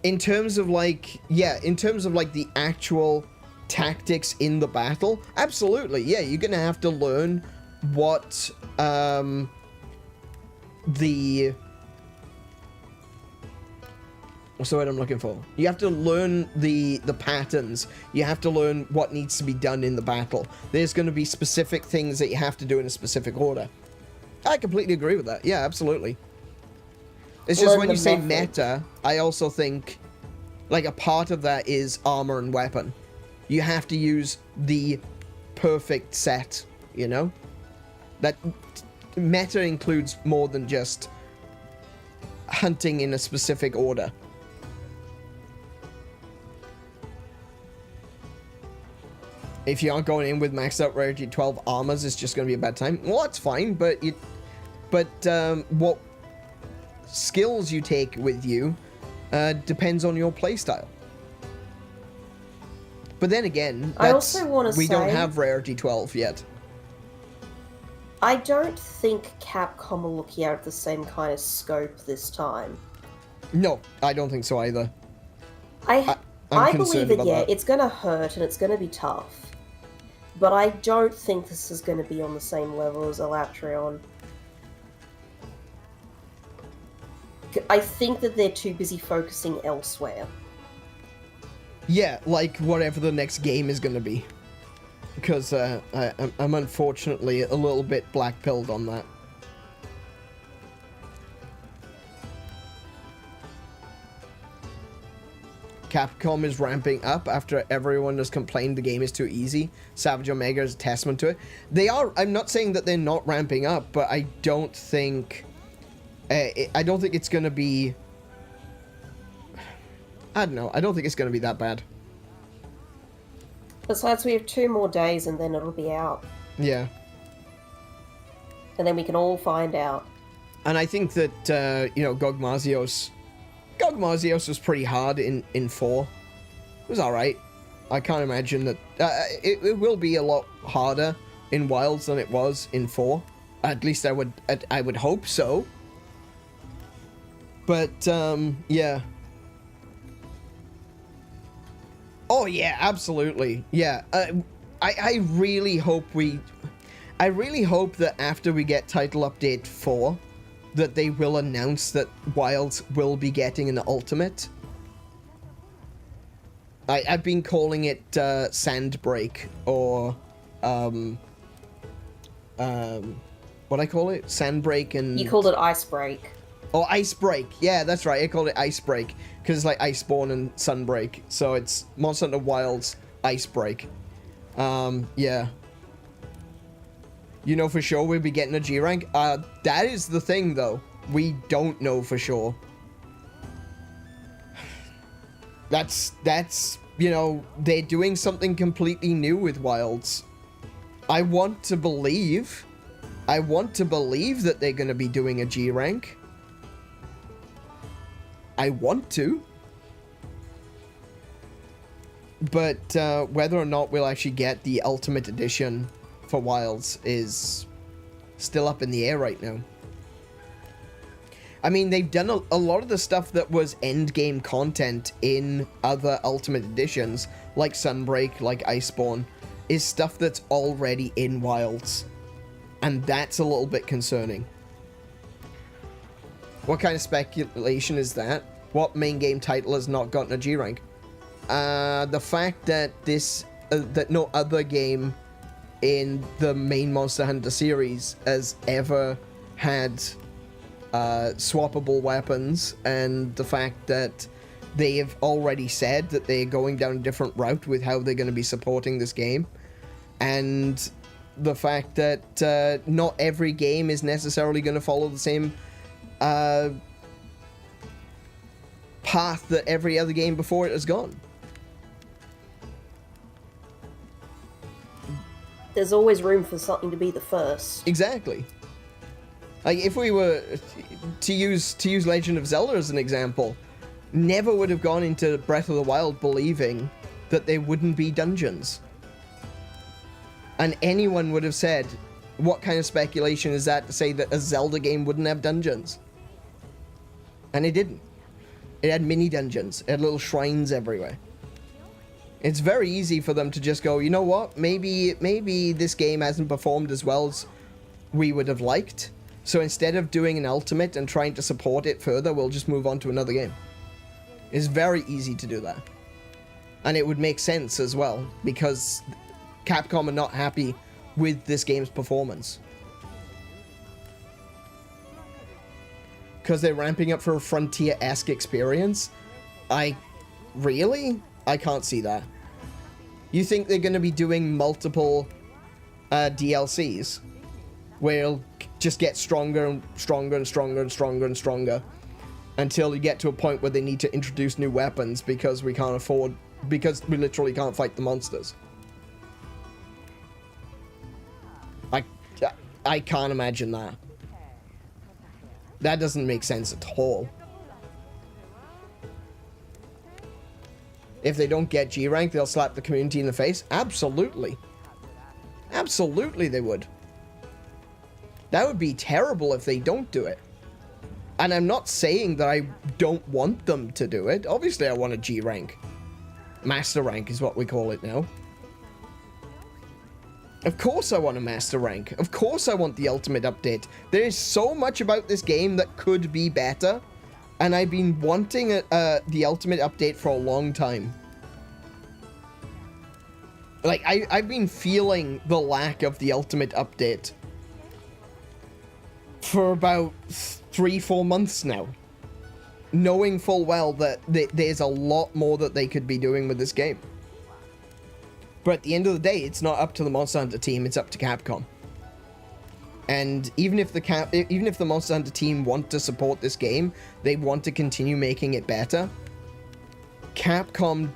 In terms of like, yeah, in terms of like the actual tactics in the battle, absolutely, yeah, you're gonna have to learn what what's the word I'm looking for? You have to learn the patterns. You have to learn what needs to be done in the battle. There's going to be specific things that you have to do in a specific order. I completely agree with that. Yeah, absolutely. It's just when you say meta, I also think like a part of that is armor and weapon. You have to use the perfect set, you know? That meta includes more than just hunting in a specific order. if you aren't going in with maxed out rarity 12 armors, it's just going to be a bad time. Well, that's fine, but what skills you take with you depends on your playstyle. But then again, I also want to we say, don't have rarity 12 yet. I don't think Capcom are looking at the same kind of scope this time. No, I don't think so either. I believe that, yeah, that. it's going to hurt and it's going to be tough. But I don't think this is going to be on the same level as Alatreon. I think that they're too busy focusing elsewhere. Yeah, like whatever the next game is going to be. Because I'm unfortunately a little bit black-pilled on that. Capcom is ramping up after everyone has complained the game is too easy. Savage Omega is a testament to it. They are. I'm not saying that they're not ramping up, but I don't think it's going to be... I don't know. I don't think it's going to be that bad. Besides, we have 2 more days and then it'll be out. Yeah. And then we can all find out. And I think that, Gogmazios was pretty hard in 4. It was alright. I can't imagine that... it will be a lot harder in Wilds than it was in 4. At least I would hope so. But, yeah. Oh, yeah, absolutely. Yeah. I really hope that after we get title update 4, that they will announce that Wilds will be getting an ultimate. I've been calling it Sandbreak, or what I call it? Sandbreak and... You called it Icebreak. Oh, Icebreak. Yeah, that's right. I called it Icebreak because it's like Iceborne and Sunbreak. So it's Monster Hunter Wilds Icebreak. Yeah. You know for sure we'll be getting a G rank? That is the thing, though. We don't know for sure. That's, they're doing something completely new with Wilds. I want to believe that they're going to be doing a G rank. I want to. But whether or not we'll actually get the Ultimate Edition for Wilds is still up in the air right now. I mean, they've done a lot of the stuff that was endgame content in other Ultimate Editions, like Sunbreak, like Iceborne, is stuff that's already in Wilds. And that's a little bit concerning. What kind of speculation is that? What main game title has not gotten a G rank? The fact that that no other game in the main Monster Hunter series has ever had swappable weapons, and the fact that they have already said that they're going down a different route with how they're going to be supporting this game, and the fact that not every game is necessarily going to follow the same path that every other game before it has gone. There's always room for something to be the first. Exactly. Like, if we were to use Legend of Zelda as an example, never would have gone into Breath of the Wild believing that there wouldn't be dungeons. And anyone would have said, what kind of speculation is that to say that a Zelda game wouldn't have dungeons? And it didn't. It had mini dungeons. It had little shrines everywhere. It's very easy for them to just go, you know what? Maybe this game hasn't performed as well as we would have liked. So instead of doing an ultimate and trying to support it further, we'll just move on to another game. It's very easy to do that. And it would make sense as well, because Capcom are not happy with this game's performance. Because they're ramping up for a Frontier-esque experience? Really? I can't see that. You think they're going to be doing multiple DLCs where it'll just get stronger and stronger and stronger and stronger and stronger until you get to a point where they need to introduce new weapons because we literally can't fight the monsters? I can't imagine that. That doesn't make sense at all. If they don't get G rank, they'll slap the community in the face? Absolutely. Absolutely they would. That would be terrible if they don't do it. And I'm not saying that I don't want them to do it. Obviously I want a G rank. Master rank is what we call it now. Of course I want a master rank. Of course I want the ultimate update. There is so much about this game that could be better. And I've been wanting the ultimate update for a long time. Like, I've been feeling the lack of the ultimate update for about 3-4 months now. Knowing full well that there's a lot more that they could be doing with this game. But at the end of the day, it's not up to the Monster Hunter team, it's up to Capcom. And even if the Monster Hunter team want to support this game, they want to continue making it better, Capcom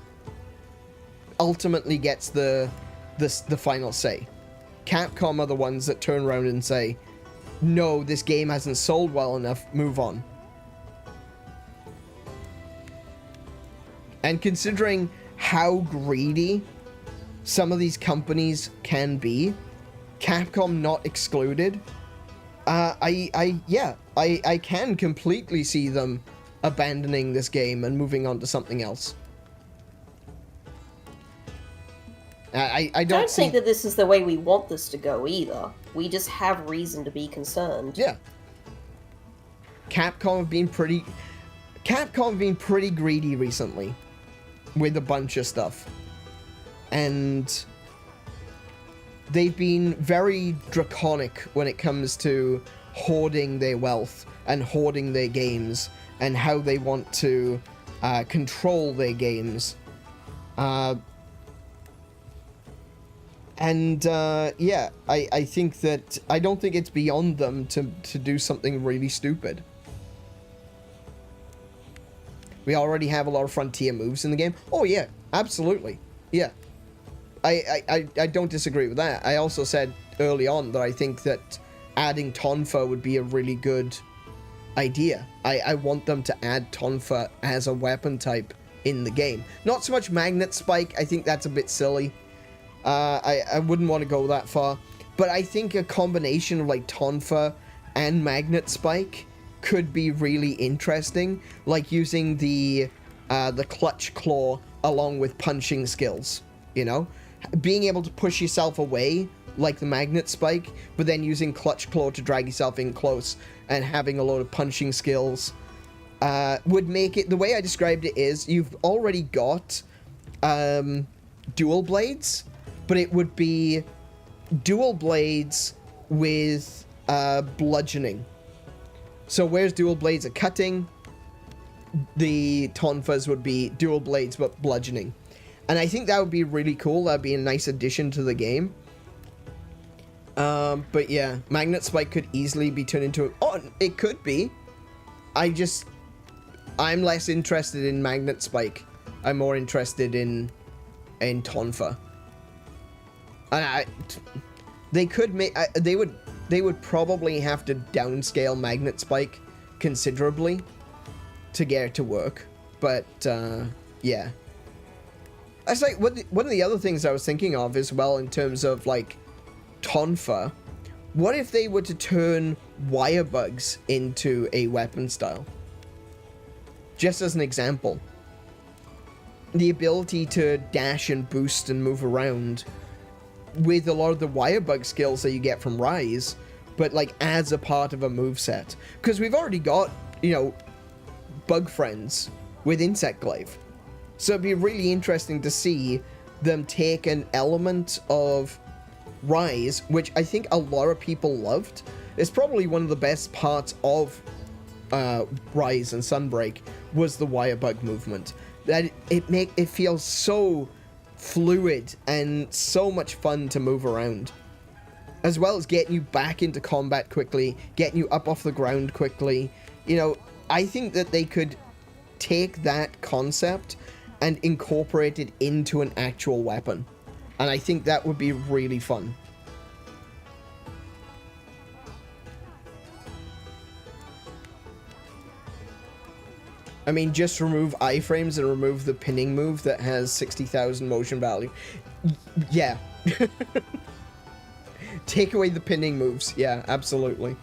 ultimately gets the final say. Capcom are the ones that turn around and say, no, this game hasn't sold well enough, move on. And considering how greedy some of these companies can be, Capcom not excluded, I can completely see them abandoning this game and moving on to something else. I don't think that this is the way we want this to go either. We just have reason to be concerned. Yeah. Capcom have been pretty greedy recently with a bunch of stuff. And they've been very draconic when it comes to hoarding their wealth and hoarding their games and how they want to control their games. Yeah, I think that I don't think it's beyond them to do something really stupid. We already have a lot of frontier moves in the game. Oh yeah, absolutely. Yeah. I don't disagree with that. I also said early on that I think that adding Tonfa would be a really good idea. I want them to add Tonfa as a weapon type in the game. Not so much Magnet Spike, I think that's a bit silly. I wouldn't want to go that far. But I think a combination of like Tonfa and Magnet Spike could be really interesting. Like using the Clutch Claw along with punching skills, you know? Being able to push yourself away like the Magnet Spike, but then using Clutch Claw to drag yourself in close and having a lot of punching skills would make it... The way I described it is you've already got dual blades, but it would be dual blades with bludgeoning. So whereas dual blades are cutting, the Tonfas would be dual blades but bludgeoning. And I think that would be really cool. That'd be a nice addition to the game. But yeah, Magnet Spike could easily be turned into... Oh, it could be. I'm less interested in Magnet Spike. I'm more interested in Tonfa. And they could make... They would probably have to downscale Magnet Spike considerably to get it to work. But, yeah. That's like one of the other things I was thinking of as well in terms of like Tonfa. What if they were to turn wire bugs into a weapon style? Just as an example. The ability to dash and boost and move around with a lot of the wire bug skills that you get from Rise, but like as a part of a moveset. Because we've already got, you know, bug friends with Insect Glaive. So it'd be really interesting to see them take an element of Rise, which I think a lot of people loved. It's probably one of the best parts of Rise and Sunbreak was the wire bug movement. That it feels so fluid and so much fun to move around. As well as getting you back into combat quickly, getting you up off the ground quickly. You know, I think that they could take that concept and incorporate it into an actual weapon. And I think that would be really fun. I mean, just remove iframes and remove the pinning move that has 60,000 motion value. Yeah. Take away the pinning moves. Yeah, absolutely.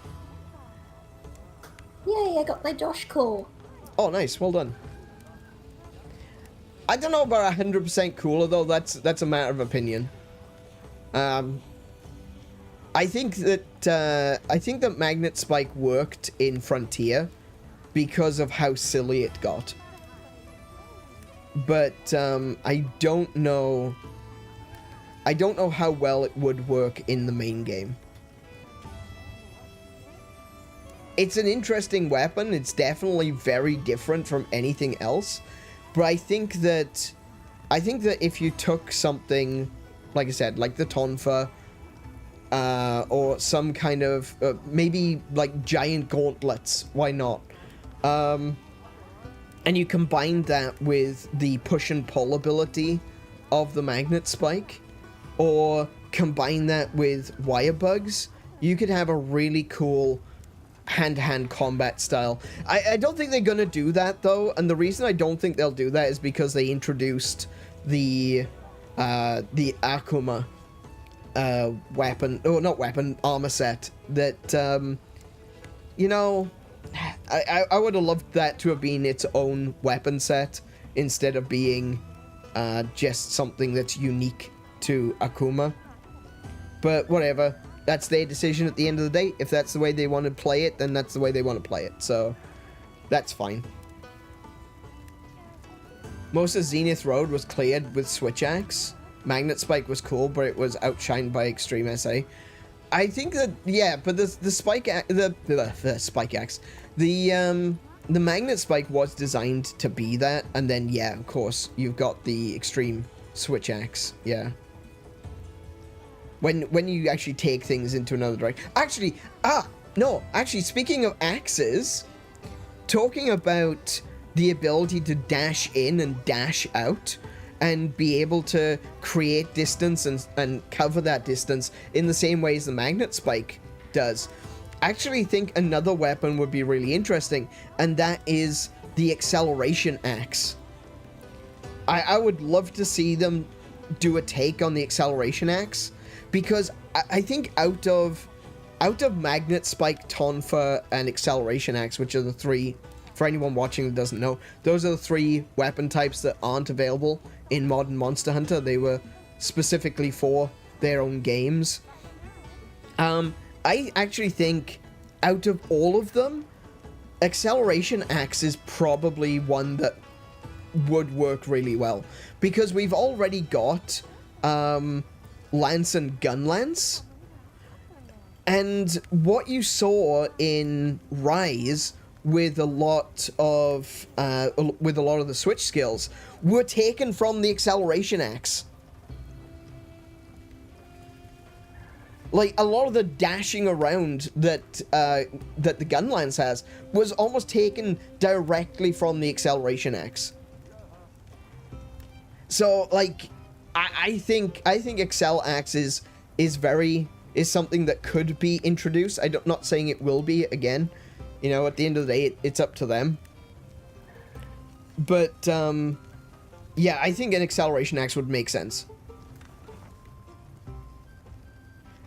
Yay, I got my Josh core. Oh, nice. Well done. I don't know about 100% cooler, though. That's a matter of opinion. I think that Magnet Spike worked in Frontier because of how silly it got. But I don't know how well it would work in the main game. It's an interesting weapon. It's definitely very different from anything else. But I think that if you took something, like I said, like the Tonfa, or some kind of maybe like giant gauntlets, why not? And you combine that with the push and pull ability of the Magnet Spike, or combine that with wire bugs, you could have a really cool hand-to-hand combat style. I don't think they're gonna do that, though, and the reason I don't think they'll do that is because they introduced the Akuma weapon, or not weapon, armor set that, you know, I would have loved that to have been its own weapon set instead of being just something that's unique to Akuma. But whatever, that's their decision at the end of the day. If that's the way they want to play it, then that's the way they want to play it, so that's fine. Most of Zenith Road was cleared with Switch Axe. Magnet Spike was cool, but it was outshined by Extreme SA. I think that, yeah, but the Spike Axe, the Spike Axe, the Magnet Spike was designed to be that, and then, yeah, of course, you've got the Extreme Switch Axe, yeah. When you actually take things into another direction. Actually, speaking of axes, talking about the ability to dash in and dash out, and be able to create distance and cover that distance in the same way as the Magnet Spike does. I actually think another weapon would be really interesting, and that is the Acceleration Axe. I would love to see them do a take on the Acceleration Axe, because I think out of Magnet Spike, Tonfa, and Acceleration Axe, which are the three, for anyone watching that doesn't know, those are the three weapon types that aren't available in modern Monster Hunter. They were specifically for their own games. I actually think out of all of them, Acceleration Axe is probably one that would work really well, because we've already got Lance and Gun Lance, and what you saw in Rise with a lot of the switch skills were taken from the Acceleration Axe. Like, a lot of the dashing around that the Gun Lance has was almost taken directly from the Acceleration Axe. So, like, I think Accel Axe is something that could be introduced. I'm not saying it will be, again. You know, at the end of the day, it's up to them. But, yeah, I think an Acceleration Axe would make sense.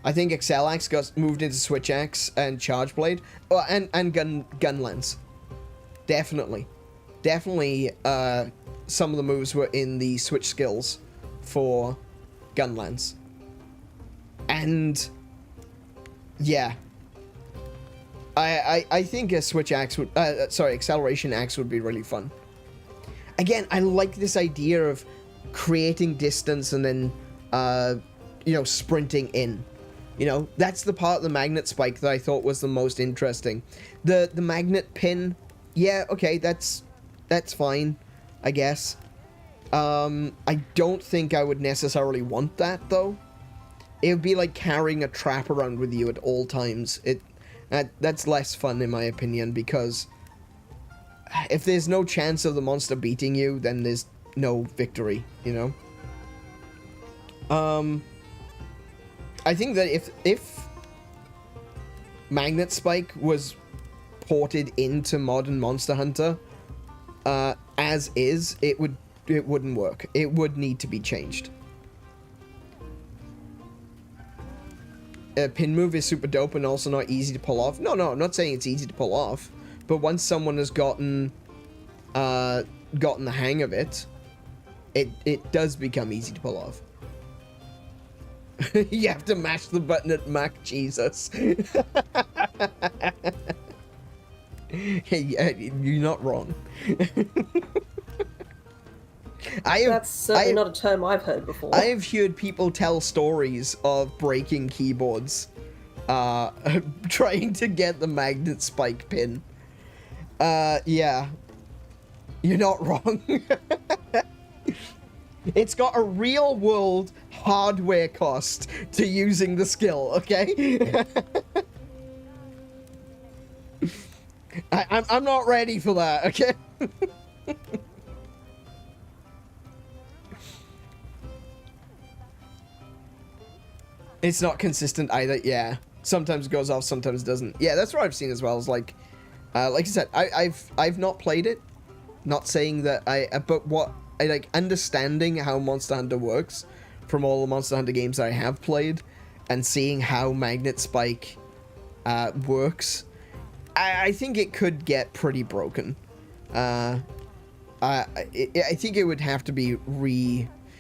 I think Accel Axe got moved into Switch Axe and Charge Blade. Oh, and Gun Lance. Definitely. Definitely, some of the moves were in the Switch skills for Gun Lance. And, yeah. I think a Switch Axe would, Acceleration Axe would be really fun. Again, I like this idea of creating distance and then, you know, sprinting in. You know, that's the part of the Magnet Spike that I thought was the most interesting. The Magnet Pin, yeah, okay, that's fine, I guess. I don't think I would necessarily want that, though. It would be like carrying a trap around with you at all times. That's less fun, in my opinion, because if there's no chance of the monster beating you, then there's no victory, you know? I think that if Magnet Spike was ported into modern Monster Hunter, as is, it wouldn't work. It would need to be changed. Pin move is super dope and also not easy to pull off. No, I'm not saying it's easy to pull off, but once someone has gotten the hang of it, it does become easy to pull off. You have to mash the button at Mac Jesus. Hey, you're not wrong. That's certainly not a term I've heard before. I have heard people tell stories of breaking keyboards, trying to get the magnet spike pin. Yeah. You're not wrong. It's got a real world hardware cost to using the skill, okay? I'm not ready for that, okay? It's not consistent either, yeah. Sometimes it goes off, sometimes it doesn't. Yeah, that's what I've seen as well. Is like I said, I've not played it. Not saying that but what I like understanding how Monster Hunter works from all the Monster Hunter games that I have played, and seeing how Magnet Spike works. I think it could get pretty broken. I think it would have to be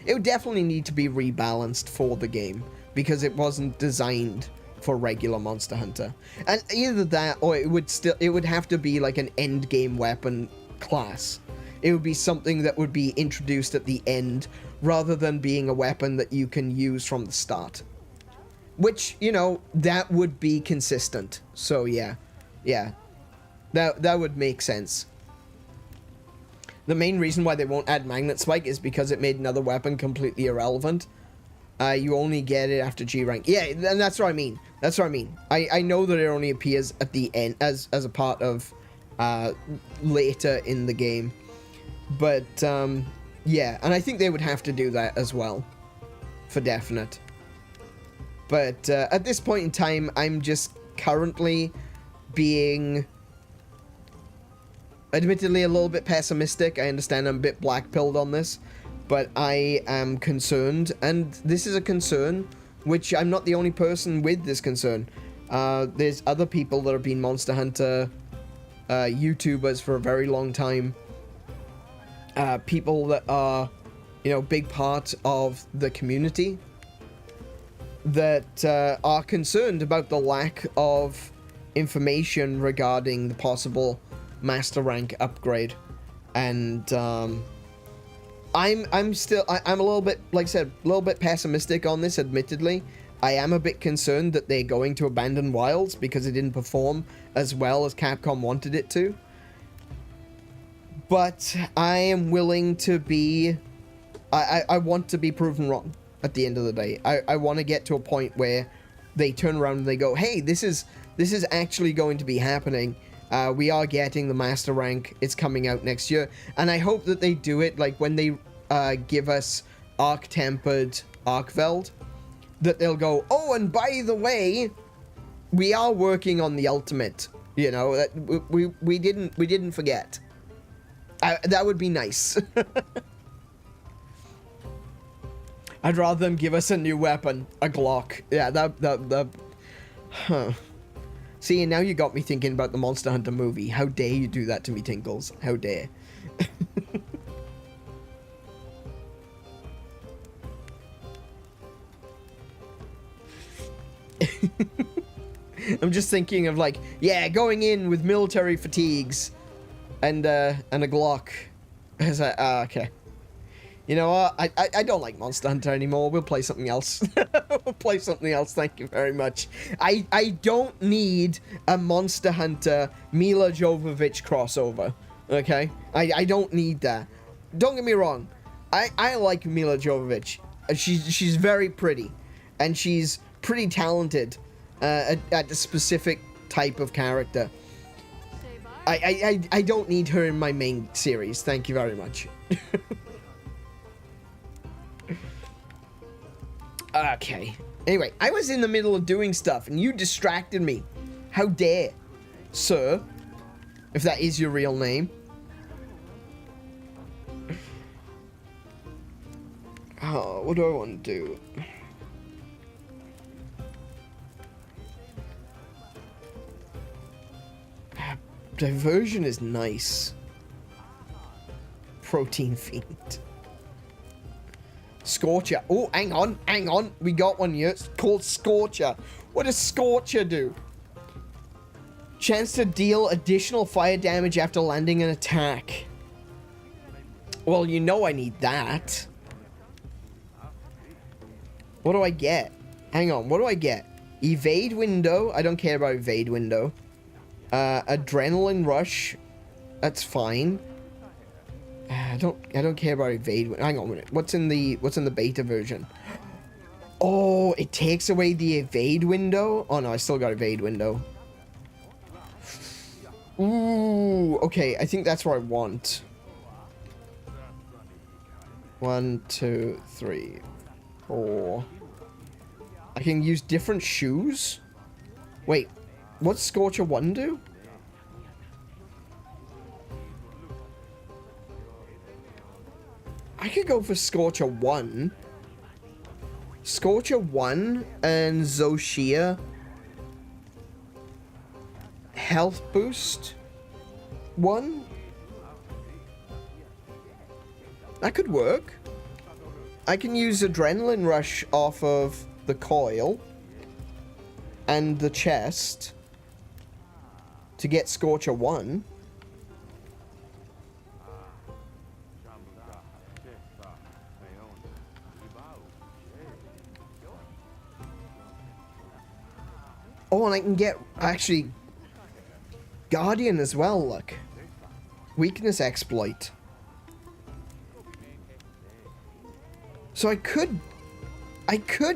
it would definitely need to be rebalanced for the game, because it wasn't designed for regular Monster Hunter. And either that, or it would have to be like an end game weapon class. It would be something that would be introduced at the end, rather than being a weapon that you can use from the start. Which, you know, that would be consistent. So yeah. Yeah. That would make sense. The main reason why they won't add Magnet Spike is because it made another weapon completely irrelevant. You only get it after G rank. Yeah, and that's what I mean. That's what I mean. I know that it only appears at the end as a part of later in the game. But yeah, and I think they would have to do that as well, for definite. But at this point in time, I'm just currently being admittedly a little bit pessimistic. I understand I'm a bit black-pilled on this, but I am concerned, and this is a concern which I'm not the only person with this concern. There's other people that have been Monster Hunter YouTubers for a very long time. People that are, you know, big part of the community that are concerned about the lack of information regarding the possible master rank upgrade. And I'm a little bit, like I said, a little bit pessimistic on this, admittedly. I am a bit concerned that they're going to abandon Wilds because it didn't perform as well as Capcom wanted it to. But I am willing to be... I want to be proven wrong at the end of the day. I want to get to a point where they turn around and they go, hey, this is actually going to be happening. We are getting the master rank. It's coming out next year. And I hope that they do it like when they give us Arc-Tempered Arcveld, that they'll go, oh, and by the way, we are working on the ultimate. You know, that we didn't forget. That would be nice. I'd rather them give us a new weapon, a Glock. Yeah, that. Huh. See, and now you got me thinking about the Monster Hunter movie. How dare you do that to me, Tinkles? How dare? I'm just thinking of like, yeah, going in with military fatigues and a Glock. Is that okay? You know what? I don't like Monster Hunter anymore. We'll play something else. We'll play something else. Thank you very much. I don't need a Monster Hunter Mila Jovovich crossover. Okay? I don't need that. Don't get me wrong. I like Mila Jovovich. She's very pretty, and she's pretty talented at a specific type of character. I don't need her in my main series. Thank you very much. Okay. Anyway, I was in the middle of doing stuff and you distracted me. How dare, sir, if that is your real name. Oh, what do I want to do? Diversion is nice. Protein Fiend. Scorcher. Oh, hang on. We got one here. It's called Scorcher. What does Scorcher do? Chance to deal additional fire damage after landing an attack. Well, you know I need that. What do I get? Hang on, what do I get? Evade window. I don't care about evade window. Adrenaline rush. That's fine. I don't care about evade. Hang on a minute. What's in the beta version? Oh, it takes away the evade window. Oh no, I still got evade window. Ooh, okay. I think that's what I want. 1, 2, 3, 4. I can use different shoes. Wait, what's Scorcher 1 do? I could go for Scorcher 1. Scorcher 1 and Zoshia. Health boost 1. That could work. I can use Adrenaline Rush off of the coil and the chest to get Scorcher 1. Oh, and I can get, actually, Guardian as well, look. Weakness exploit. So I could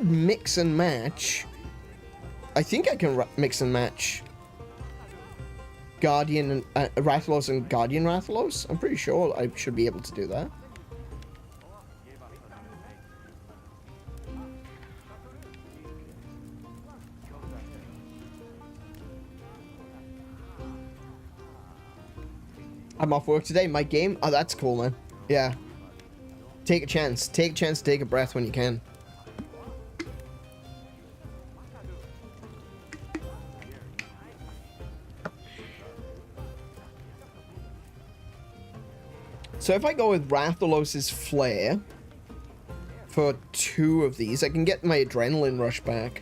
mix and match. I think I can mix and match Guardian and Rathalos and Guardian Rathalos. I'm pretty sure I should be able to do that. I'm off work today. My game? Oh, that's cool, man. Yeah. Take a chance. Take a chance to take a breath when you can. So if I go with Rathalos' Flare for 2 of these, I can get my Adrenaline Rush back.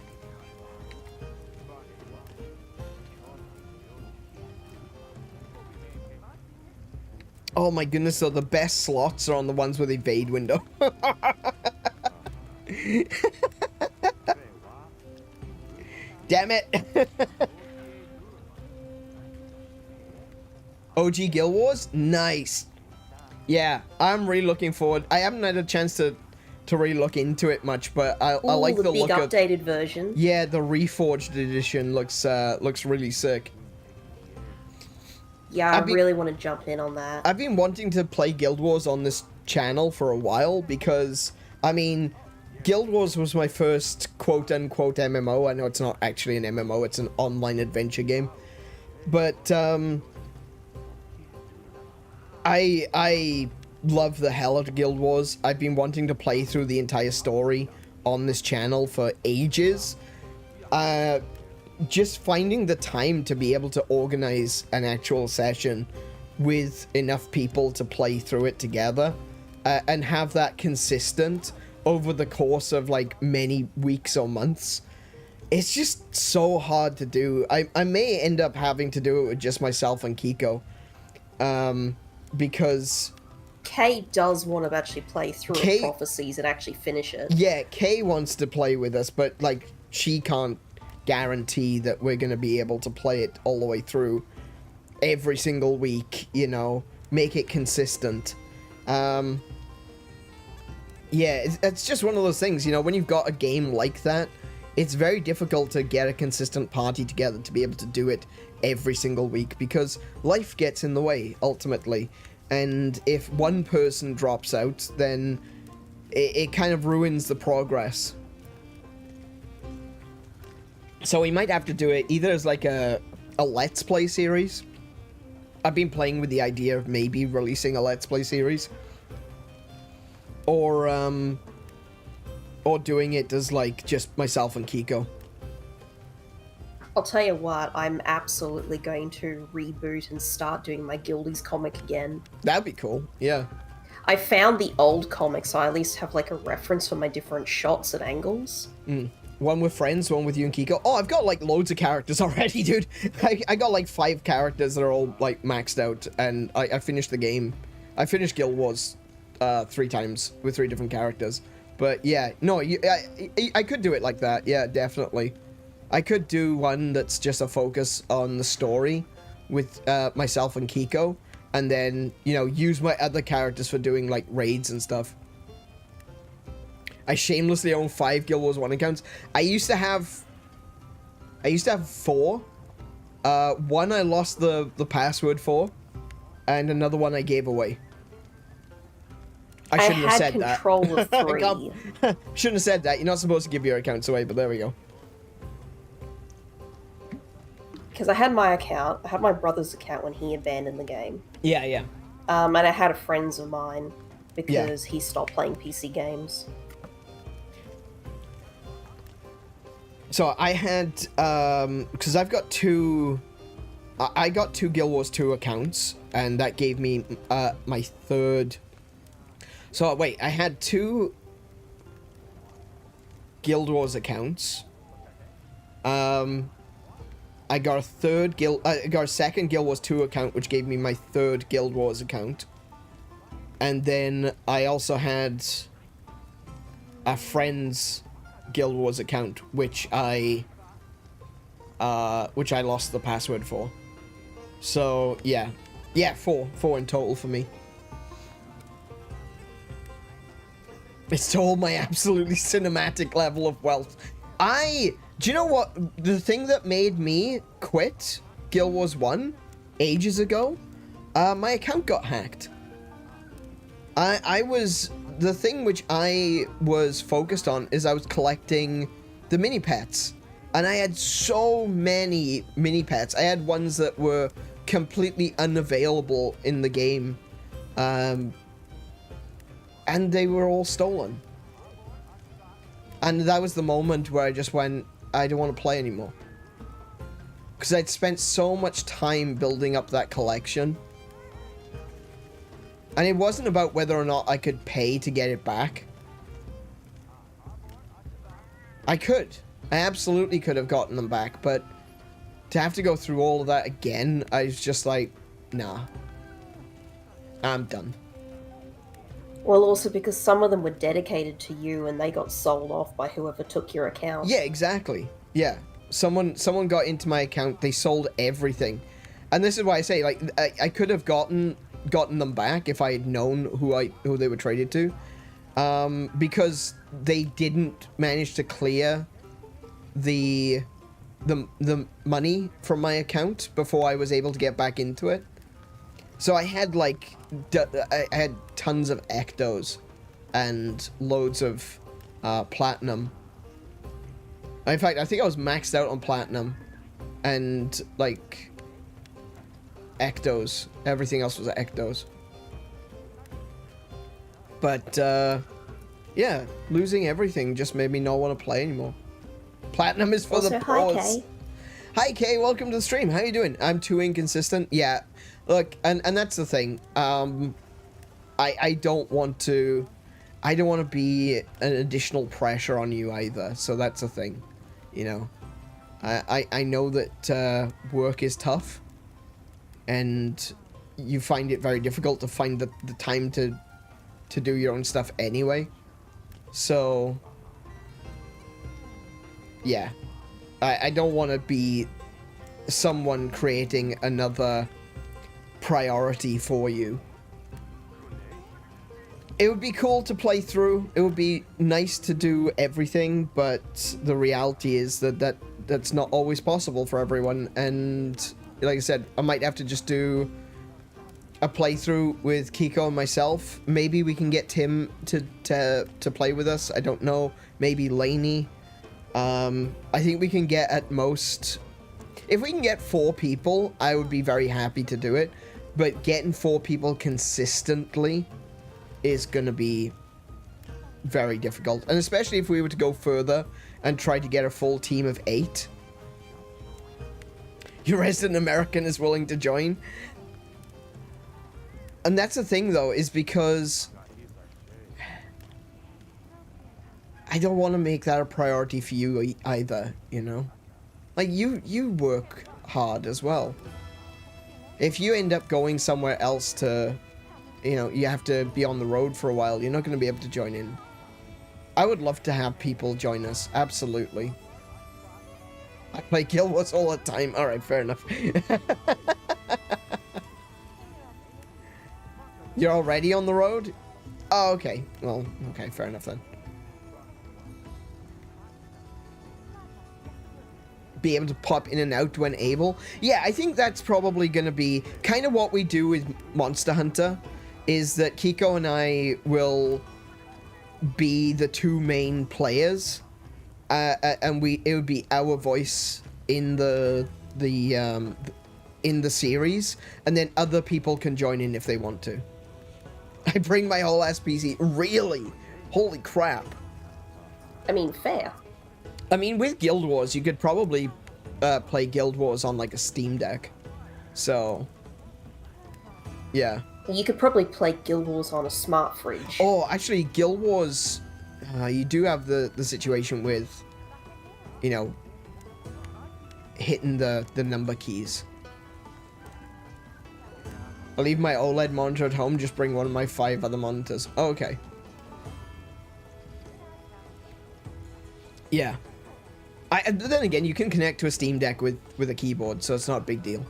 Oh my goodness, though, the best slots are on the ones with evade window. Damn it. OG Guild Wars? Nice. Yeah, I'm really looking forward. I haven't had a chance to really look into it much, but I like the big look of... updated version. Yeah, the Reforged edition looks really sick. Yeah, I really want to jump in on that. I've been wanting to play Guild Wars on this channel for a while because, I mean, Guild Wars was my first quote-unquote MMO. I know it's not actually an MMO, it's an online adventure game. But, I love the hell out of Guild Wars. I've been wanting to play through the entire story on this channel for ages. Just finding the time to be able to organize an actual session with enough people to play through it together and have that consistent over the course of like many weeks or months. It's just so hard to do. I may end up having to do it with just myself and Kiko. Because Kay does want to actually play through Prophecies and actually finish it. Yeah, Kay wants to play with us, but like she can't guarantee that we're going to be able to play it all the way through every single week, you know, make it consistent. Yeah, it's just one of those things, you know, when you've got a game like that, it's very difficult to get a consistent party together to be able to do it every single week because life gets in the way, ultimately. And if one person drops out, then it kind of ruins the progress. So we might have to do it either as like a Let's Play series. I've been playing with the idea of maybe releasing a Let's Play series or doing it as like just myself and Kiko. I'll tell you what, I'm absolutely going to reboot and start doing my Guildies comic again. That'd be cool. Yeah. I found the old comic, so I at least have like a reference for my different shots and angles. One with friends, one with you and Kiko. Oh, I've got like loads of characters already, dude. I got like 5 characters that are all like maxed out, and I finished the game. I finished Guild Wars 3 times with 3 different characters. But yeah, no, I could do it like that. Yeah, definitely. I could do one that's just a focus on the story with myself and Kiko, and then, you know, use my other characters for doing like raids and stuff. I shamelessly own 5 Guild Wars 1 accounts. I used to have 4. One I lost the password for, and another one I gave away. I shouldn't have said that. I had control of 3. Shouldn't have said that. You're not supposed to give your accounts away, but there we go. Because I had my account, I had my brother's account when he abandoned the game. Yeah, yeah. And I had a friend's of mine because he stopped playing PC games. So I had, because I've got 2, I got 2 Guild Wars 2 accounts, and that gave me my 3rd. So wait, I had 2 Guild Wars accounts. I got a 2nd Guild Wars 2 account, which gave me my 3rd Guild Wars account. And then I also had a friend's Guild Wars account, which I lost the password for. So yeah, 4 in total for me. It's told my absolutely cinematic level of wealth. Do you know what? The thing that made me quit Guild Wars 1 ages ago, my account got hacked. The thing which I was focused on is I was collecting the mini pets. And I had so many mini pets. I had ones that were completely unavailable in the game. And they were all stolen. And that was the moment where I just went, I don't want to play anymore. Because I'd spent so much time building up that collection. And it wasn't about whether or not I could pay to get it back. I could. I absolutely could have gotten them back, but to have to go through all of that again, I was just like, nah. I'm done. Well, also because some of them were dedicated to you and they got sold off by whoever took your account. Yeah, exactly. Yeah. Someone got into my account, they sold everything. And this is why I say, like, I could have gotten them back if I had known who they were traded to. Because they didn't manage to clear the money from my account before I was able to get back into it. So I had like I had tons of ectos and loads of platinum. In fact, I think I was maxed out on platinum and like ectos. Everything else was ectos. But yeah, losing everything just made me not want to play anymore. Platinum is for also, the pros. hi, Kay. Hi, Kay. Welcome to the stream. How you doing? I'm too inconsistent. Yeah. Look, and that's the thing. I don't want to be an additional pressure on you either. So that's the thing. You know, I know that work is tough, and you find it very difficult to find the time to do your own stuff anyway. So yeah, I don't want to be someone creating another priority for you. It would be cool to play through. It would be nice to do everything, but the reality is that's not always possible for everyone. And like I said, I might have to just do a playthrough with Kiko and myself. Maybe we can get Tim to play with us. I don't know. Maybe Lainey. I think we can get at most... If we can get 4 people, I would be very happy to do it. But getting 4 people consistently is going to be very difficult. And especially if we were to go further and try to get a full team of 8. Your resident American is willing to join. And that's the thing, though, is because I don't want to make that a priority for you either, you know? Like, you work hard as well. If you end up going somewhere else to, you know, you have to be on the road for a while, you're not going to be able to join in. I would love to have people join us, absolutely. I play Guild Wars all the time. Alright, fair enough. You're already on the road? Oh, okay. Well, okay, fair enough then. Be able to pop in and out when able. Yeah, I think that's probably going to be kind of what we do with Monster Hunter, is that Kiko and I will be the 2 main players, and it would be our voice in the series, and then other people can join in if they want to. I bring my whole ass PC. Really? Holy crap. I mean, fair. I mean, with Guild Wars, you could probably play Guild Wars on, like, a Steam Deck. So, yeah. You could probably play Guild Wars on a smart fridge. Oh, actually, Guild Wars, you do have the situation with, you know, hitting the number keys. I'll leave my OLED monitor at home, just bring one of my 5 other monitors. Oh, okay. Yeah. Then again, you can connect to a Steam Deck with a keyboard, so it's not a big deal.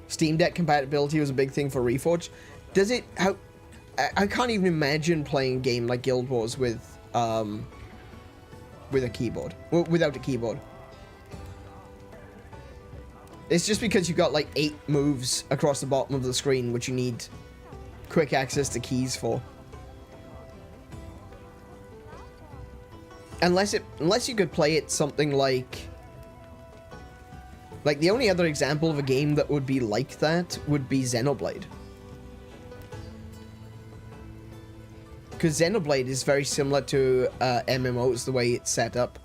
Steam Deck compatibility was a big thing for Reforged. Does it... I can't even imagine playing a game like Guild Wars with a keyboard. Well, without a keyboard. It's just because you've got like 8 moves across the bottom of the screen, which you need quick access to keys for. Unless you could play it something like the only other example of a game that would be like that would be Xenoblade. Because Xenoblade is very similar to MMOs, the way it's set up.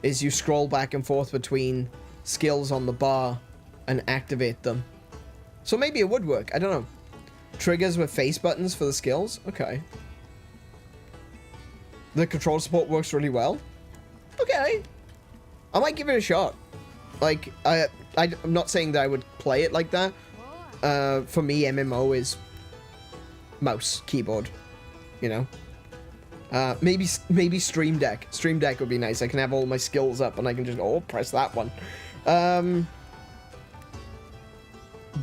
Is you scroll back and forth between skills on the bar and activate them. So maybe it would work, I don't know. Triggers with face buttons for the skills? Okay. The control support works really well? Okay. I might give it a shot. Like, I'm not saying that I would play it like that. For me, MMO is mouse, keyboard, you know. Maybe Stream Deck. Stream Deck would be nice. I can have all my skills up and I can just, press that one.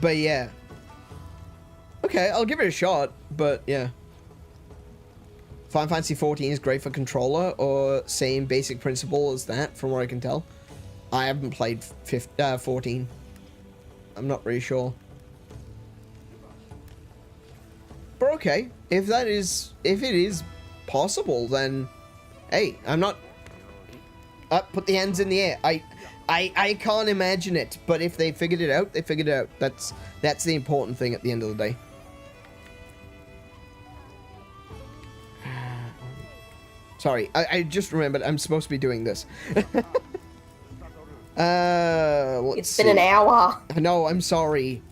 But yeah. Okay, I'll give it a shot, but yeah. Final Fantasy 14 is great for controller, or same basic principle as that, from what I can tell. I haven't played 14. I'm not really sure. But okay, if it is possible, then hey, I'm not put the hands in the air. I can't imagine it, but if they figured it out, they figured it out. That's the important thing at the end of the day. Sorry, I just remembered I'm supposed to be doing this. It's been an hour. No, I'm sorry.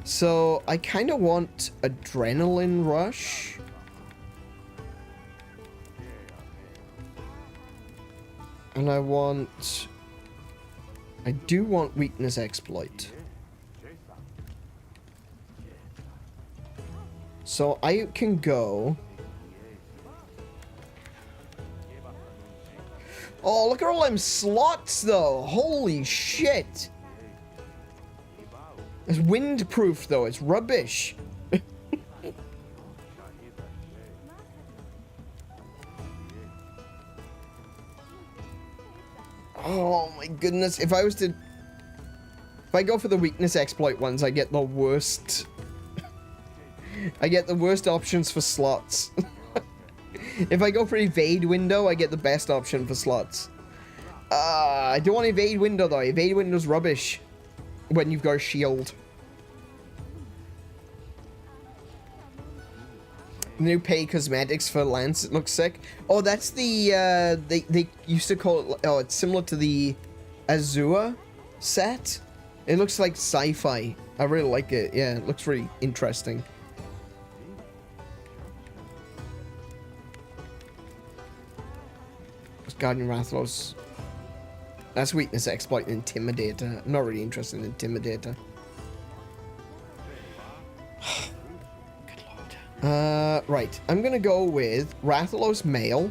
So, I kind of want Adrenaline Rush. And I do want Weakness Exploit. So, I can go... Oh, look at all them slots, though. Holy shit. It's windproof, though. It's rubbish. Oh, my goodness. If I go for the weakness exploit ones, I get the worst... I get the worst options for slots. If I go for evade window, I get the best option for slots. I don't want evade window though. Evade window's rubbish when you've got a shield. New pay cosmetics for Lance. It looks sick. Oh, that's the they used to call it. Oh, it's similar to the Azuz set. It looks like sci-fi. I really like it. Yeah, it looks really interesting. Guardian Rathalos. That's weakness, exploit, and intimidator. I'm not really interested in intimidator. Good lord. Right. I'm gonna go with Rathalos male.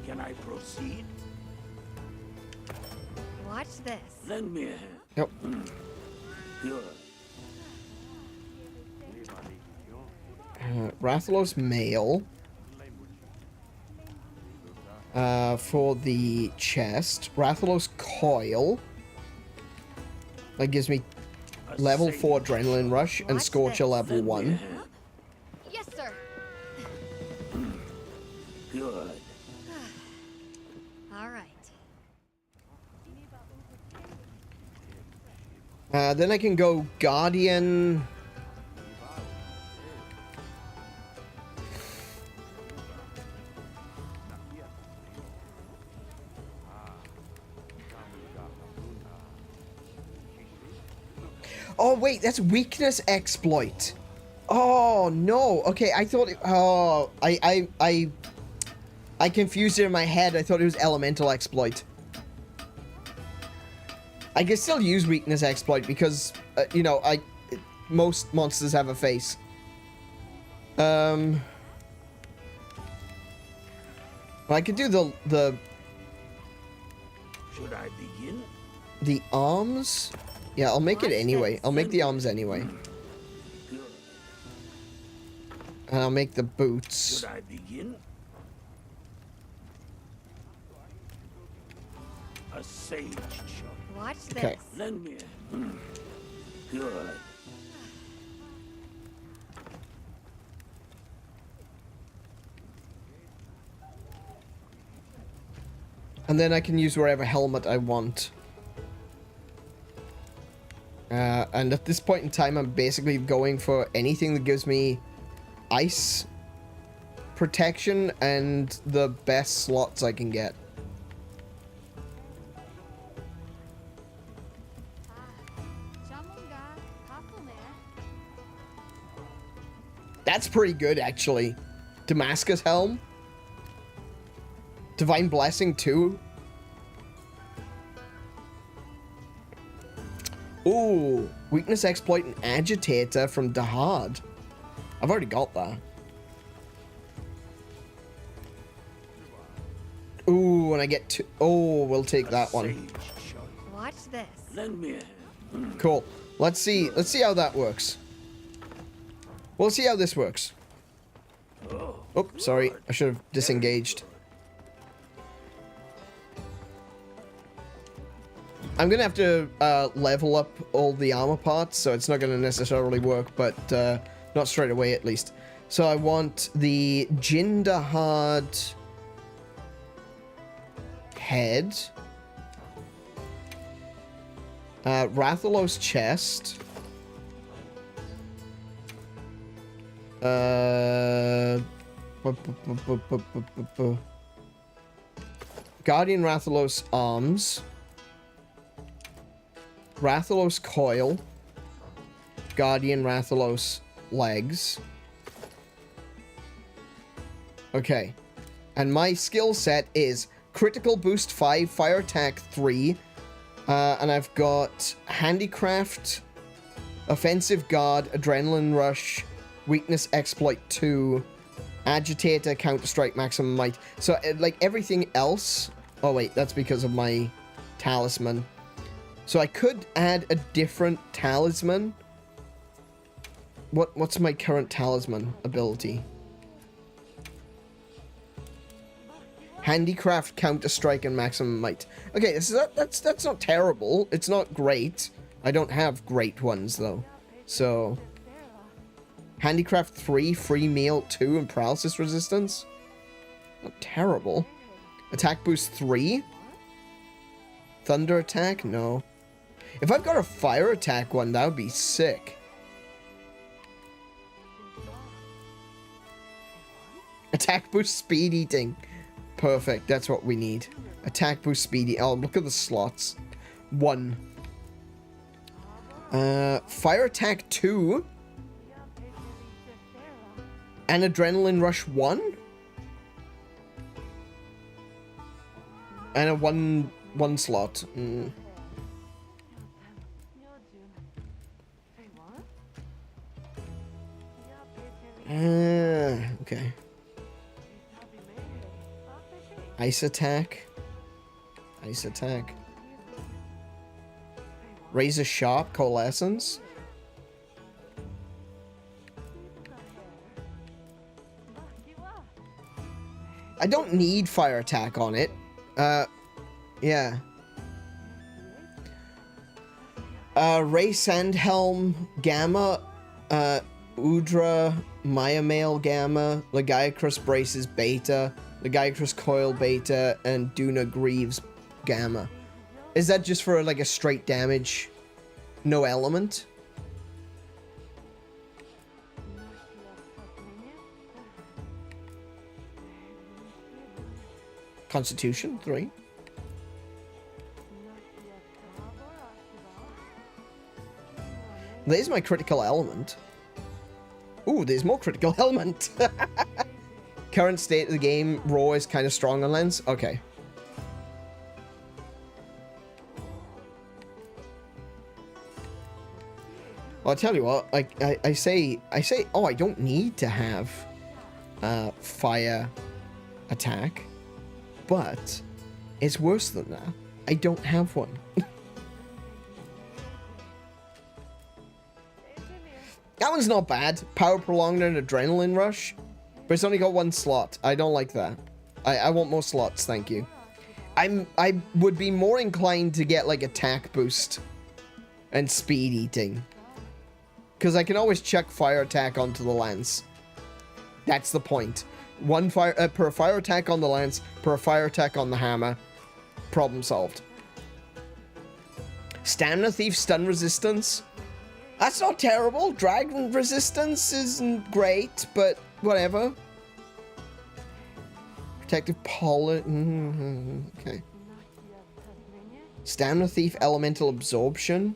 Can I proceed? Watch this. Lend me a hand. Yep. Good. Rathalos male. For the chest, Rathalos coil. That gives me level 4 adrenaline rush and Watch Scorcher this. level 1. Yes, sir. Good. All right. Then I can go Guardian. Oh wait, that's weakness exploit. Oh no. Okay, I thought it, oh, I confused it in my head. I thought it was elemental exploit. I can still use weakness exploit because you know, most monsters have a face. I could do the Should I begin? the arms. Yeah, I'll make it anyway. I'll make the arms anyway. Good. And I'll make the boots. Should I begin? A sage shot. Watch this. Okay. Lend me a hand. Good. And then I can use wherever helmet I want. And at this point in time, I'm basically going for anything that gives me ice protection and the best slots I can get. That's pretty good, actually. Damascus Helm. Divine Blessing, too. Ooh, weakness exploit and agitator from Dahad. I've already got that. Ooh, and I get two. Oh, we'll take that one. Sage shot. Watch this. Lend me a hand. Cool. Let's see how that works. We'll see how this works. Oh, sorry. I should have disengaged. I'm gonna have to level up all the armor parts, so it's not gonna necessarily work, but not straight away at least. So I want the Jindahad head, Rathalos chest, Guardian Rathalos arms, Rathalos coil, Guardian Rathalos legs. Okay. And my skill set is critical boost 5, fire attack 3, and I've got handicraft, offensive guard, adrenaline rush, weakness exploit 2, agitator, counter strike, maximum might. So like everything else. Oh wait, that's because of my talisman. So I could add a different talisman. What's my current talisman ability? Handicraft, counter strike, and maximum might. Okay, that's not terrible. It's not great. I don't have great ones though. So handicraft 3, free meal 2, and paralysis resistance. Not terrible. Attack boost 3. Thunder attack? No. If I've got a fire attack one, that would be sick. Attack boost, speed eating. Perfect, that's what we need. Attack boost, speed eating. Oh, look at the slots. 1. Fire attack 2. And adrenaline rush 1. And a one slot. Okay. Ice attack. Ice attack. Razor sharp, coalescence. I don't need fire attack on it. Yeah. Ray Sandhelm, Gamma, Udra, Mayamail Gamma, Lagiacrus Braces Beta, Lagiacrus Coil Beta, and Duna Greaves Gamma. Is that just for like a straight damage? No element? Constitution 3. There's my critical element. Ooh, there's more critical element. Current state of the game, raw is kind of strong on lens. Okay. Well, I'll tell you what, I say, oh, I don't need to have fire attack, but it's worse than that. I don't have one. That one's not bad. Power prolonged and adrenaline rush, but it's only got 1 slot. I don't like that. I want more slots, thank you. I would be more inclined to get like attack boost and speed eating, because I can always chuck fire attack onto the lance. That's the point. One fire per fire attack on the lance, per fire attack on the hammer. Problem solved. Stamina thief, stun resistance. That's not terrible. Dragon resistance isn't great, but whatever. Protective pollen. Okay. Stamina thief, elemental absorption.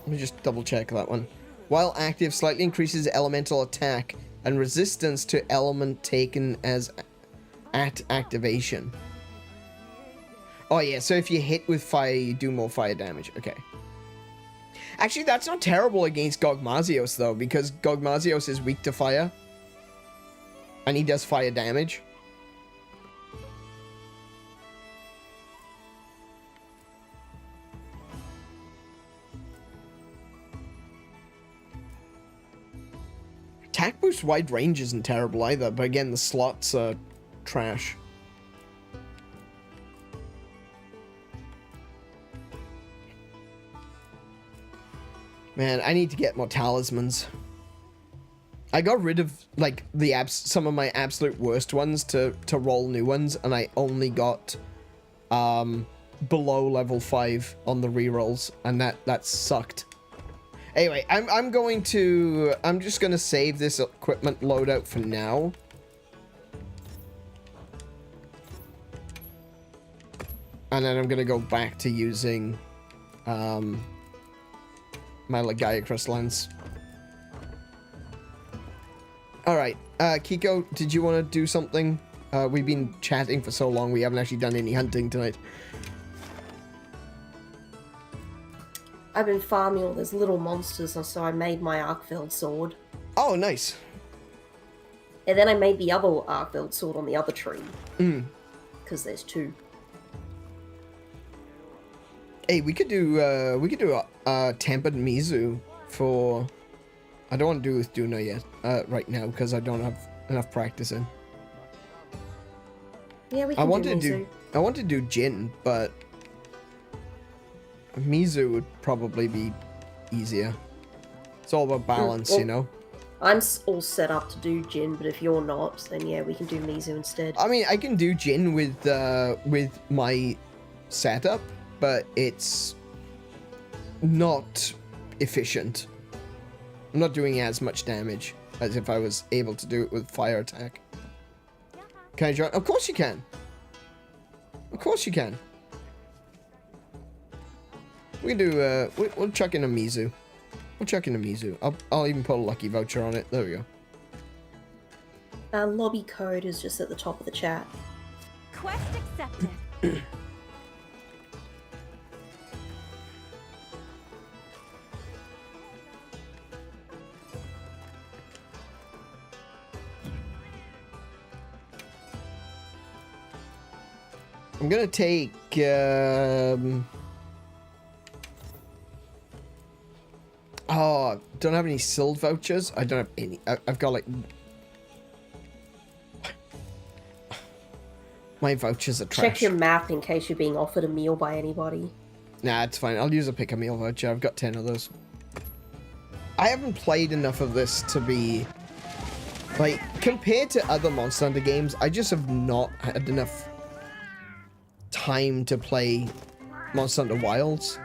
Let me just double check that one. While active, slightly increases elemental attack and resistance to element taken as at activation. Oh yeah, so if you hit with fire, you do more fire damage. Okay. Actually, that's not terrible against Gogmazios, though, because Gogmazios is weak to fire. And he does fire damage. Attack boost wide range isn't terrible either, but again, the slots are trash. Man, I need to get more talismans. I got rid of like some of my absolute worst ones to roll new ones, and I only got below level 5 on the rerolls, and that sucked. Anyway, I'm just gonna save this equipment loadout for now. And then I'm gonna go back to using my Lagiacrus lens. Alright, Kiko, did you want to do something? We've been chatting for so long, we haven't actually done any hunting tonight. I've been farming all those little monsters, and so I made my Arkfeld sword. Oh, nice. And then I made the other Arkfeld sword on the other tree. Because there's 2. Hey, we could do a tempered Mizu for... I don't want to do with Duna yet, right now, because I don't have enough practice in. Yeah, we can do Mizu. I want to do Jin, but Mizu would probably be easier. It's all about balance, well, you know? I'm all set up to do Jin, but if you're not, then yeah, we can do Mizu instead. I mean, I can do Jin with my setup, but it's not efficient. I'm not doing as much damage. as if I was able to do it with fire attack. Can I join? Of course you can. Of course you can. We can do, we'll chuck in a Mizu. We'll chuck in a Mizu. I'll even put a lucky voucher on it. There we go. Lobby code is just at the top of the chat. Quest accepted. I'm gonna take, oh, don't have any SILD vouchers? I don't have any. I've got like... My vouchers are trash. Check your map in case you're being offered a meal by anybody. Nah, it's fine. I'll use a pick a meal voucher. I've got 10 of those. I haven't played enough of this to be... Like, compared to other Monster Hunter games, I just have not had enough time to play Monster Hunter Wilds.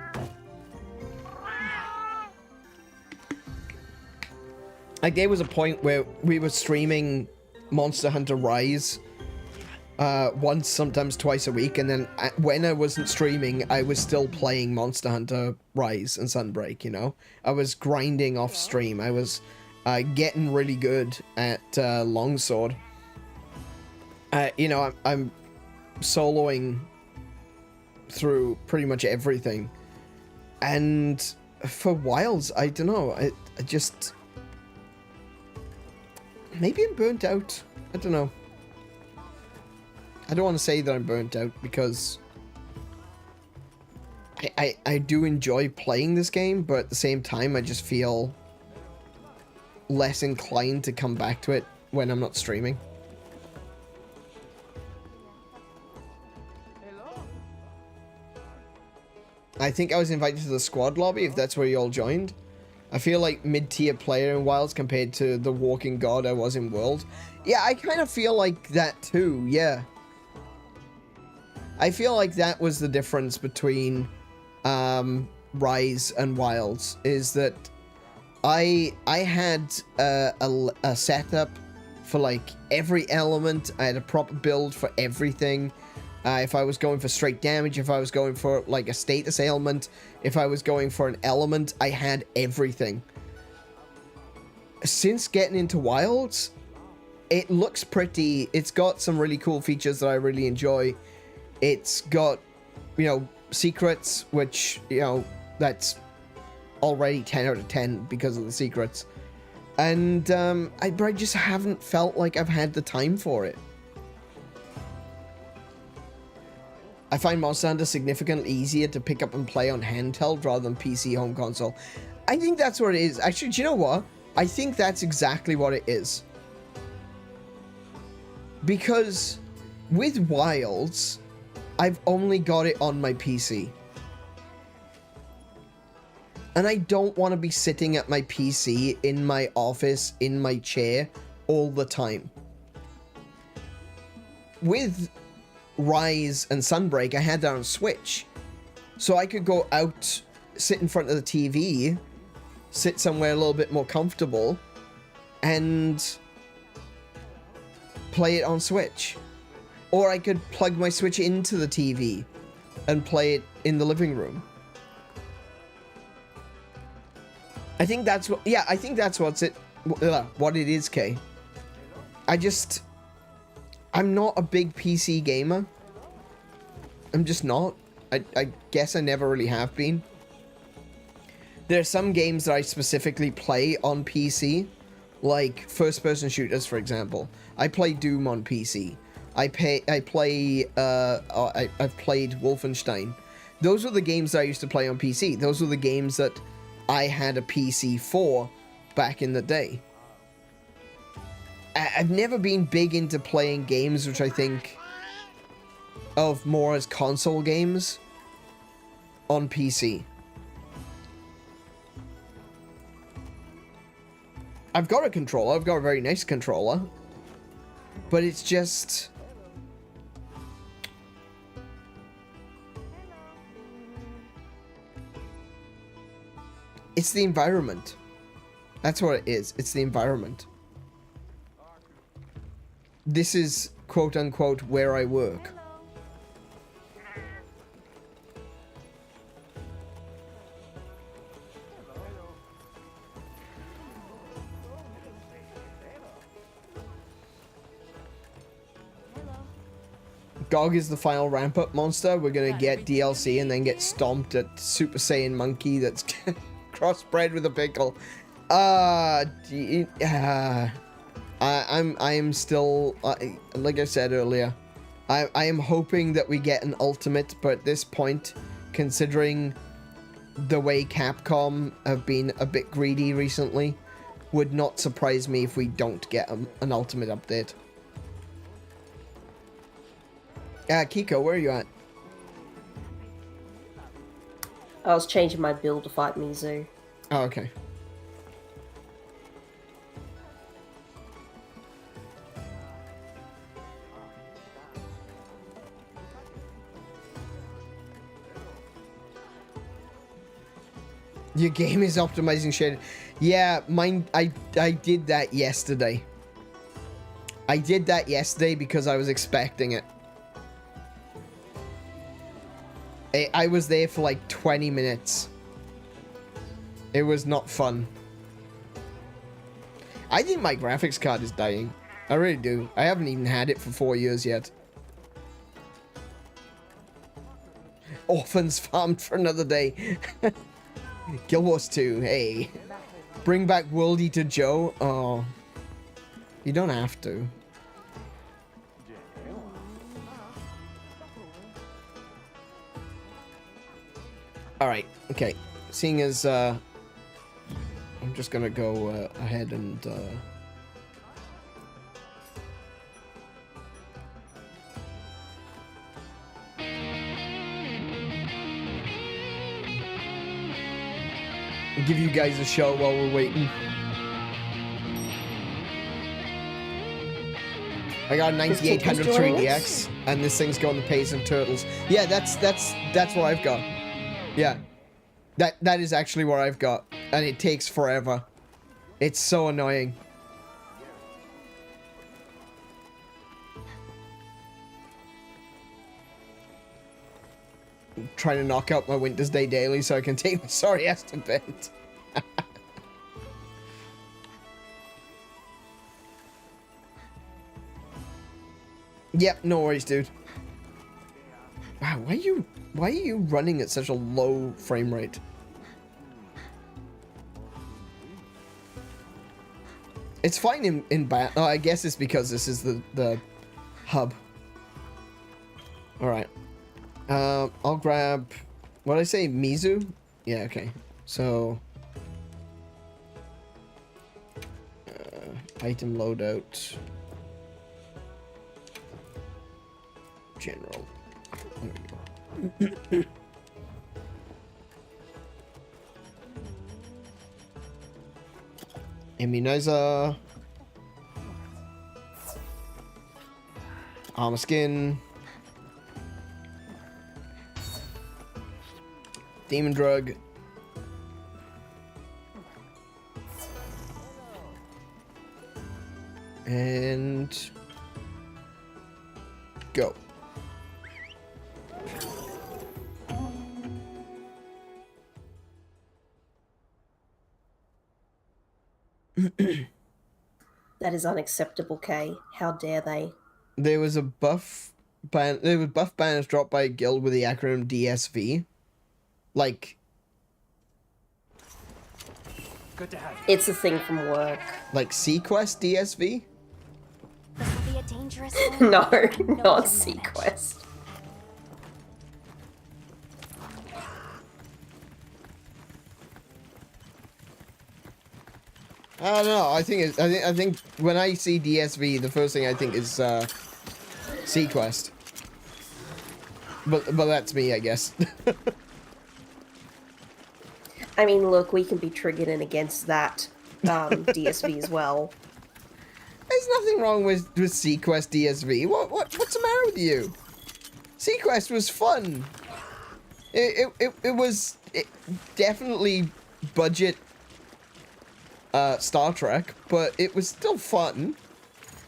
Like, there was a point where we were streaming Monster Hunter Rise once, sometimes twice a week, and then when I wasn't streaming, I was still playing Monster Hunter Rise and Sunbreak, you know? I was grinding off stream. I was getting really good at Longsword. You know, I'm soloing through pretty much everything. And for Wilds, I don't know, I just... Maybe I'm burnt out. I don't know. I don't want to say that I'm burnt out because I do enjoy playing this game, but at the same time I just feel less inclined to come back to it when I'm not streaming. I think I was invited to the squad lobby, if that's where you all joined. I feel like mid-tier player in Wilds compared to the walking god I was in World. Yeah, I kind of feel like that too, yeah. I feel like that was the difference between Rise and Wilds, is that I had a setup for like every element. I had a proper build for everything. If I was going for straight damage, if I was going for like a status ailment, if I was going for an element, I had everything. Since getting into Wilds, it looks pretty. It's got some really cool features that I really enjoy. It's got, you know, secrets, which, you know, that's already 10 out of 10 because of the secrets. And I just haven't felt like I've had the time for it. I find Monster Hunter significantly easier to pick up and play on handheld rather than PC home console. I think that's what it is. Actually, do you know what? I think that's exactly what it is. Because with Wilds, I've only got it on my PC. And I don't want to be sitting at my PC in my office, in my chair, all the time. With Rise and Sunbreak, I had that on Switch. So I could go out, sit in front of the TV, sit somewhere a little bit more comfortable, and play it on Switch. Or I could plug my Switch into the TV and play it in the living room. I think that's what, yeah, I think that's what it is, Kay. I'm not a big PC gamer. I'm just not. I guess I never really have been. There are some games that I specifically play on PC, like first-person shooters, for example. I play Doom on PC. I've played Wolfenstein. Those were the games that I used to play on PC. Those were the games that I had a PC for back in the day. I've never been big into playing games which I think of more as console games on PC. I've got a controller. I've got a very nice controller. But it's just... It's the environment. That's what it is. It's the environment. this is quote unquote where I work. Gog is the final ramp-up monster. We're gonna get DLC and then get stomped at Super Saiyan Monkey that's crossbred with a pickle. I am still, like I said earlier, I am hoping that we get an ultimate, but at this point, considering the way Capcom have been a bit greedy recently, would not surprise me if we don't get an ultimate update. Kiko, where are you at? I was changing my build to fight Mizu. Oh, okay. Your game is optimizing shit. Yeah, mine, I did that yesterday. I did that yesterday because I was expecting it. I was there for like 20 minutes. It was not fun. I think my graphics card is dying. I really do. I haven't even had it for 4 years yet. Orphans farmed for another day. Guild Wars 2, hey. Bring back Worldy to Joe. Oh. You don't have to. Alright, okay. Seeing as, I'm just gonna go ahead and, give you guys a show while we're waiting. I got a 9800 3DX, and this thing's going the pace of Turtles. Yeah, that's what I've got. Yeah, that is actually what I've got, and it takes forever. It's so annoying. I'm trying to knock out my Winter's Day daily so I can take my sorry ass to bed. Yep, no worries, dude. Wow, why are you running at such a low frame rate? It's fine in bat. Oh, I guess it's because this is the hub. All right. I'll grab. What did I say? Mizu? Yeah. Okay. So. Item loadout. General. There we go. Immunizer. Armor skin. Demon drug. And go. That is unacceptable, Kay. How dare they? There was a buff ban. There was buff banners dropped by a guild with the acronym DSV. Like, Good to have you. It's a thing from work. like Sequest DSV. This will be a dangerous one. No, I know not you manage. Sequest. I don't know. I think when I see DSV, the first thing I think is Sequest. But that's me, I guess. I mean, look, we can be triggered in against that DSV as well. There's nothing wrong with Sequest DSV. What's the matter with you? Sequest was fun. It was definitely budget Star Trek, but it was still fun.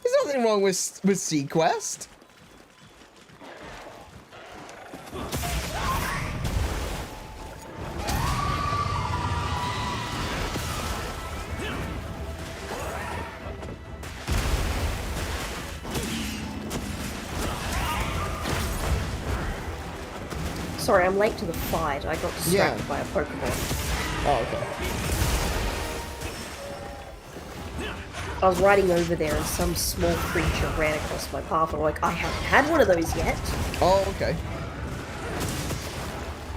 There's nothing wrong with Sequest. Sorry, I'm late to the fight. I got distracted by a Pokemon. Oh, okay. I was riding over there and some small creature ran across my path. I'm like, I haven't had one of those yet. Oh, okay.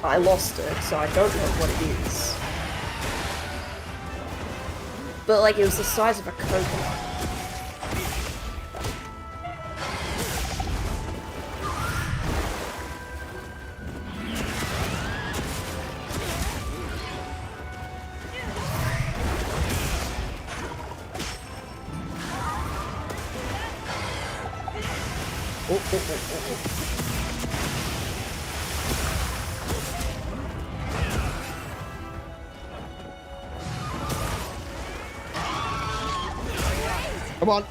I lost it, so I don't know what it is. But, like, it was the size of a coconut. Come on.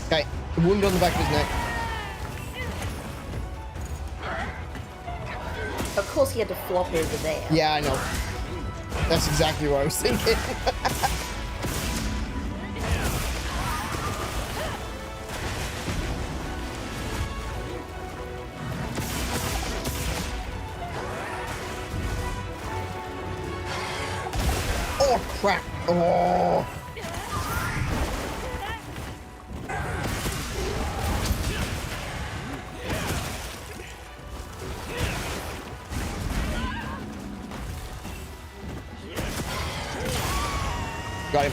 Okay, wound on the back of his neck. Of course he had to flop over there. Yeah, I know. That's exactly what I was thinking. Oh, crap. Oh. Got him.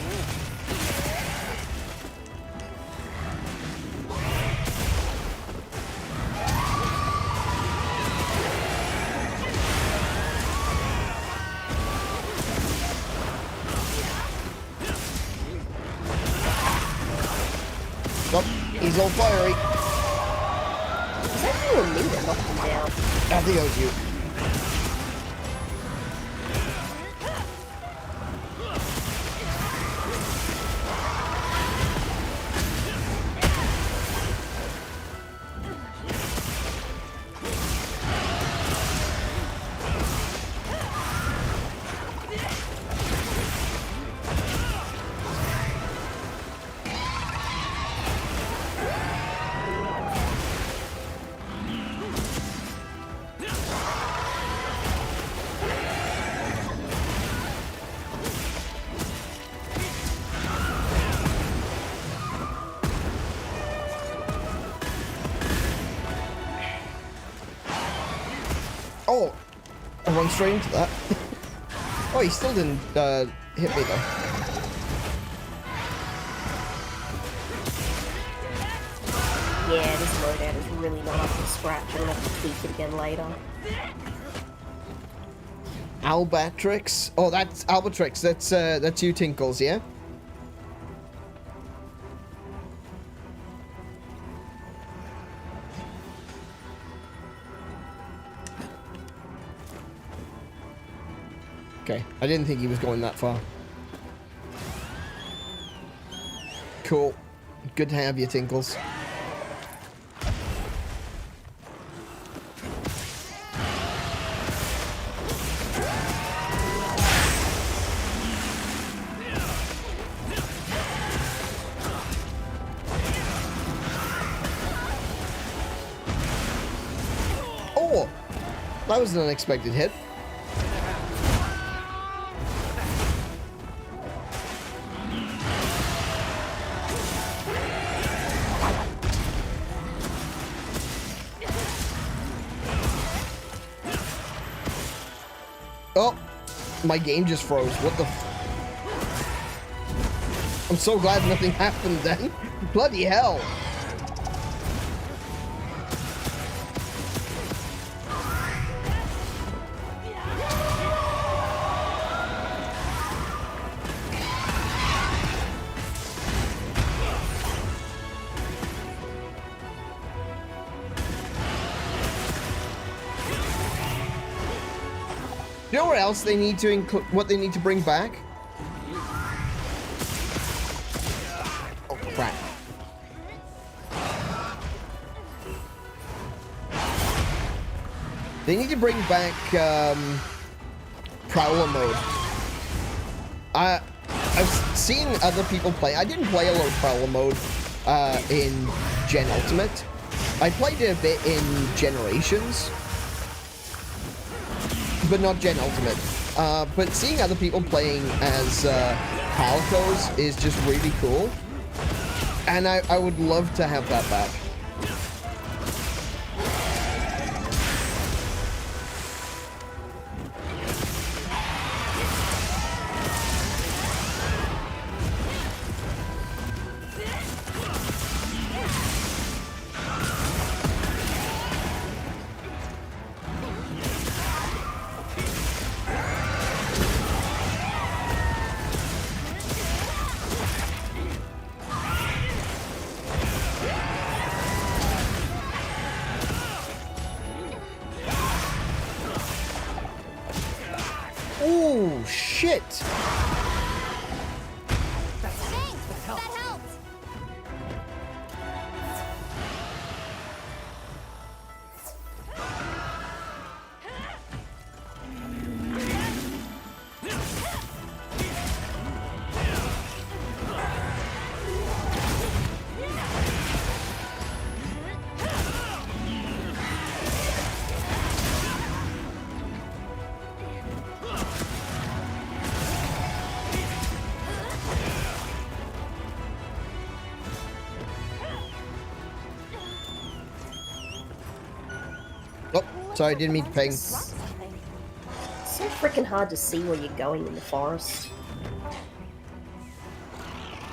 Oh, he's all fiery. Is that you or me that knocked him down? I think it was you. Oh, I went straight into that. Oh, he still didn't hit me though. Yeah, this loadout is really not up to scratch. I'm gonna have to tweak it again later. Albatrix? Oh, that's Albatrix. That's you, Tinkles, yeah? Okay, I didn't think he was going that far. Cool. Good to have you, Tinkles. Oh! That was an unexpected hit. Oh, my game just froze. What the I'm so glad nothing happened then. Bloody hell. You know what else they need to include? What they need to bring back? Oh crap! They need to bring back Prowler mode. I've seen other people play. I didn't play a lot of Prowler mode in Gen Ultimate. I played it a bit in Generations, but not Gen Ultimate. But seeing other people playing as Palicos is just really cool. And I would love to have that back. Oh, shit! Thanks. That helped. Oh, sorry, didn't mean to ping. So freaking hard to see where you're going in the forest.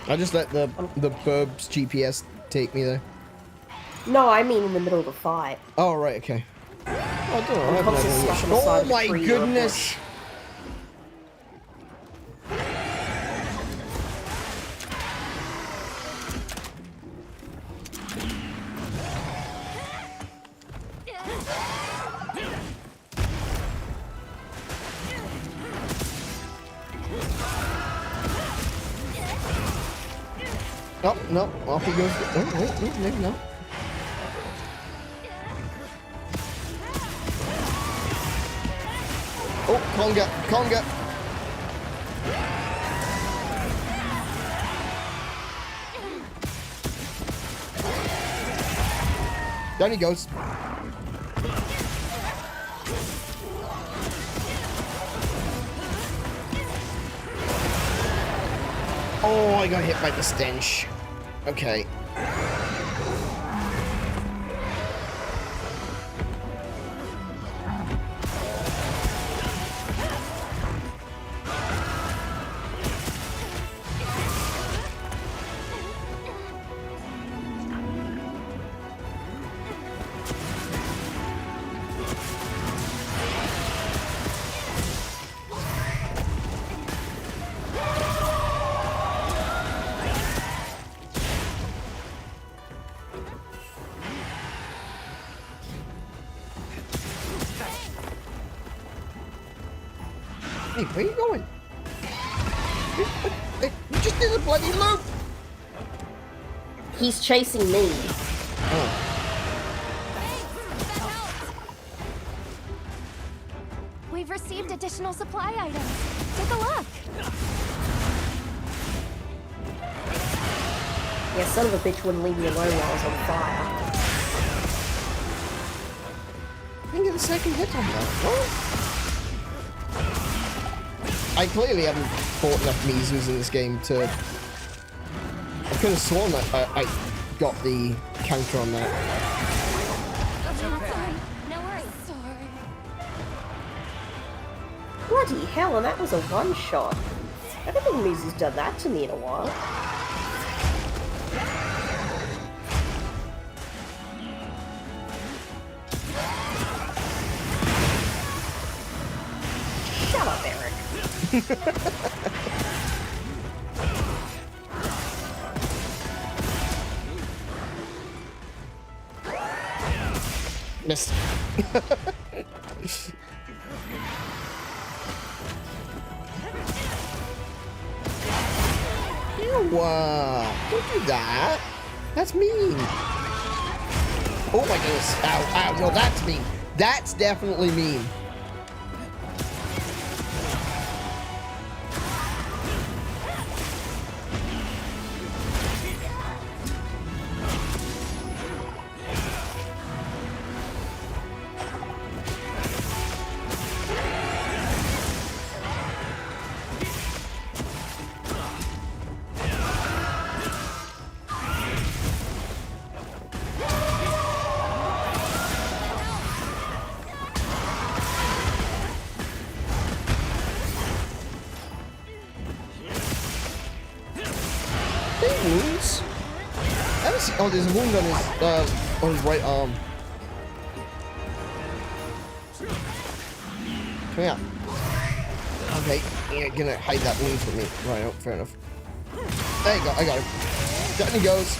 I just let the Burb's GPS take me there. No, I mean in the middle of the fight. Oh, right, okay. Oh, I don't know. I haven't Cops are had any stuck on issue. the side Oh of a my tree or a goodness! Oh, no, off he goes. Oh, wait, no, maybe not. Oh, Conga, Conga! Down he goes. Oh, I got hit by the stench. Okay. Hey, where are you going? You just did a bloody loop! He's chasing me. Oh. That helped. We've received additional supply items. Take a look. Yeah, son of a bitch wouldn't leave me alone while I was on fire. I didn't get a second hit on that. What? I clearly haven't fought enough Mizus in this game to... I could have sworn that I got the counter on that. No worries. Sorry. Bloody hell, and that was a one-shot. I don't think Mizu's done that to me in a while. Shut up, Eric. Missed. Ow! Don't do that. That's mean. Oh my goodness. Ow, ow, no, that's mean. That's definitely mean. Wounds? I haven't seen. Oh, there's a wound on his right arm. Come here. Okay, you're gonna hide that wound from me. Right, oh, fair enough. There you go. I got him. Down he goes.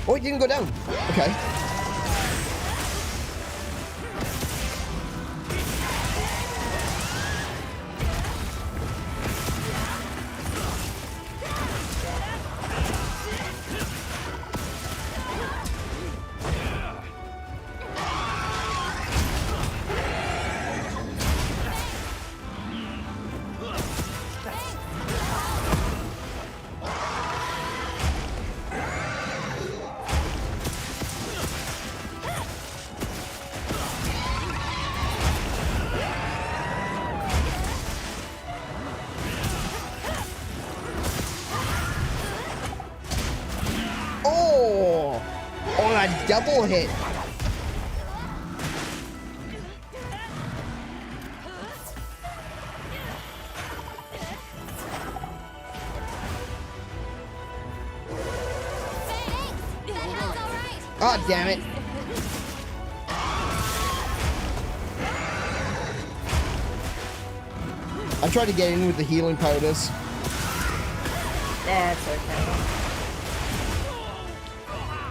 Oh, he didn't go down. Okay. Double hit. Oh, damn it. I tried to get in with the healing powders. That's okay.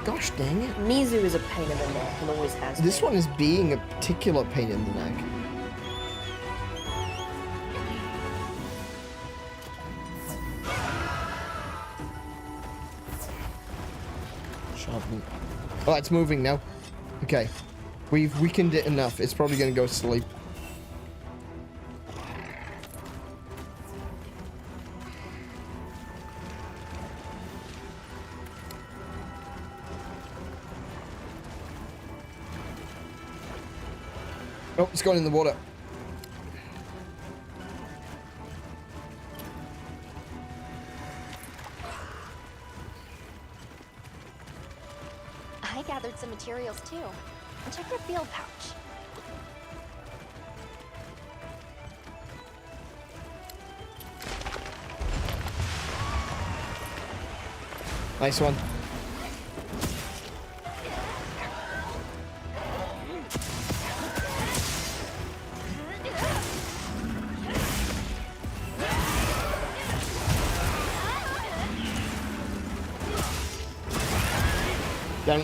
Gosh dang it. Mizu is a pain in the neck and always has been. This one is being a particular pain in the neck. Sharpen. Oh, it's moving now. Okay. We've weakened it enough. It's probably going to go to sleep. Oh, it's gone in the water. I gathered some materials too. And check your field pouch. Nice one. Down.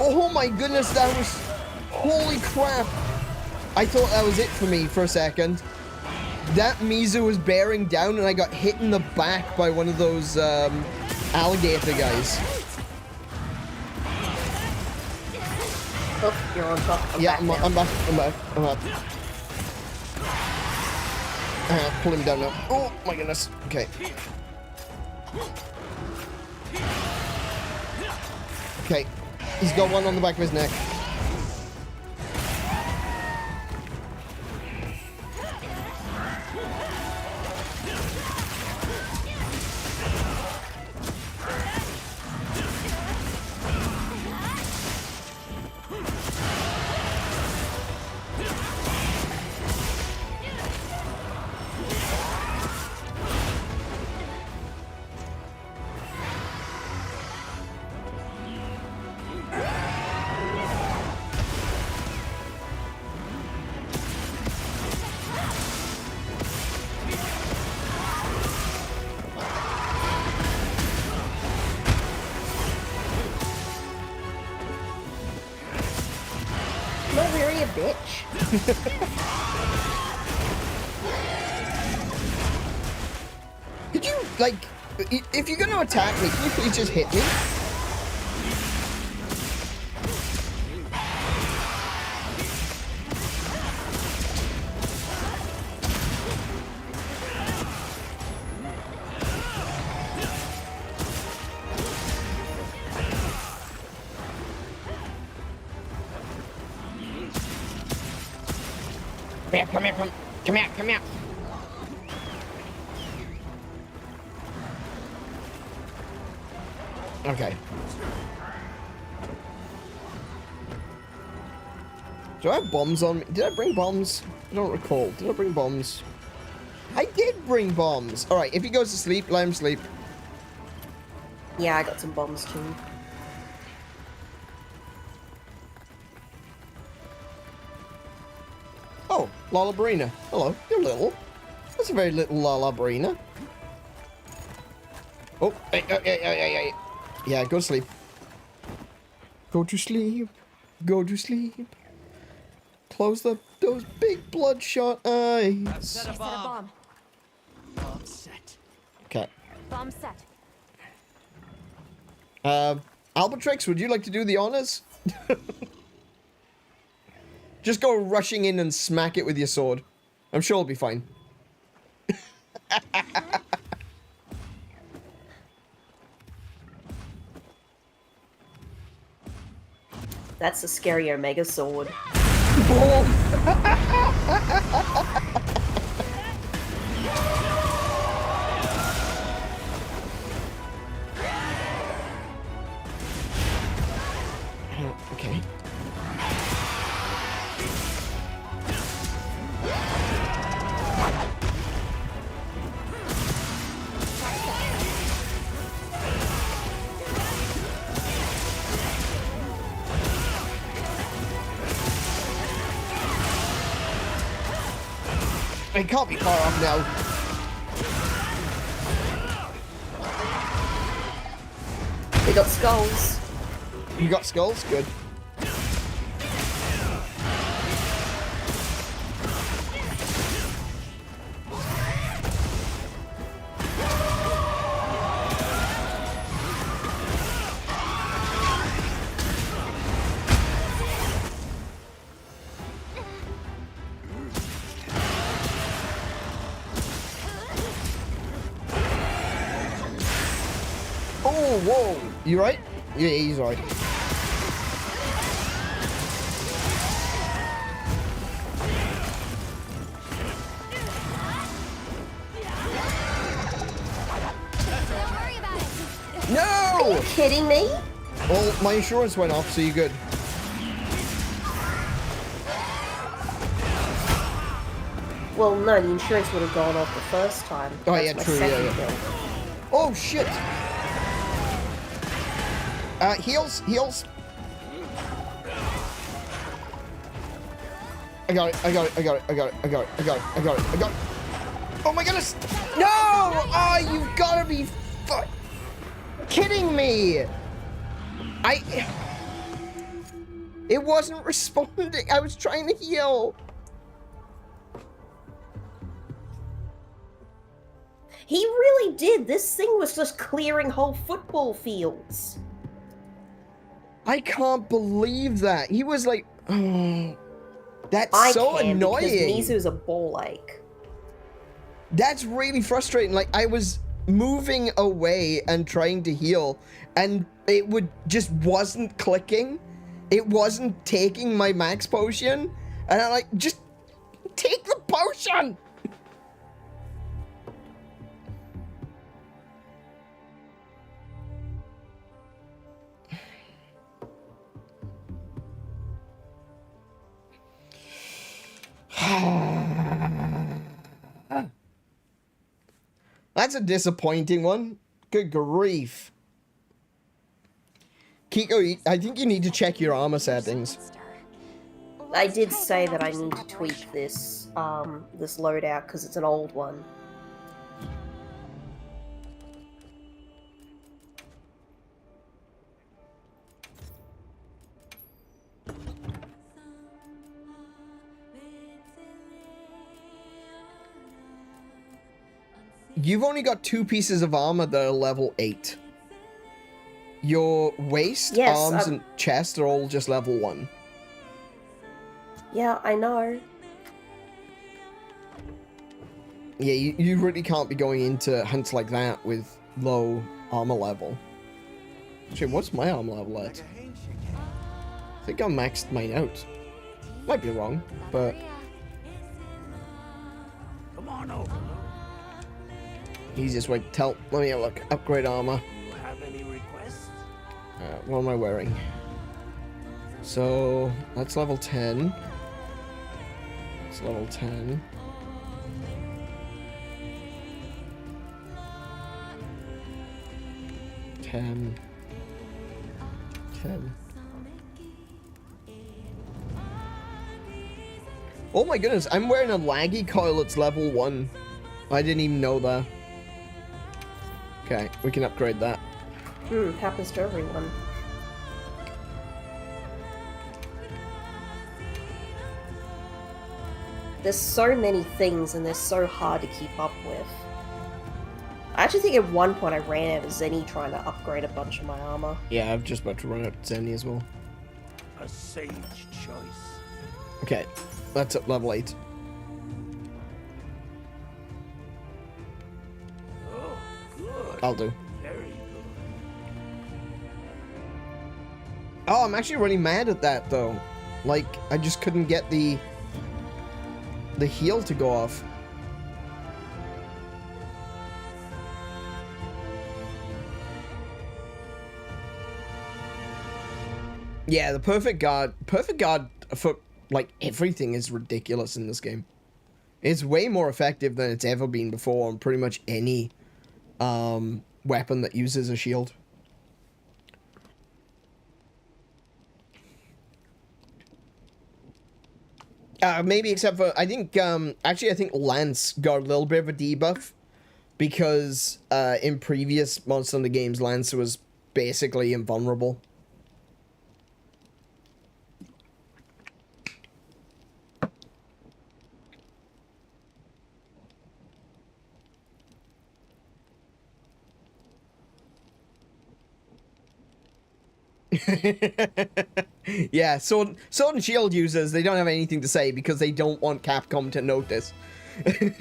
Oh my goodness, that was... Holy crap. I thought that was it for me for a second. That Mizu was bearing down and I got hit in the back by one of those alligator guys. Oh, you're on top. Yeah, I'm back. Pull him down now. Oh my goodness. Okay. Okay. He's got one on the back of his neck. be a bitch. Could you, like, if you're gonna attack me, can you please just hit me? Come here. Okay. Do I have bombs on me? Did I bring bombs? I don't recall. Did I bring bombs? I did bring bombs. All right, if he goes to sleep, let him sleep. Yeah, I got some bombs too. Oh, Lalabrina. Hello, you're little. That's a very little Lalabrina. Oh, hey. Yeah, go to sleep. Go to sleep. Go to sleep. Close those big bloodshot eyes. I've set a Set a bomb. bomb. Bomb set. Okay. Bomb set. Albatrix, would you like to do the honors? Just go rushing in and smack it with your sword. I'm sure it'll be fine. That's a scary Omega sword. Okay. It can't be far off now. We got skulls. You got skulls? Good. Oh, whoa. You right? Yeah, he's right. Don't worry about it. No! Kidding me? Well, my insurance went off, so you're good. Well, no, the insurance would have gone off the first time. Oh, That's yeah, my true, second yeah. bill. Oh, shit! Heals. I got it. Oh my goodness! No! Oh, you gotta be kidding me! It wasn't responding. I was trying to heal. He really did. This thing was just clearing whole football fields. I can't believe that. He was like, oh, that's I so can, annoying. because Mizu's a ball ache. That's really frustrating. Like, I was moving away and trying to heal, and it just wasn't clicking. It wasn't taking my max potion, and I'm like, just take the potion. That's a disappointing one. Good grief. Kiko, I think you need to check your armor settings. I did say that I need to tweak this, this loadout, because it's an old one. you've only got 2 pieces of armor that are level 8. Your waist, Yes, arms, and chest are all just level 1. Yeah, I know. Yeah, you really can't be going into hunts like that with low armor level. Actually, what's my armor level at? I think I maxed mine out. Might be wrong, but... Come on over. Easiest way to tell. Let me have a look. Upgrade armor. Do you have any requests? What am I wearing? So, that's level 10. It's level 10. Ten. Oh my goodness, I'm wearing a laggy coil that's level 1. I didn't even know that. Okay, we can upgrade that. Happens to everyone. There's so many things and they're so hard to keep up with. I actually think at one point I ran out of Zenny trying to upgrade a bunch of my armor. Yeah, I'm just about to run out of Zenny as well. A sage choice. Okay, that's at level 8. Oh, good. I'll do. Very good. Oh, I'm actually really mad at that though. Like, I just couldn't get the heal to go off. Yeah, the perfect guard for like everything is ridiculous in this game. It's way more effective than it's ever been before on pretty much any weapon that uses a shield. Maybe except for, I think, actually I think Lance got a little bit of a debuff because in previous Monster Hunter games, Lance was basically invulnerable. Yeah, Sword and Shield users, they don't have anything to say because they don't want Capcom to notice. Do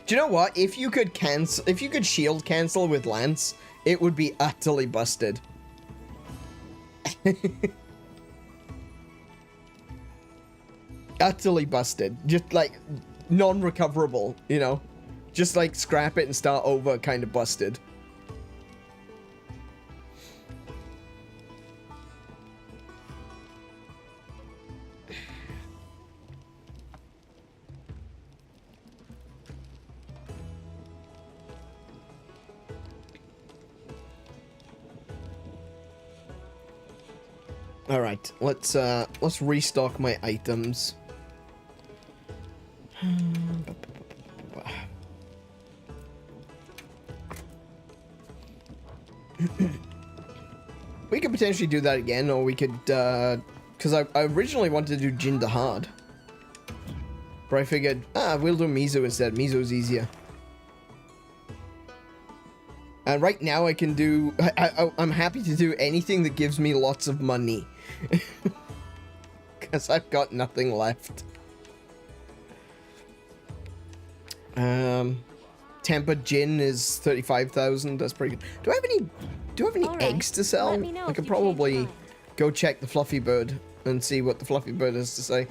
you know what? If you could shield cancel with Lance, it would be utterly busted. Utterly busted. Just like non-recoverable, you know? Just like scrap it and start over kind of busted. All right, let's restock my items. We could potentially do that again, or we could, because I originally wanted to do Jinder hard, but I figured, we'll do Mizu instead. Mizu's easier. And right now I can do, I'm happy to do anything that gives me lots of money. Because I've got nothing left. Tempered gin is 35,000. That's pretty good. Do I have any eggs to sell? I could probably go check the Fluffy Bird and see what the Fluffy Bird has to say.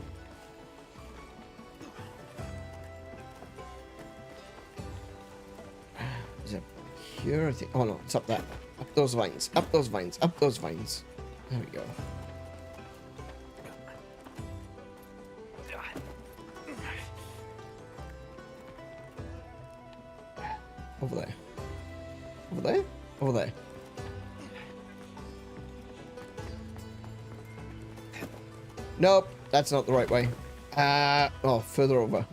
Is it here? I think. Oh no, it's up there. Up those vines. Up those vines. Up those vines. There we go. Over there. Over there? Over there. Nope, that's not the right way. Oh, further over.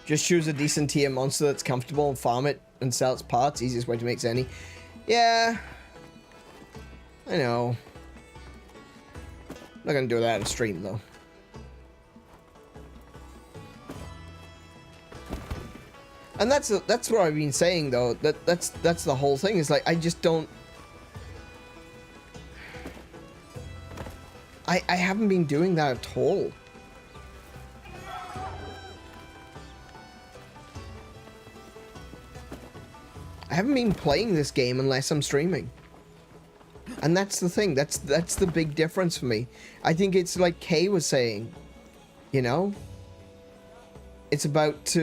Just choose a decent tier monster that's comfortable and farm it and sell its parts. Easiest way to make Zenny. Yeah. I know. Not gonna do that on stream though. And that's what I've been saying though. That's the whole thing. Is like I just don't. I haven't been doing that at all. I haven't been playing this game unless I'm streaming. And that's the thing. That's the big difference for me. I think it's like Kay was saying, you know? It's about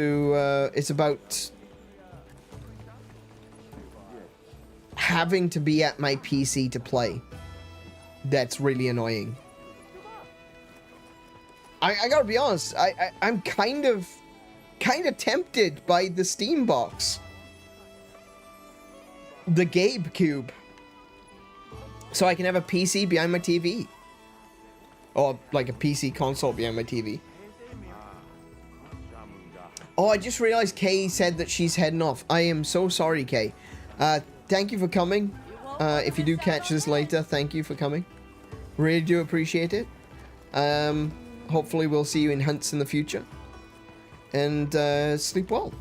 having to be at my PC to play. That's really annoying. I gotta be honest, I'm kind of tempted by the Steam box. The Gabe Cube. So I can have a PC behind my TV. Or like a PC console behind my TV. Oh, I just realized Kay said that she's heading off. I am so sorry, Kay. Thank you for coming. If you do catch this later, thank you for coming. Really do appreciate it. Hopefully we'll see you in hunts in the future. And sleep well.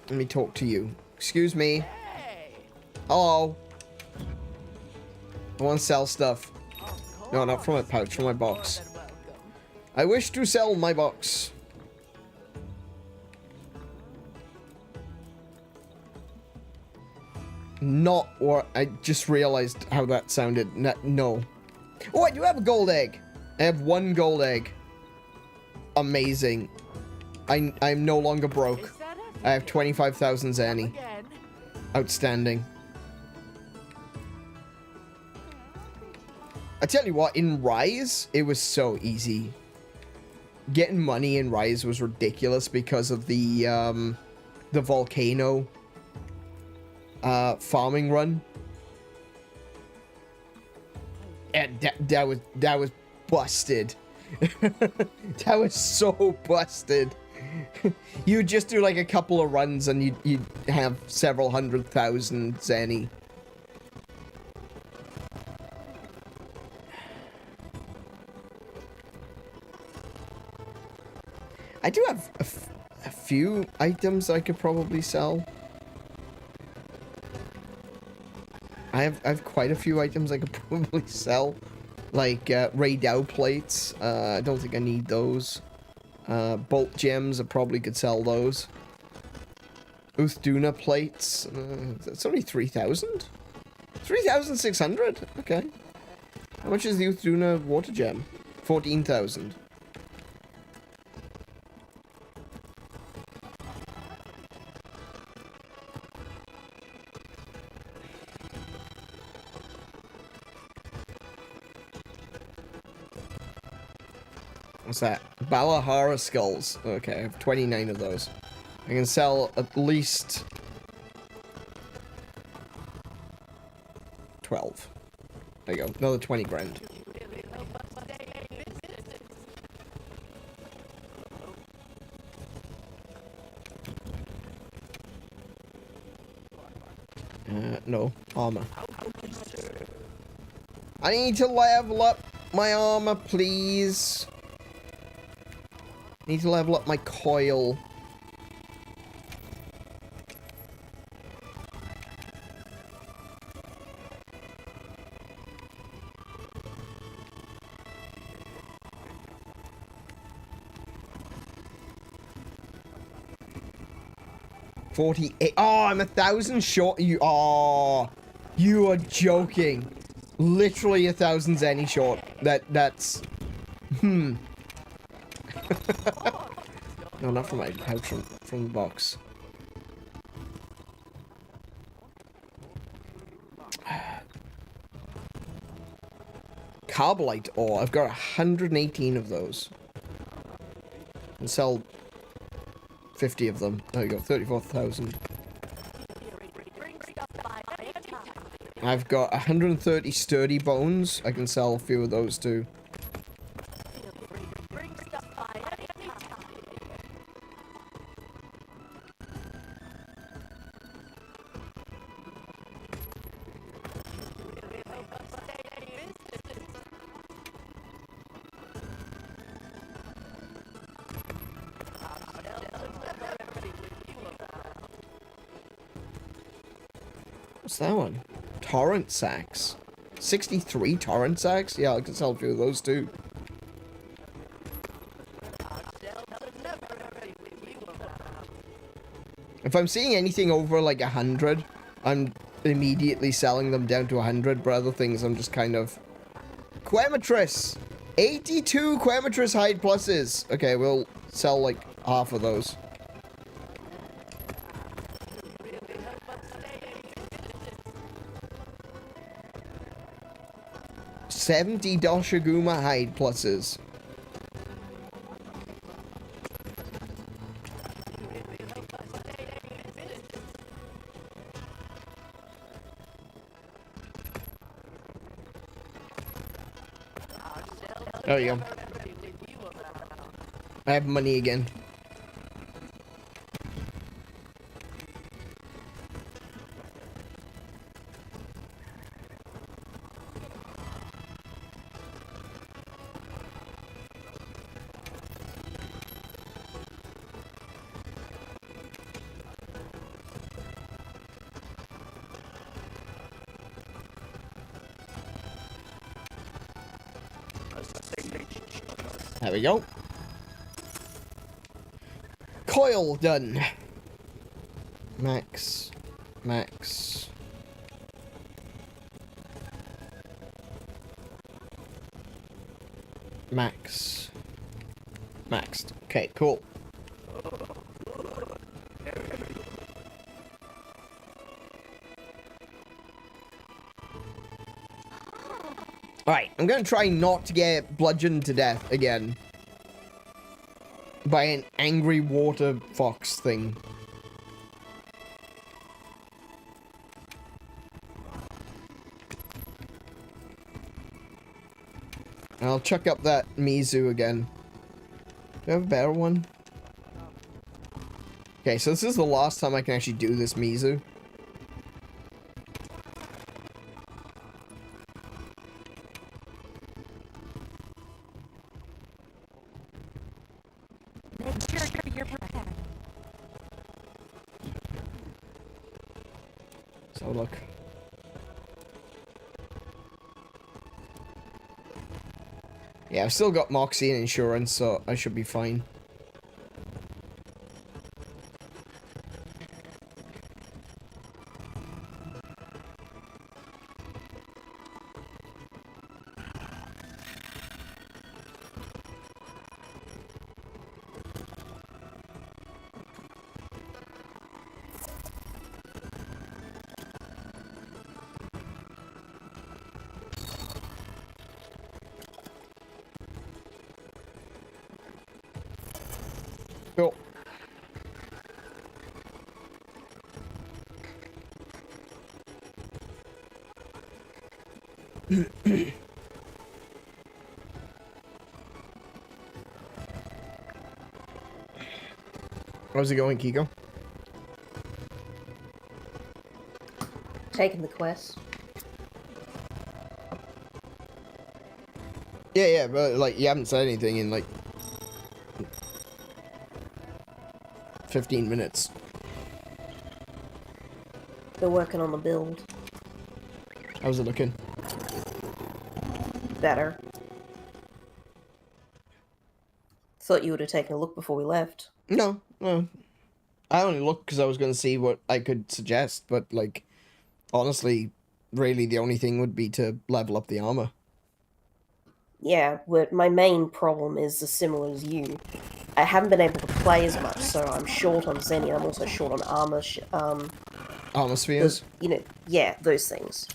Let me talk to you. Excuse me. Hello. I want to sell stuff. No, not from my pouch, from my box. I wish to sell my box. Not what I just realized how that sounded. No. Oh, I do have a gold egg. I have 1 gold egg. Amazing. I'm no longer broke. I have 25,000 Zanny. Outstanding. I tell you what, in Rise, it was so easy. Getting money in Rise was ridiculous because of the volcano farming run. And that was busted. That was so busted. You just do like a couple of runs and you'd have several 100,000 Zanny. I do have a few items I could probably sell. I have quite a few items I could probably sell. Like Ray Dow plates. I don't think I need those. Bolt gems, I probably could sell those. Uthduna plates. That's only 3,000? 3,600? Okay. How much is the Uthduna water gem? 14,000. What's that? Balahara skulls. Okay, I have 29 of those. I can sell at least 12. There you go. Another 20 grand. No. Armor. I need to level up my armor, please. Need to level up my coil. $48. Oh, I'm 1,000 short. You are joking. Literally 1,000 Zenny short. That's. No, not from my pouch, from the box. Carbolite ore. I've got 118 of those. And sell 50 of them. There you go, 34,000. I've got 130 sturdy bones. I can sell a few of those too. What's that one? Torrent sacks. 63 torrent sacks? Yeah, I can sell a few of those too. If I'm seeing anything over like 100, I'm immediately selling them down to 100, but other things I'm just kind of... Quematress! 82 Quematress hide pluses! Okay, we'll sell like half of those. $70 Doshiguma hide pluses. There you go. I have money again. There we go. Coil done. Max. Max. Max. Maxed. Okay, cool. Alright, I'm gonna try not to get bludgeoned to death again. By an angry water fox thing. I'll chuck up that Mizu again. Do I have a better one? Okay, so this is the last time I can actually do this Mizu. So look. Yeah, I've still got Moxie and insurance, so I should be fine. Cool. How's it going, Kiko? Taking the quest. Yeah, but like you haven't said anything in like 15 minutes. They're working on the build. How's it looking? Better. Thought you would have taken a look before we left. No. I only looked because I was going to see what I could suggest, but like, honestly, really the only thing would be to level up the armor. Yeah, but my main problem is as similar as you. I haven't been able to play as much, so I'm short on Zenny, and I'm also short on armor. Armor spheres? You know, yeah, those things.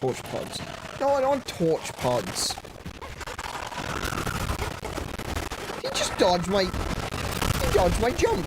torch pods. No, I don't want torch pods. He just dodged my... He dodged my jump.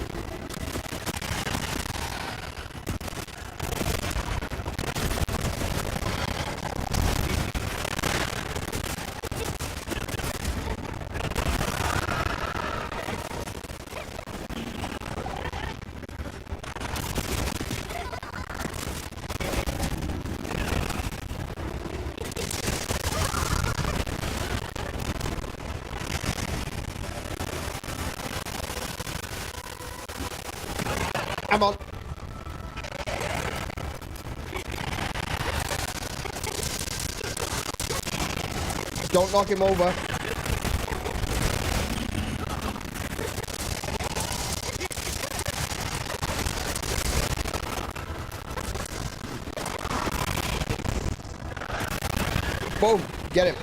Come on. Don't knock him over. Boom. Get him.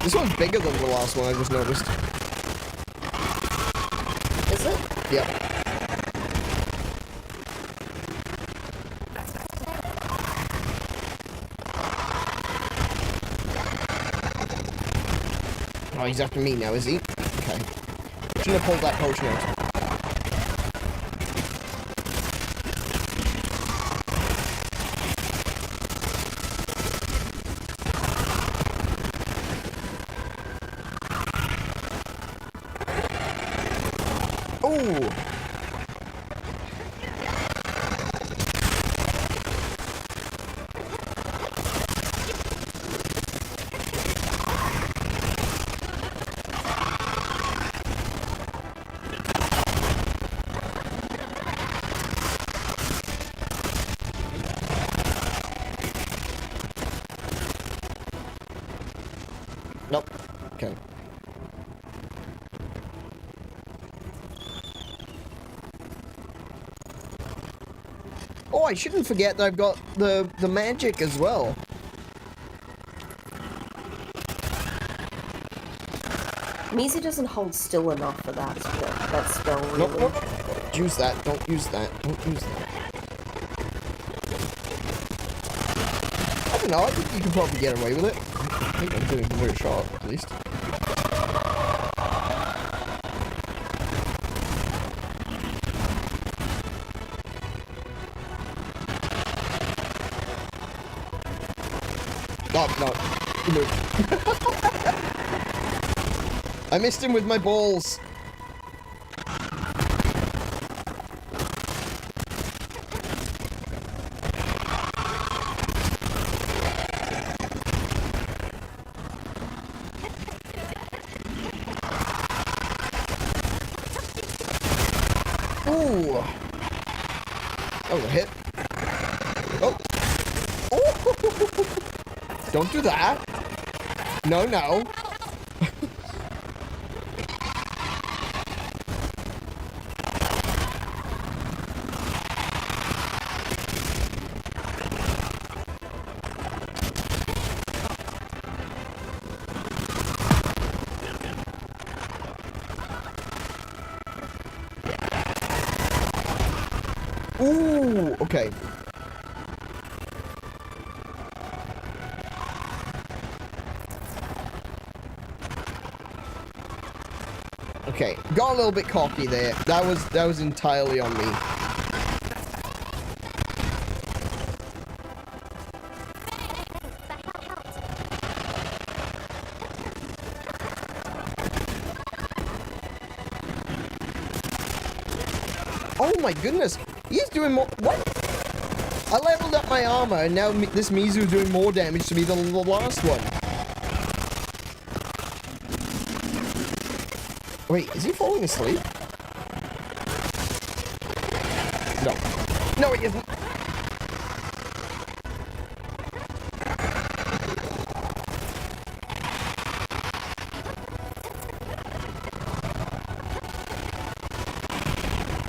This one's bigger than the last one I just noticed. Is it? Yep. Oh, he's after me now, is he? Okay. Shouldn't have pulled that potion out. Oh! Nope. Okay. Oh, I shouldn't forget that I've got the magic as well. Measy doesn't hold still enough for that spell, really. Nope, nope. Don't use that. Don't use that. Don't use that. I don't know. I think you can probably get away with it. I think I'm doing a very shot, at least. Oh, no. He moved. I missed him with my balls. Ooh. That was a hit. Oh. Oh. Don't do that. No, no. Ooh, okay. Okay, got a little bit cocky there. That was entirely on me. Oh my goodness, he's doing more. What? I leveled up my armor, and now this Mizu's doing more damage to me than the last one. Wait, is he falling asleep? No. No, he isn't.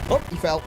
Oh, he fell.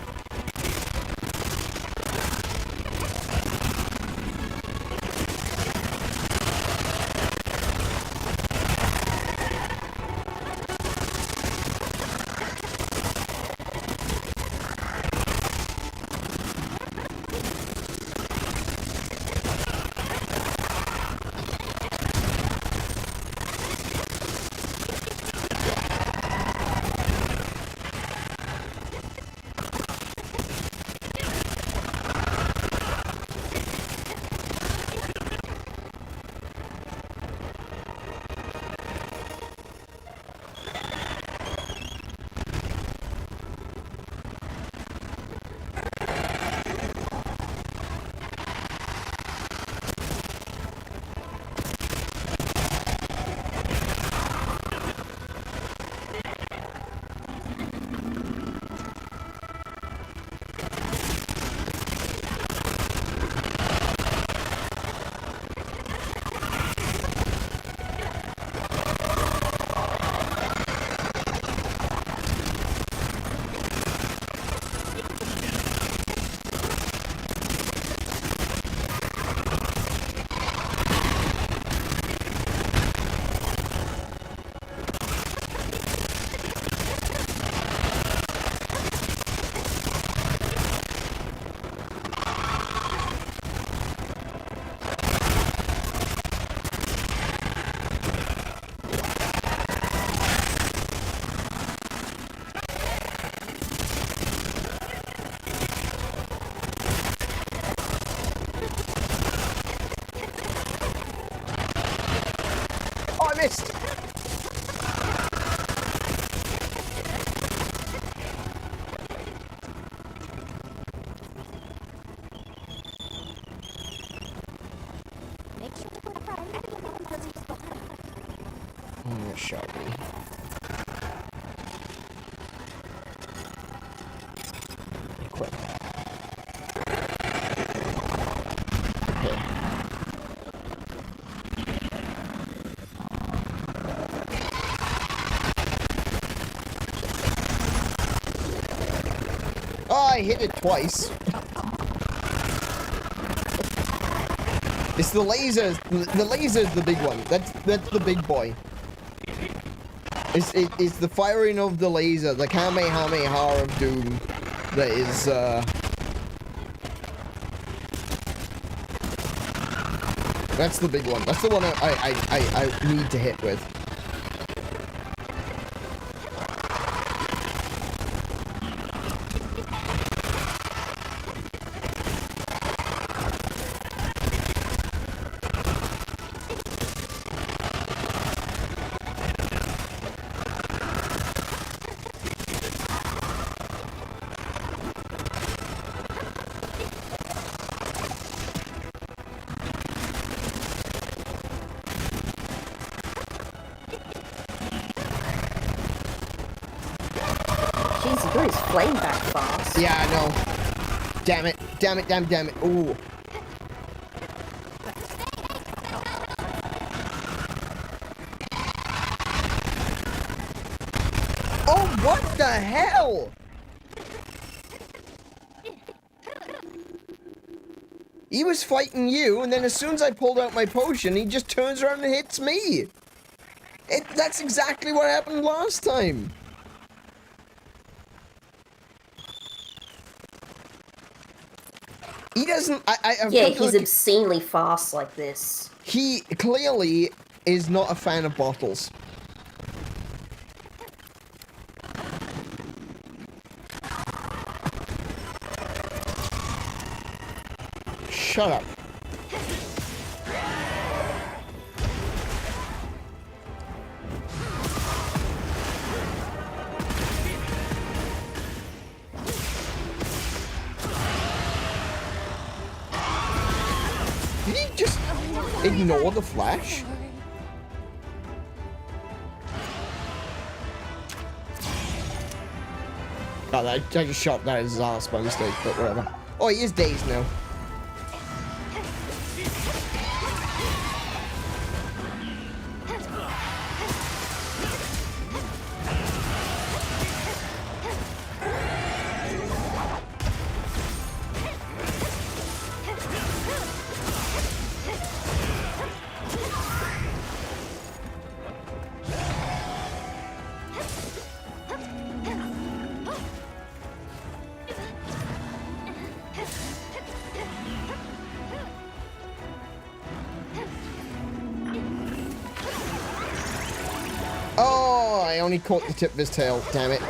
Missed. Make sure to put a priority on the ones behind. Oh, Shelby. Equip. Okay. Oh, I hit it twice. It's the lasers. The laser's the big one. That's the big boy. It's the firing of the laser, the Kamehameha of Doom. That is that's the big one. That's the one I need to hit with. Jeez, he got his flame back fast. Yeah, I know. Damn it. Damn it, damn it. Ooh. Oh, what the hell? He was fighting you, and then as soon as I pulled out my potion, he just turns around and hits me. That's exactly what happened last time. He doesn't... Yeah, he's obscenely fast like this. He clearly is not a fan of bottles. shut up. Did he just ignore the flash? Oh, I just shot that as his ass by mistake, but whatever. Oh, he is dazed now. Oh, I only caught the tip of his tail, damn it.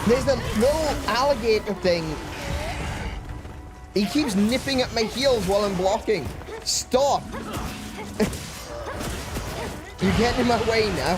There's a little alligator thing. He keeps nipping at my heels while I'm blocking. Stop! You're getting in my way now.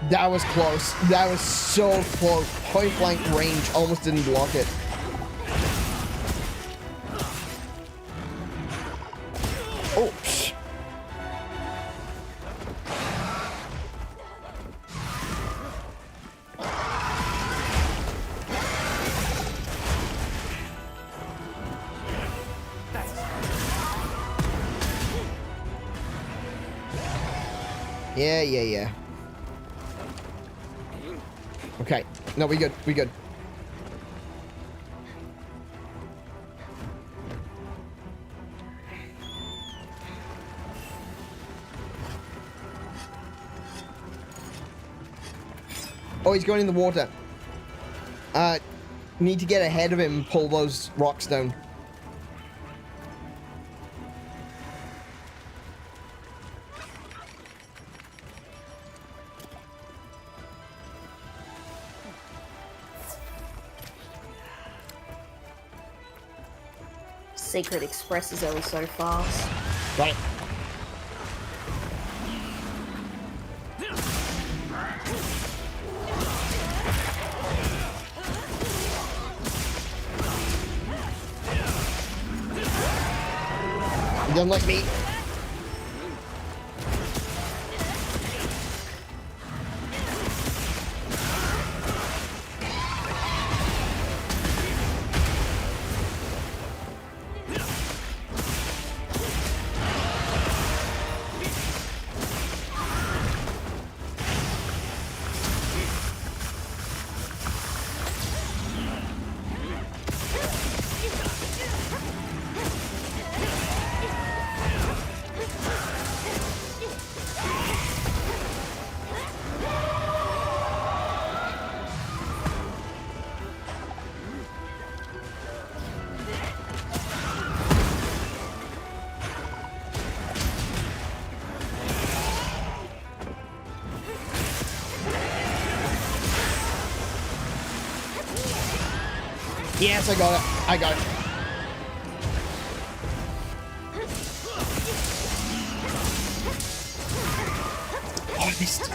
That was close. That was so close. Point blank range. Almost didn't block it. Oh, psh. Yeah. Okay. No, we good. We good. Oh, he's going in the water. Need to get ahead of him and pull those rocks down. Secret Express is only so fast. Right. You don't like me. Yes, I got it. I got it. Oh, I missed.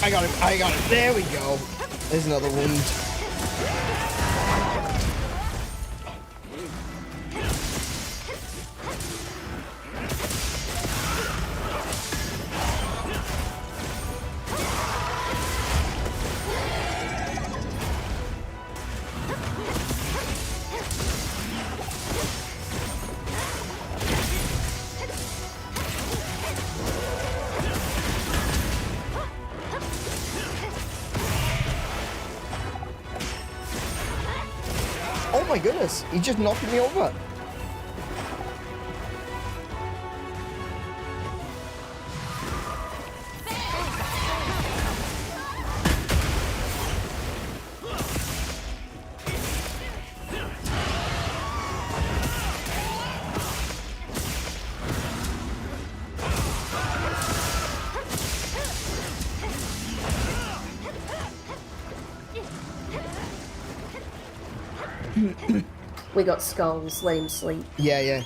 I got it. I got it. There we go. There's another wound. Oh my goodness, he just knocked me over. We got skulls, let him sleep. Yeah, yeah.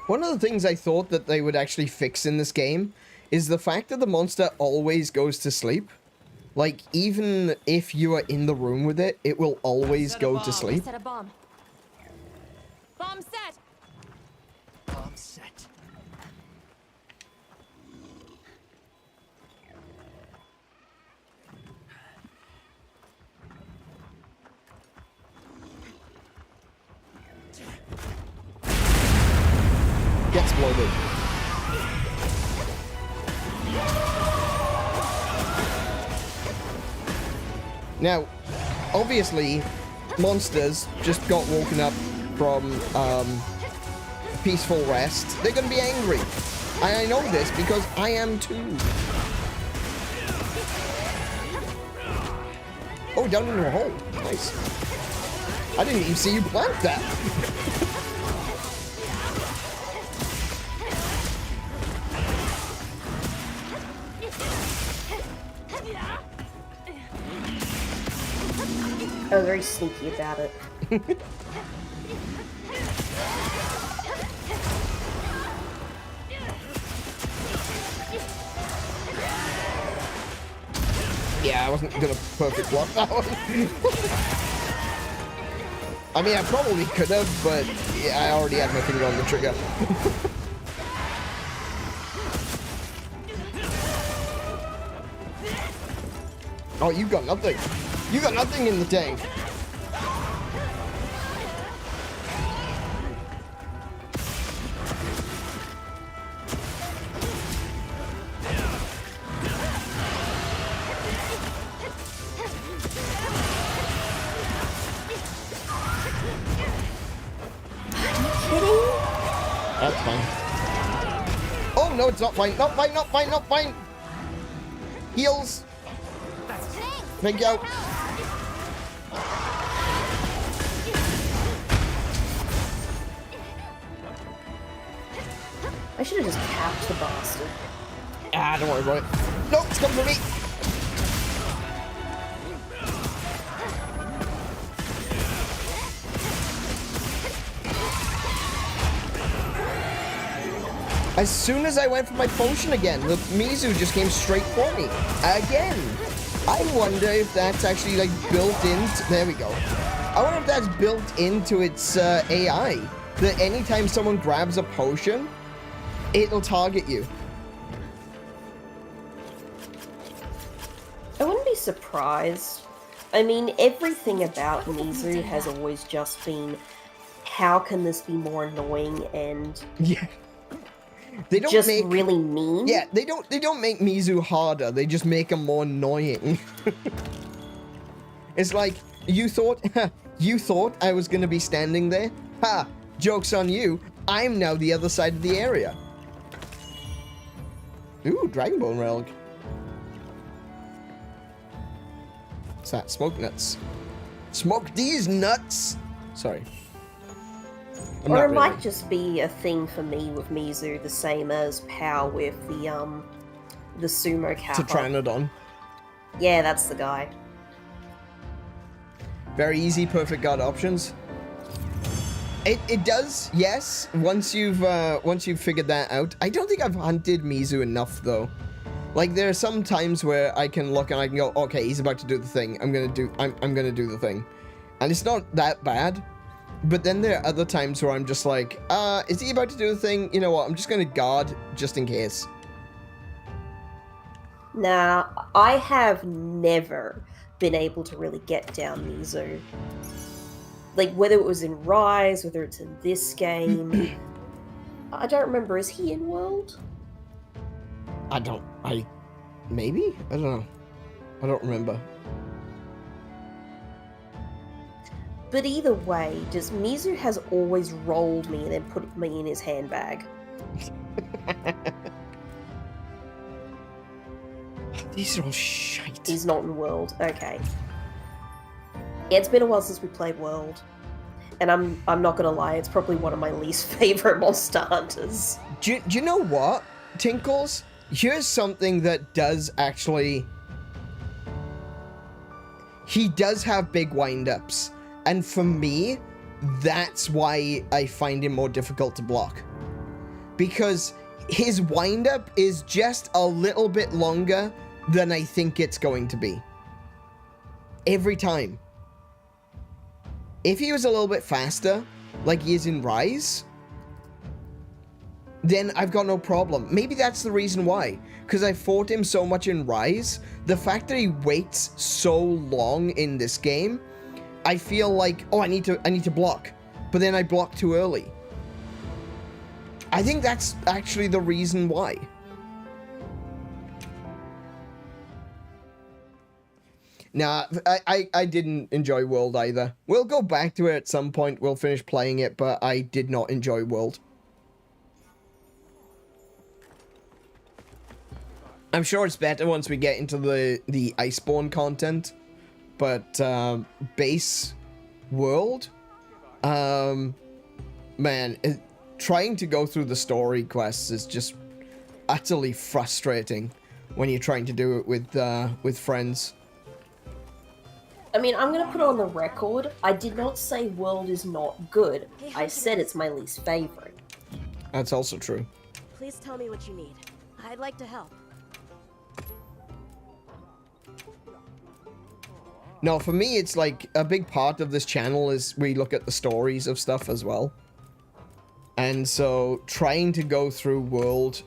One of the things I thought that they would actually fix in this game is the fact that the monster always goes to sleep. Like, even if you are in the room with it, it will always go to sleep. Set a bomb. Bomb set. Bomb set. Get exploded. Now, obviously, monsters just got woken up from peaceful rest. They're gonna be angry. I know this because I am too. Oh, down into a hole. Nice. I didn't even see you plant that. I was very sneaky about it. Yeah, I wasn't gonna perfect block that one. I mean, I probably could have, but yeah, I already had my finger on the trigger. Oh, you got nothing. You got nothing in the tank. That's fine. Oh, no, it's not fine. Not fine, not fine, not fine. Heals. Thank you. I should have just capped the bastard. Ah, don't worry about it. No, it's coming for me. As soon as I went for my potion again, the Mizu just came straight for me. Again. I wonder if that's actually like built into... There we go. I wonder if that's built into its AI. That anytime someone grabs a potion, it'll target you. I wouldn't be surprised. I mean, everything about Mizu has always just been, how can this be more annoying and Yeah. They don't just make really mean. Yeah, they don't make Mizu harder. They just make him more annoying. It's like you thought I was gonna be standing there. Ha! Joke's on you. I'm now the other side of the area. Ooh, Dragon Bone Relic. What's that? Smoke nuts. Smoke these nuts! Sorry. Or it might just be a thing for me with Mizu, the same as Pow with the sumo kappa. Tetranodon. Yeah, that's the guy. Very easy, perfect guard options. It does, yes. Once you've figured that out. I don't think I've hunted Mizu enough though. Like there are some times where I can look and I can go, okay, he's about to do the thing. I'm gonna do the thing, and it's not that bad. But then there are other times where I'm just like, is he about to do the thing? You know what? I'm just gonna guard just in case. Now, I have never been able to really get down Mizu. Like, whether it was in Rise, whether it's in this game. I don't remember. Is he in World? Maybe? I don't know. I don't remember. But either way, just Mizu has always rolled me and then put me in his handbag. These are all shite. He's not in World. Okay. Yeah, it's been a while since we played World. And I'm not gonna lie, it's probably one of my least favorite Monster Hunters. Do you know what, Tinkles? Here's something that does actually... He does have big wind-ups. And for me, that's why I find him more difficult to block. Because his wind-up is just a little bit longer than I think it's going to be. Every time. If he was a little bit faster, like he is in Rise, then I've got no problem. Maybe that's the reason why. Because I fought him so much in Rise, the fact that he waits so long in this game, I feel like, oh, I need to block. But then I block too early. I think that's actually the reason why. Nah, I didn't enjoy World either. We'll go back to it at some point. We'll finish playing it, but I did not enjoy World. I'm sure it's better once we get into the Iceborne content, but base World, man, trying to go through the story quests is just utterly frustrating when you're trying to do it with friends. I mean, I'm gonna put it on the record. I did not say World is not good. I said it's my least favorite. That's also true. Please tell me what you need. I'd like to help. No, for me, it's like a big part of this channel is we look at the stories of stuff as well. And so trying to go through World,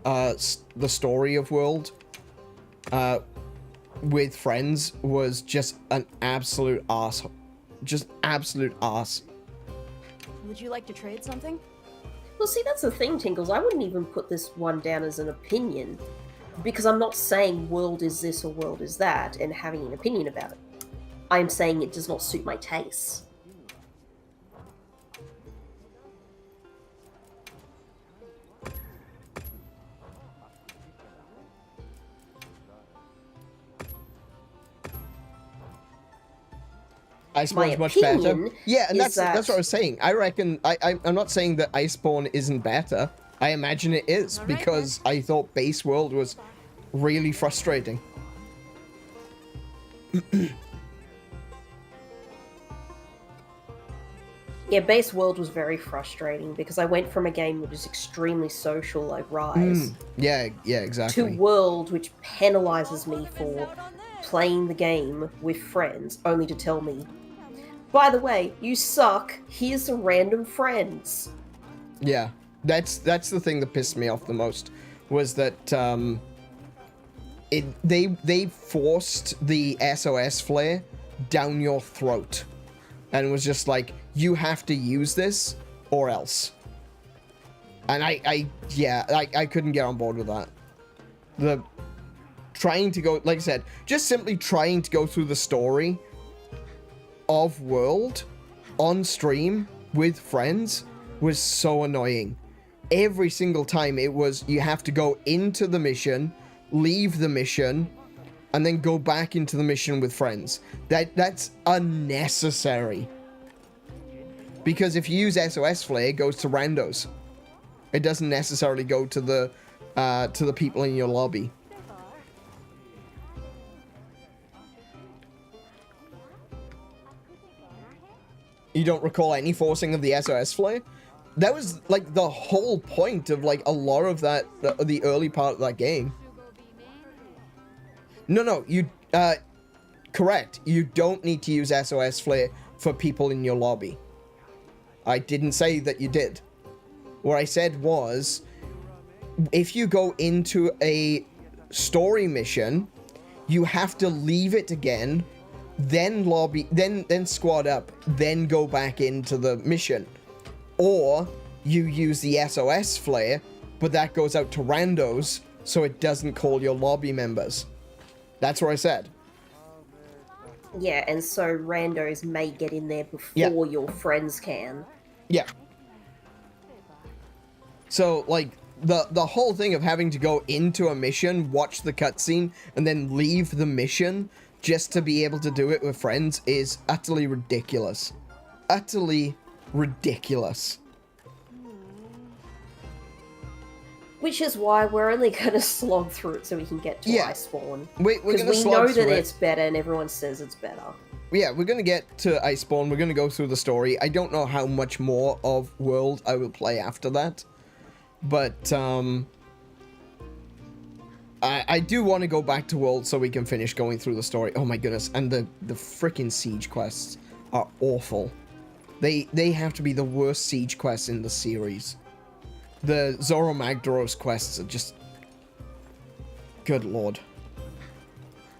the story of World, with friends was just an absolute arse. Just absolute arse. Would you like to trade something? Well, see, that's the thing, Tinkles. I wouldn't even put this one down as an opinion. Because I'm not saying World is this or World is that and having an opinion about it. I'm saying it does not suit my tastes. Iceborne's much better. Yeah, and that's what I was saying. I reckon I'm not saying that Iceborne isn't better. I imagine it is because I thought base World was really frustrating. Yeah, base World was very frustrating because I went from a game that was extremely social like Rise Yeah, exactly. to World, which penalizes me for playing the game with friends, only to tell me, by the way, you suck, here's some random friends. Yeah, that's the thing that pissed me off the most, was that they forced the SOS flare down your throat and was just like, you have to use this or else. And I couldn't get on board with that. The trying to go, like I said, just simply trying to go through the story of World on stream with friends was so annoying. Every single time it was, you have to go into the mission, leave the mission, and then go back into the mission with friends. That's unnecessary. Because if you use SOS Flare, it goes to randos. It doesn't necessarily go to the people in your lobby. You don't recall any forcing of the SOS Flare? That was like the whole point of like a lot of that, the early part of that game. No, you, correct. You don't need to use SOS Flare for people in your lobby. I didn't say that you did. What I said was, if you go into a story mission, you have to leave it again, then lobby, then squad up, then go back into the mission. Or you use the SOS Flare, but that goes out to randos, so it doesn't call your lobby members. That's what I said. Yeah, and so randos may get in there before your friends can. Yeah. So, like, the whole thing of having to go into a mission, watch the cutscene, and then leave the mission just to be able to do it with friends is utterly ridiculous. Utterly ridiculous. Which is why we're only going to slog through it so we can get to Ice Spawn. We're going to Because we slog know through that it. it's better and everyone says it's better. Yeah, we're going to get to Iceborne. We're going to go through the story. I don't know how much more of World I will play after that. But, I do want to go back to World so we can finish going through the story. Oh my goodness. And the freaking siege quests are awful. They have to be the worst siege quests in the series. The Zoro Magdaros quests are just... Good lord.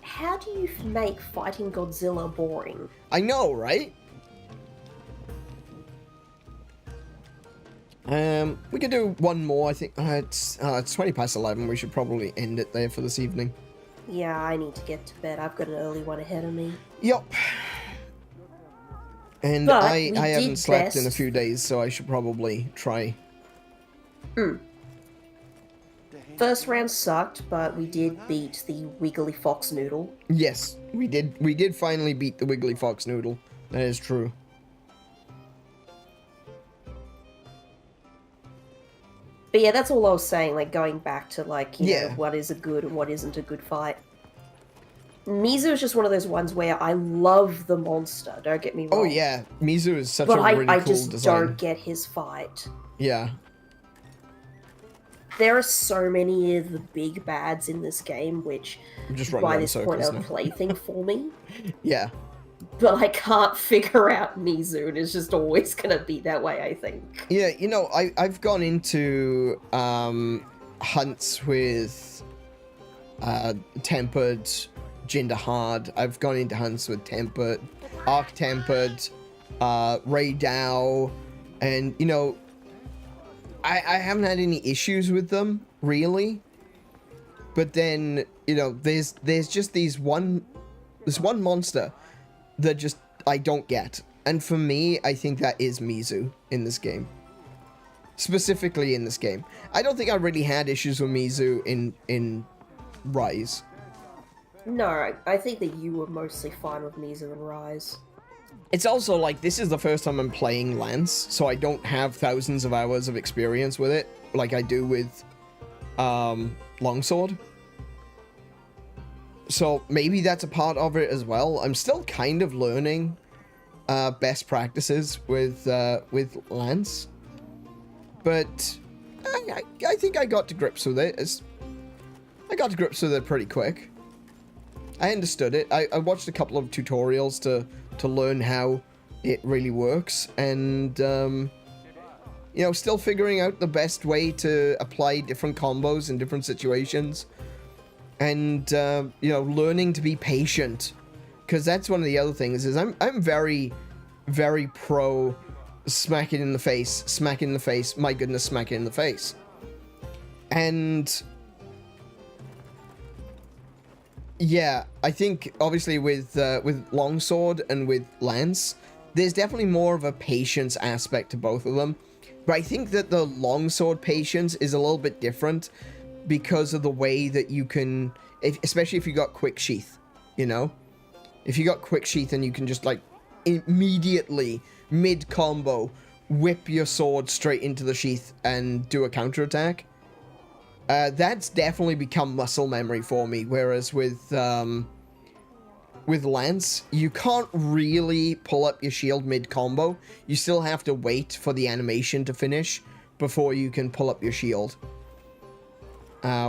How do you make fighting Godzilla boring? I know, right? We could do one more, I think. It's 20 past 11. We should probably end it there for this evening. Yeah, I need to get to bed. I've got an early one ahead of me. Yup. And But I we haven't did slept in a best. few days, so I should probably try. First round sucked, but we did beat the Wiggly Fox Noodle. Yes, we did. We did finally beat the Wiggly Fox Noodle. That is true. But yeah, that's all I was saying, like, going back to, like, you Yeah. know, what is a good and what isn't a good fight. Mizu is just one of those ones where I love the monster, don't get me wrong. Oh yeah, Mizu is such But a really I cool just design. don't get his fight. Yeah. There are so many of the big bads in this game, which I'm just running by around this point circles are a now. plaything for me. Yeah. But I can't figure out Mizu, and it's just always gonna be that way, I think. Yeah, you know, I've gone into hunts with Tempered, Jinder Hard. I've gone into hunts with Tempered, Arc Tempered, Ray Dow, and you know, I haven't had any issues with them really. But then, you know, there's just this one monster that just I don't get. And for me, I think that is Mizu in this game. Specifically in this game. I don't think I really had issues with Mizu in Rise. No, I think that you were mostly fine with Mizu and Rise. It's also like, this is the first time I'm playing Lance, so I don't have thousands of hours of experience with it, like I do with Longsword. So maybe that's a part of it as well. I'm still kind of learning best practices with Lance. But I think I got to grips with it. I got to grips with it pretty quick. I understood it. I watched a couple of tutorials to learn how it really works. And, you know, still figuring out the best way to apply different combos in different situations. And, you know, learning to be patient. Because that's one of the other things is I'm very, very pro smack it in the face, smack it in the face, my goodness, smack it in the face. And yeah, I think obviously with longsword and with lance, there's definitely more of a patience aspect to both of them. But I think that the longsword patience is a little bit different because of the way that you can, especially if you got quick sheath, you know? If you got quick sheath and you can just like immediately mid combo whip your sword straight into the sheath and do a counterattack. That's definitely become muscle memory for me. Whereas with lance, you can't really pull up your shield mid combo. You still have to wait for the animation to finish before you can pull up your shield.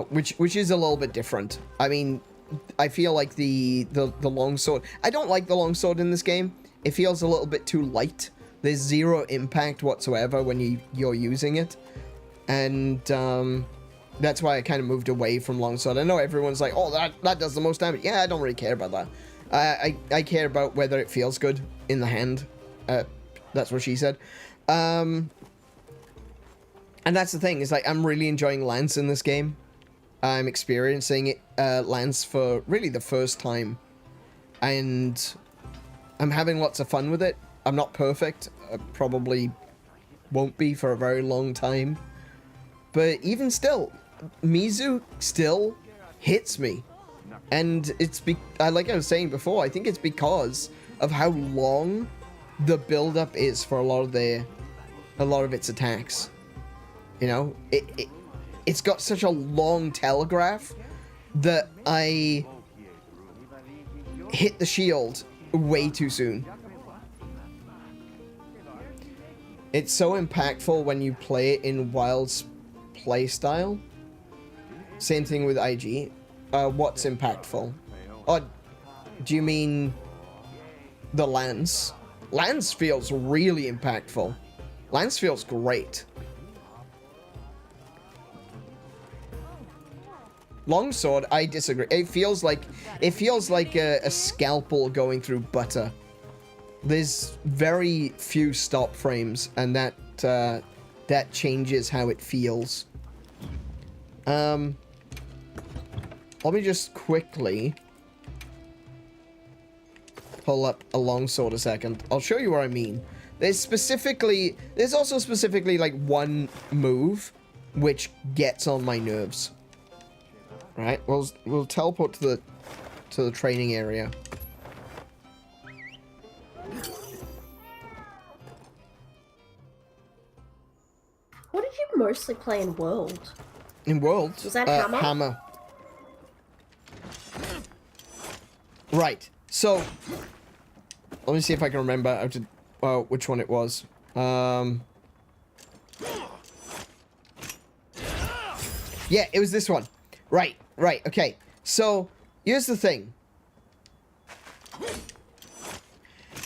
Which is a little bit different. I mean, I feel like the longsword. I don't like the longsword in this game. It feels a little bit too light. There's zero impact whatsoever when you're using it, and that's why I kind of moved away from longsword. I know everyone's like, oh, that does the most damage. Yeah, I don't really care about that. I care about whether it feels good in the hand. That's what she said. And that's the thing, is like, I'm really enjoying lance in this game. I'm experiencing it, lance for really the first time. And I'm having lots of fun with it. I'm not perfect. I probably won't be for a very long time. But even still, Mizu still hits me. And it's, like I was saying before, I think it's because of how long the build-up is for a lot of its attacks. You know, it's got such a long telegraph that I hit the shield way too soon. It's so impactful when you play it in WILDS playstyle. Same thing with IG. What's impactful? Oh, do you mean the lance? Lance feels really impactful. Lance feels great. Longsword, I disagree. It feels like a scalpel going through butter. There's very few stop frames, and that changes how it feels. Let me just quickly pull up a longsword a second. I'll show you what I mean. There's also specifically like one move which gets on my nerves. Right, we'll teleport to the training area. What did you mostly play in World? In World? Was that Hammer? Hammer. Right, so let me see if I can remember how to, which one it was. Yeah, it was this one. Right, okay. So, here's the thing.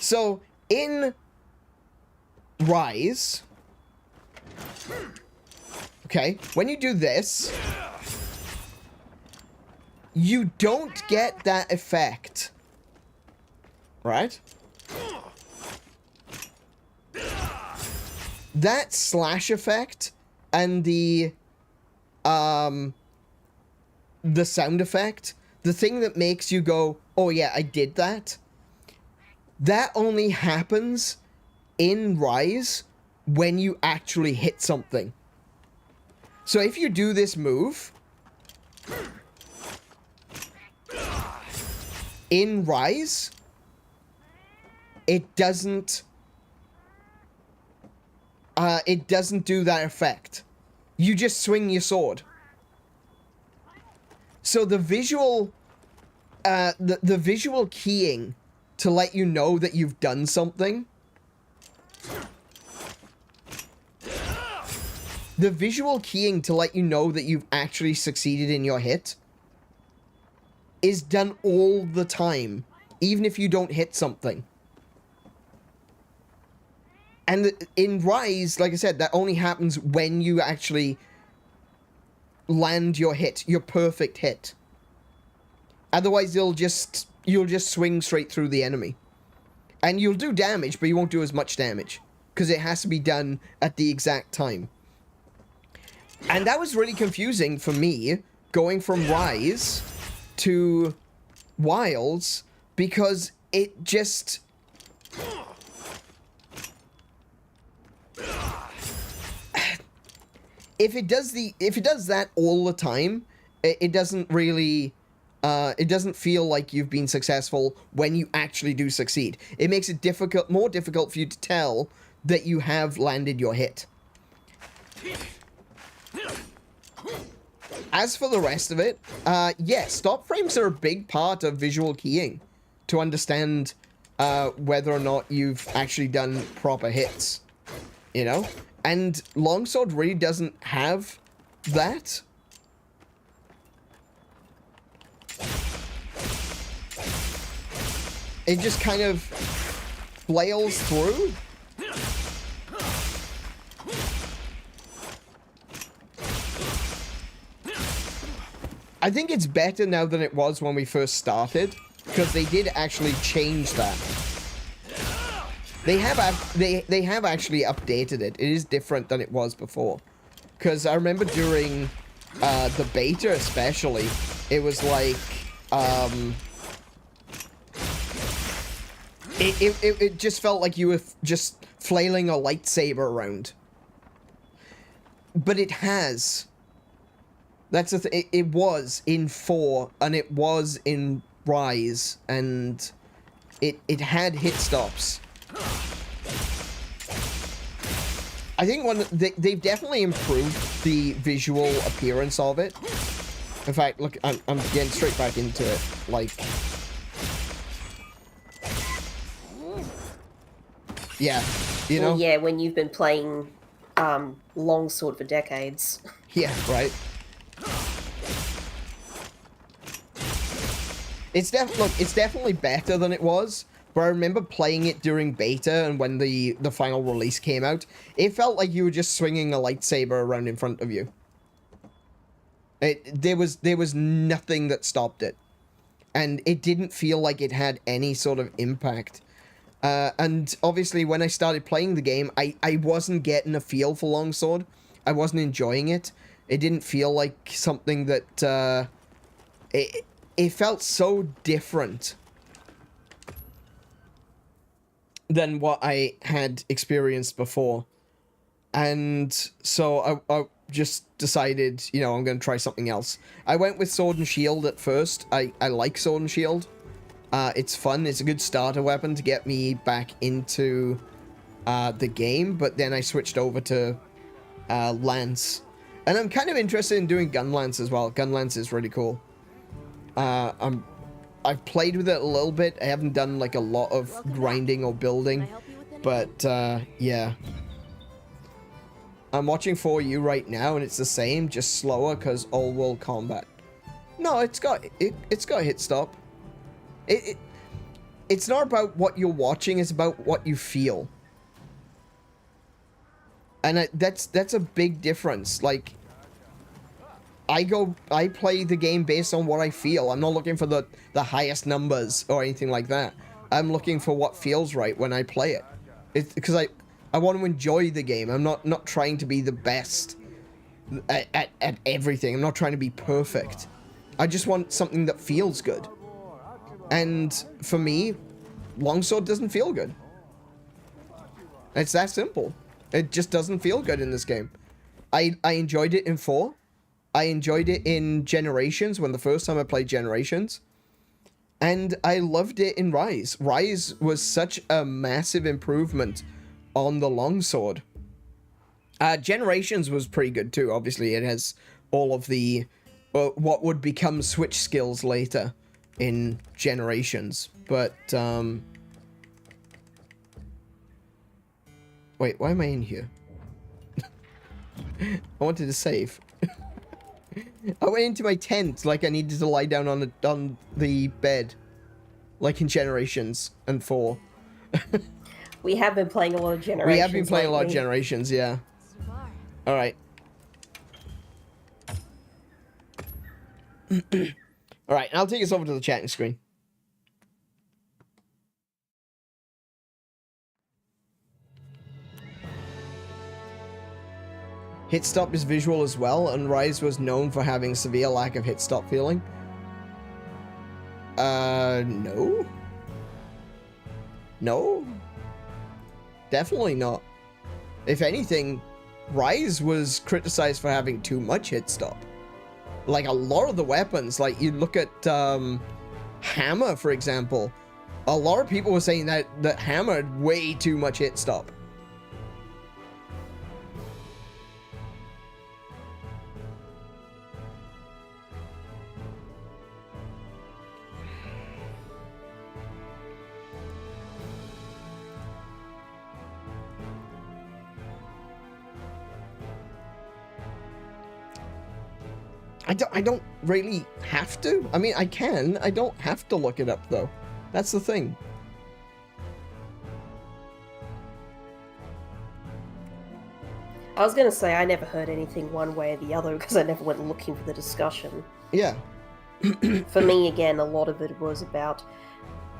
So, in Rise, okay, when you do this, you don't get that effect. Right? That slash effect and the sound effect, the thing that makes you go, oh yeah, I did that, that only happens in Rise when you actually hit something. So if you do this move in Rise, it doesn't do that effect. You just swing your sword. So the visual, the visual keying to let you know that you've done something, the visual keying to let you know that you've actually succeeded in your hit is done all the time, even if you don't hit something. And in Rise, like I said, that only happens when you actually land your hit, your perfect hit. Otherwise, you'll just swing straight through the enemy. And you'll do damage, but you won't do as much damage. because it has to be done at the exact time. And that was really confusing for me, going from Rise to Wilds, because it just... If it does that all the time, it doesn't really... it doesn't feel like you've been successful when you actually do succeed. It makes it more difficult for you to tell that you have landed your hit. As for the rest of it, yeah, stop frames are a big part of visual keying to understand whether or not you've actually done proper hits, you know? And Longsword really doesn't have that. It just kind of flails through. I think it's better now than it was when we first started, because they did actually change that. They have actually updated it. It is different than it was before. Because I remember during the beta especially, it was like, it just felt like you were just flailing a lightsaber around. But it has. That's the thing. It was in 4, and it was in Rise, and it had hit stops. I think they've definitely improved the visual appearance of it. In fact, look, I'm getting straight back into it. Like, yeah, you know. Well, yeah, when you've been playing Longsword for decades. Yeah, right. It's definitely better than it was. But I remember playing it during beta and when the final release came out, it felt like you were just swinging a lightsaber around in front of you. There was nothing that stopped it, and it didn't feel like it had any sort of impact. And obviously, when I started playing the game, I wasn't getting a feel for Longsword. I wasn't enjoying it. It didn't feel like something that it felt so different than what I had experienced before. And so I just decided, you know, I'm going to try something else. I went with Sword and Shield at first. I like Sword and Shield. It's fun. It's a good starter weapon to get me back into the game. But then I switched over to Lance. And I'm kind of interested in doing Gun Lance as well. Gun Lance is really cool. I've played with it a little bit. I haven't done like a lot of grinding or building, but yeah. I'm watching For You right now, and it's the same, just slower because all world combat. No, it's got hit stop. It's not about what you're watching; it's about what you feel, and that's a big difference. Like, I play the game based on what I feel. I'm not looking for the highest numbers or anything like that. I'm looking for what feels right when I play it. It's because I want to enjoy the game. I'm not trying to be the best at everything. I'm not trying to be perfect. I just want something that feels good. And for me, Longsword doesn't feel good. It's that simple. It just doesn't feel good in this game. I enjoyed it in 4. I enjoyed it in Generations, when the first time I played Generations. And I loved it in Rise. Rise was such a massive improvement on the Longsword. Generations was pretty good too. Obviously, it has all of the what would become switch skills later in Generations. But, wait, why am I in here? I wanted to save. I went into my tent like I needed to lie down on the bed, like in Generations and 4. We have been playing a lot of Generations. We have been playing lately. a lot of Generations, yeah. All right. All right, I'll take us over to the chatting screen. Hit stop is visual as well, and Rise was known for having severe lack of hit stop feeling. No. No. Definitely not. If anything, Rise was criticized for having too much hit stop. Like, a lot of the weapons, like, you look at, Hammer, for example. A lot of people were saying that Hammer had way too much hit stop. I don't really have to. I mean, I can. I don't have to look it up, though. That's the thing. I was going to say I never heard anything one way or the other because I never went looking for the discussion. Yeah. For me, again, a lot of it was about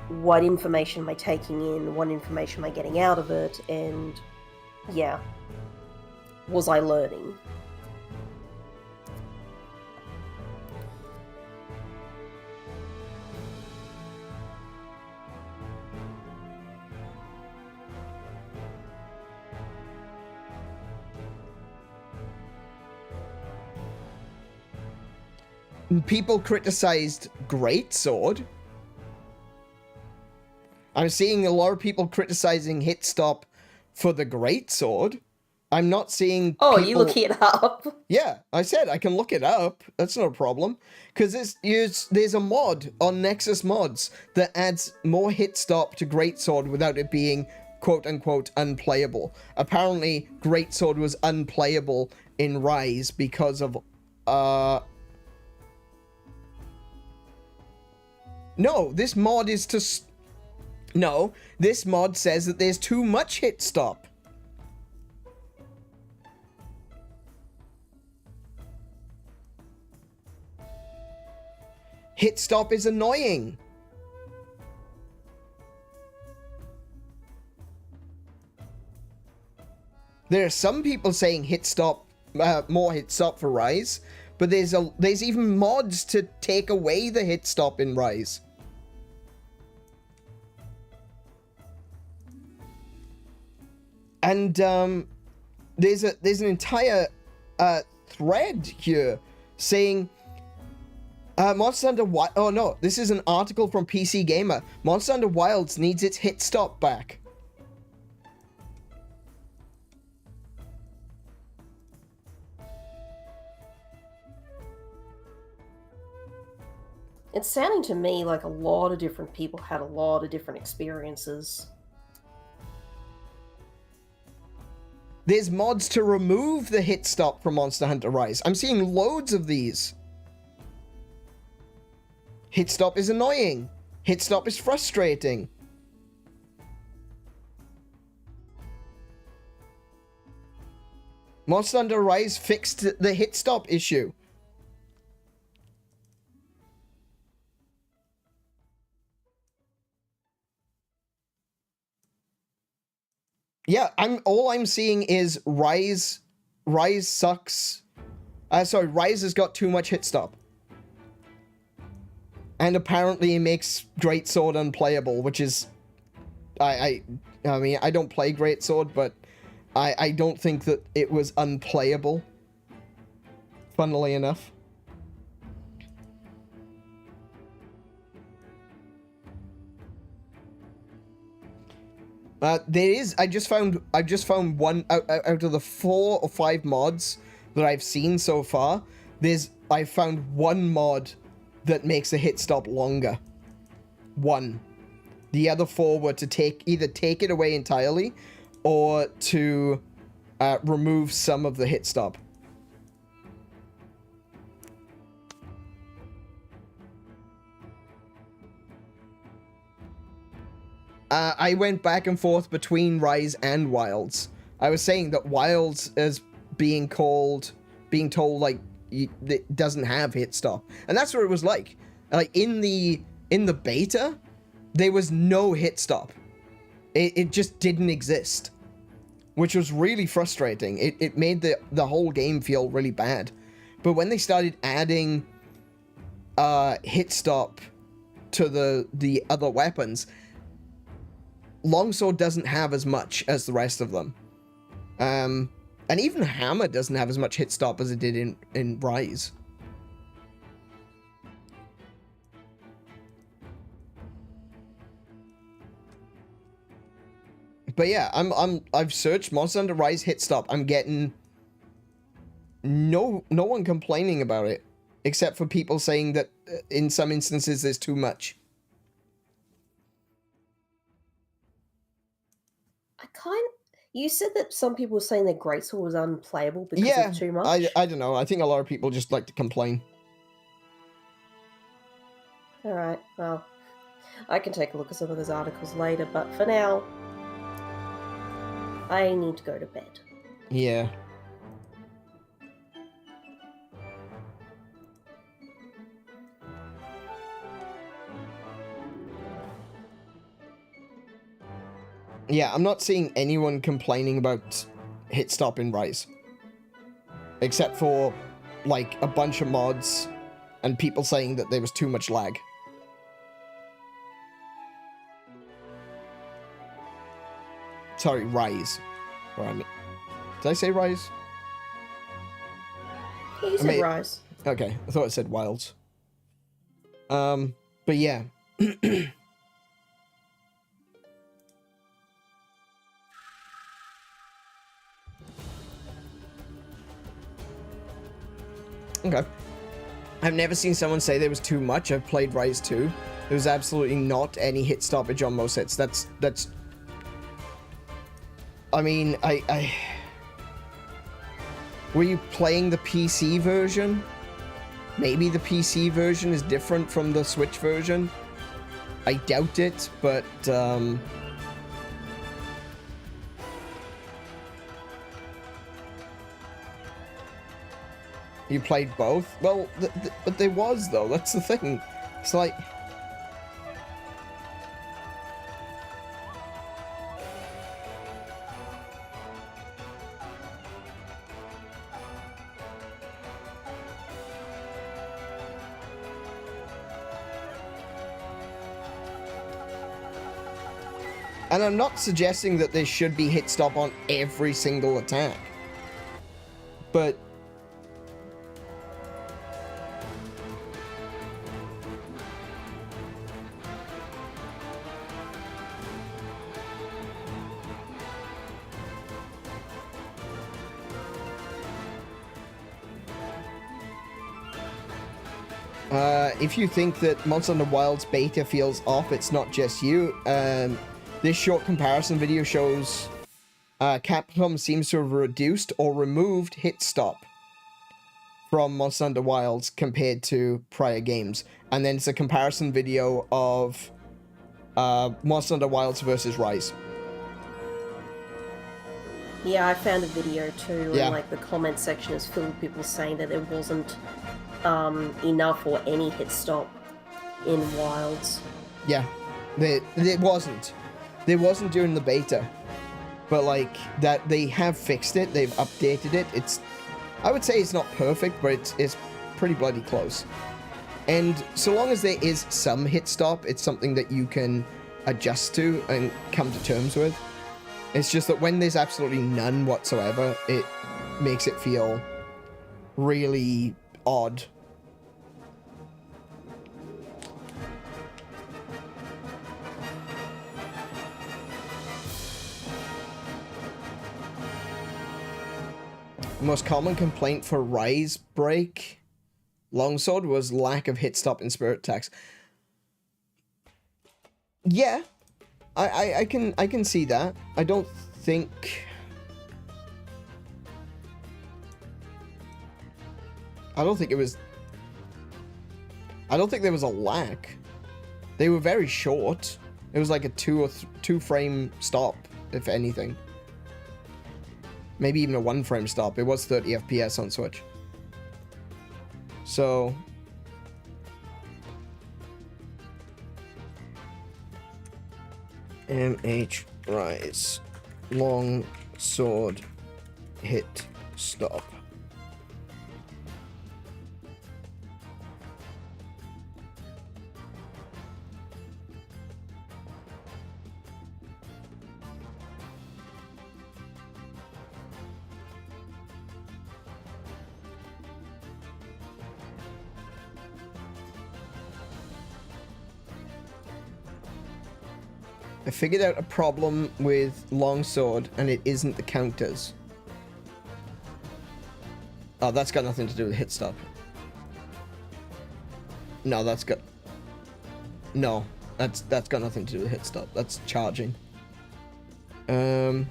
what information am I taking in, what information am I getting out of it, and yeah, was I learning? People criticized Greatsword. I'm seeing a lot of people criticizing hit stop for the Greatsword. I'm not seeing Oh, people... you looking it up? Yeah, I said I can look it up. That's not a problem. Because there's a mod on Nexus Mods that adds more hit stop to Greatsword without it being quote-unquote unplayable. Apparently, Greatsword was unplayable in Rise because of... No, this mod is to... No, this mod says that there's too much hit stop. Hit stop is annoying. There are some people saying hit stop, more hit stop for Rise, but there's even mods to take away the hit stop in Rise. And there's an entire thread here saying Monster Hunter Wilds. Oh no, this is an article from PC Gamer. Monster Hunter Wilds needs its hit stop back. It's sounding to me like a lot of different people had a lot of different experiences. There's mods to remove the hit stop from Monster Hunter Rise. I'm seeing loads of these. Hit stop is annoying. Hit stop is frustrating. Monster Hunter Rise fixed the hit stop issue. Yeah, all I'm seeing is Rise sucks. Sorry, Rise has got too much hit stop. And apparently it makes Greatsword unplayable, which is... I mean, I don't play Greatsword, but I don't think that it was unplayable. Funnily enough. There is. I just found one out of the 4 or 5 mods that I've seen so far. I found one mod that makes the hit stop longer. One. The other 4 were to either take it away entirely, or to remove some of the hit stop. I went back and forth between Rise and Wilds. I was saying that Wilds is being told like it doesn't have hit stop, and that's what it was like. Like in the beta, there was no hit stop. It just didn't exist. which was really frustrating. It made the whole game feel really bad. But when they started adding hit stop to the other weapons, longsword doesn't have as much as the rest of them. And even hammer doesn't have as much hit stop as it did in Rise. But yeah, I've searched Monster Hunter Rise hit stop. I'm getting no one complaining about it, except for people saying that in some instances there's too much. You said that some people were saying that Greatsword was unplayable because of too much. I don't know. I think a lot of people just like to complain. Alright, well, I can take a look at some of those articles later, but for now, I need to go to bed. Yeah. Yeah, I'm not seeing anyone complaining about hit stop in Rise. Except for, like, a bunch of mods and people saying that there was too much lag. Sorry, Rise. Did I say Rise? Yeah, you said Rise. Okay, I thought it said Wilds. But yeah. Okay. I've never seen someone say there was too much. I've played Rise 2. There was absolutely not any hit stoppage on most hits. That's... I mean, Were you playing the PC version? Maybe the PC version is different from the Switch version. I doubt it, but, You played both? Well, but there was, though. That's the thing. It's like... And I'm not suggesting that there should be hit stop on every single attack. But... if you think that Monster Hunter Wilds beta feels off, it's not just you. This short comparison video shows Capcom seems to have reduced or removed hit stop from Monster Hunter Wilds compared to prior games. And then it's a comparison video of Monster Hunter Wilds versus Rise. Yeah, I found a video too, Yeah. and like the comment section is filled with people saying that there wasn't enough or any hit stop in Wilds. Yeah, there wasn't. There wasn't during the beta. But like, that they have fixed it, they've updated it. It's, I would say it's not perfect, but it's pretty bloody close. And so long as there is some hit stop, it's something that you can adjust to and come to terms with. It's just that when there's absolutely none whatsoever, it makes it feel really odd. The most common complaint for Rise Break Longsword was lack of hit stop in spirit attacks. Yeah, I can see that. I don't think it was. I don't think there was a lack. They were very short. It was like a two frame stop, if anything. Maybe even a 1 frame stop. It was 30 FPS on Switch. So... MH Rise. Long sword hit stop. I figured out a problem with longsword, and it isn't the counters. Oh, that's got nothing to do with hit stop. No, that's got... No, that's got nothing to do with hit stop. That's charging. The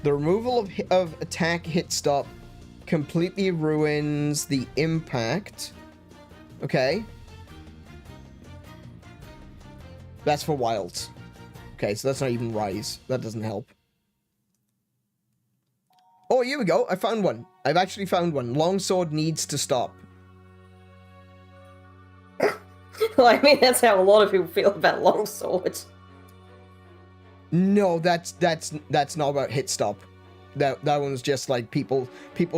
removal of attack hit stop completely ruins the impact. Okay. That's for wilds. Okay, so that's not even rise. That doesn't help. Oh, here we go. I found one. I've actually found one. Longsword needs to stop. Well, I mean, that's how a lot of people feel about longsword. No, that's not about hit stop. That one's just like people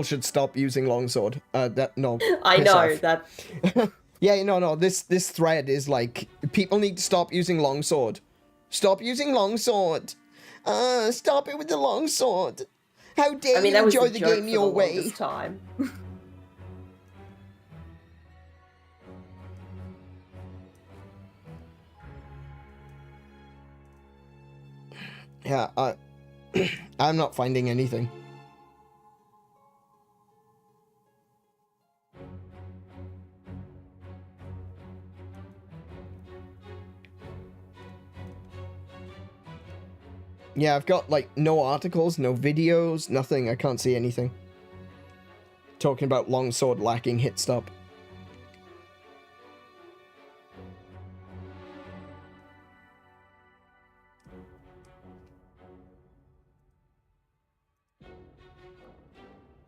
should stop using longsword. No. I know off. that. Yeah, no. This thread is like people need to stop using longsword. Stop using longsword. Stop it with the longsword. How dare you enjoy the game your way? Time. Yeah, I'm not finding anything. Yeah, I've got, like, no articles, no videos, nothing. I can't see anything. Talking about longsword lacking hit stop.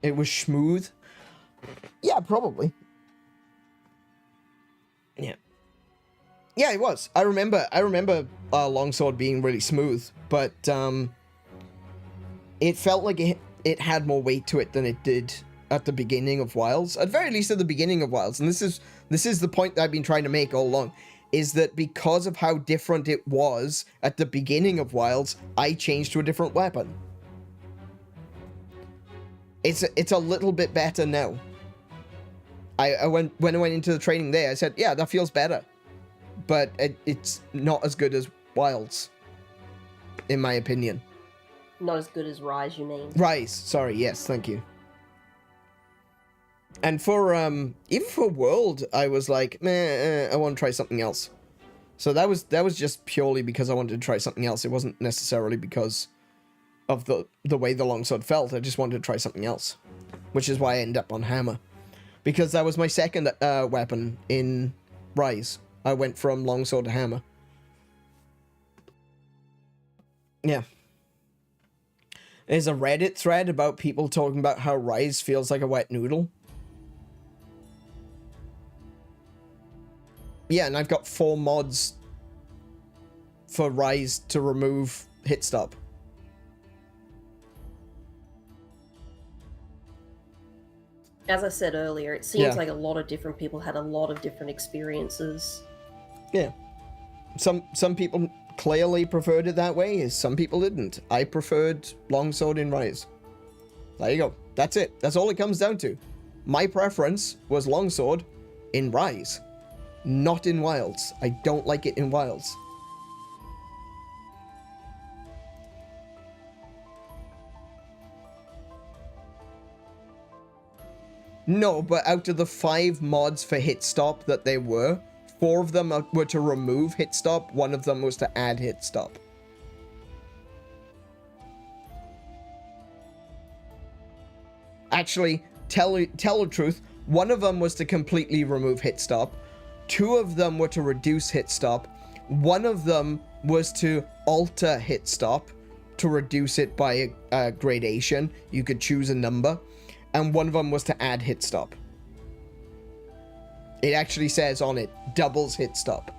It was smooth? Yeah, probably. Yeah. Yeah, it was. I remember longsword being really smooth, but it felt like it had more weight to it than it did at the beginning of Wilds. At very least at the beginning of Wilds. And this is the point that I've been trying to make all along, is that because of how different it was at the beginning of Wilds, I changed to a different weapon. It's a little bit better now. When I went into the training there, I said, yeah, that feels better. But it's not as good as Wilds, in my opinion. Not as good as Rise, you mean? Rise, sorry, yes, thank you. And for, even for World, I was like, meh, I want to try something else. So that was just purely because I wanted to try something else. It wasn't necessarily because of the way the longsword felt. I just wanted to try something else. Which is why I ended up on Hammer. Because that was my second weapon in Rise. I went from longsword to hammer. Yeah. There's a Reddit thread about people talking about how Rise feels like a wet noodle. Yeah, and I've got 4 mods for Rise to remove hit stop. As I said earlier, it seems like a lot of different people had a lot of different experiences. Yeah. Some people clearly preferred it that way, some people didn't. I preferred longsword in Rise. There you go. That's it. That's all it comes down to. My preference was longsword in Rise, not in Wilds. I don't like it in Wilds. No, but out of the 5 mods for hit stop that there were, 4 of them were to remove hit stop, 1 of them was to add hit stop. Actually, tell the truth, 1 of them was to completely remove hit stop, 2 of them were to reduce hit stop, 1 of them was to alter hit stop, to reduce it by a gradation. You could choose a number. And 1 of them was to add hit stop. It actually says on it, doubles hit stop.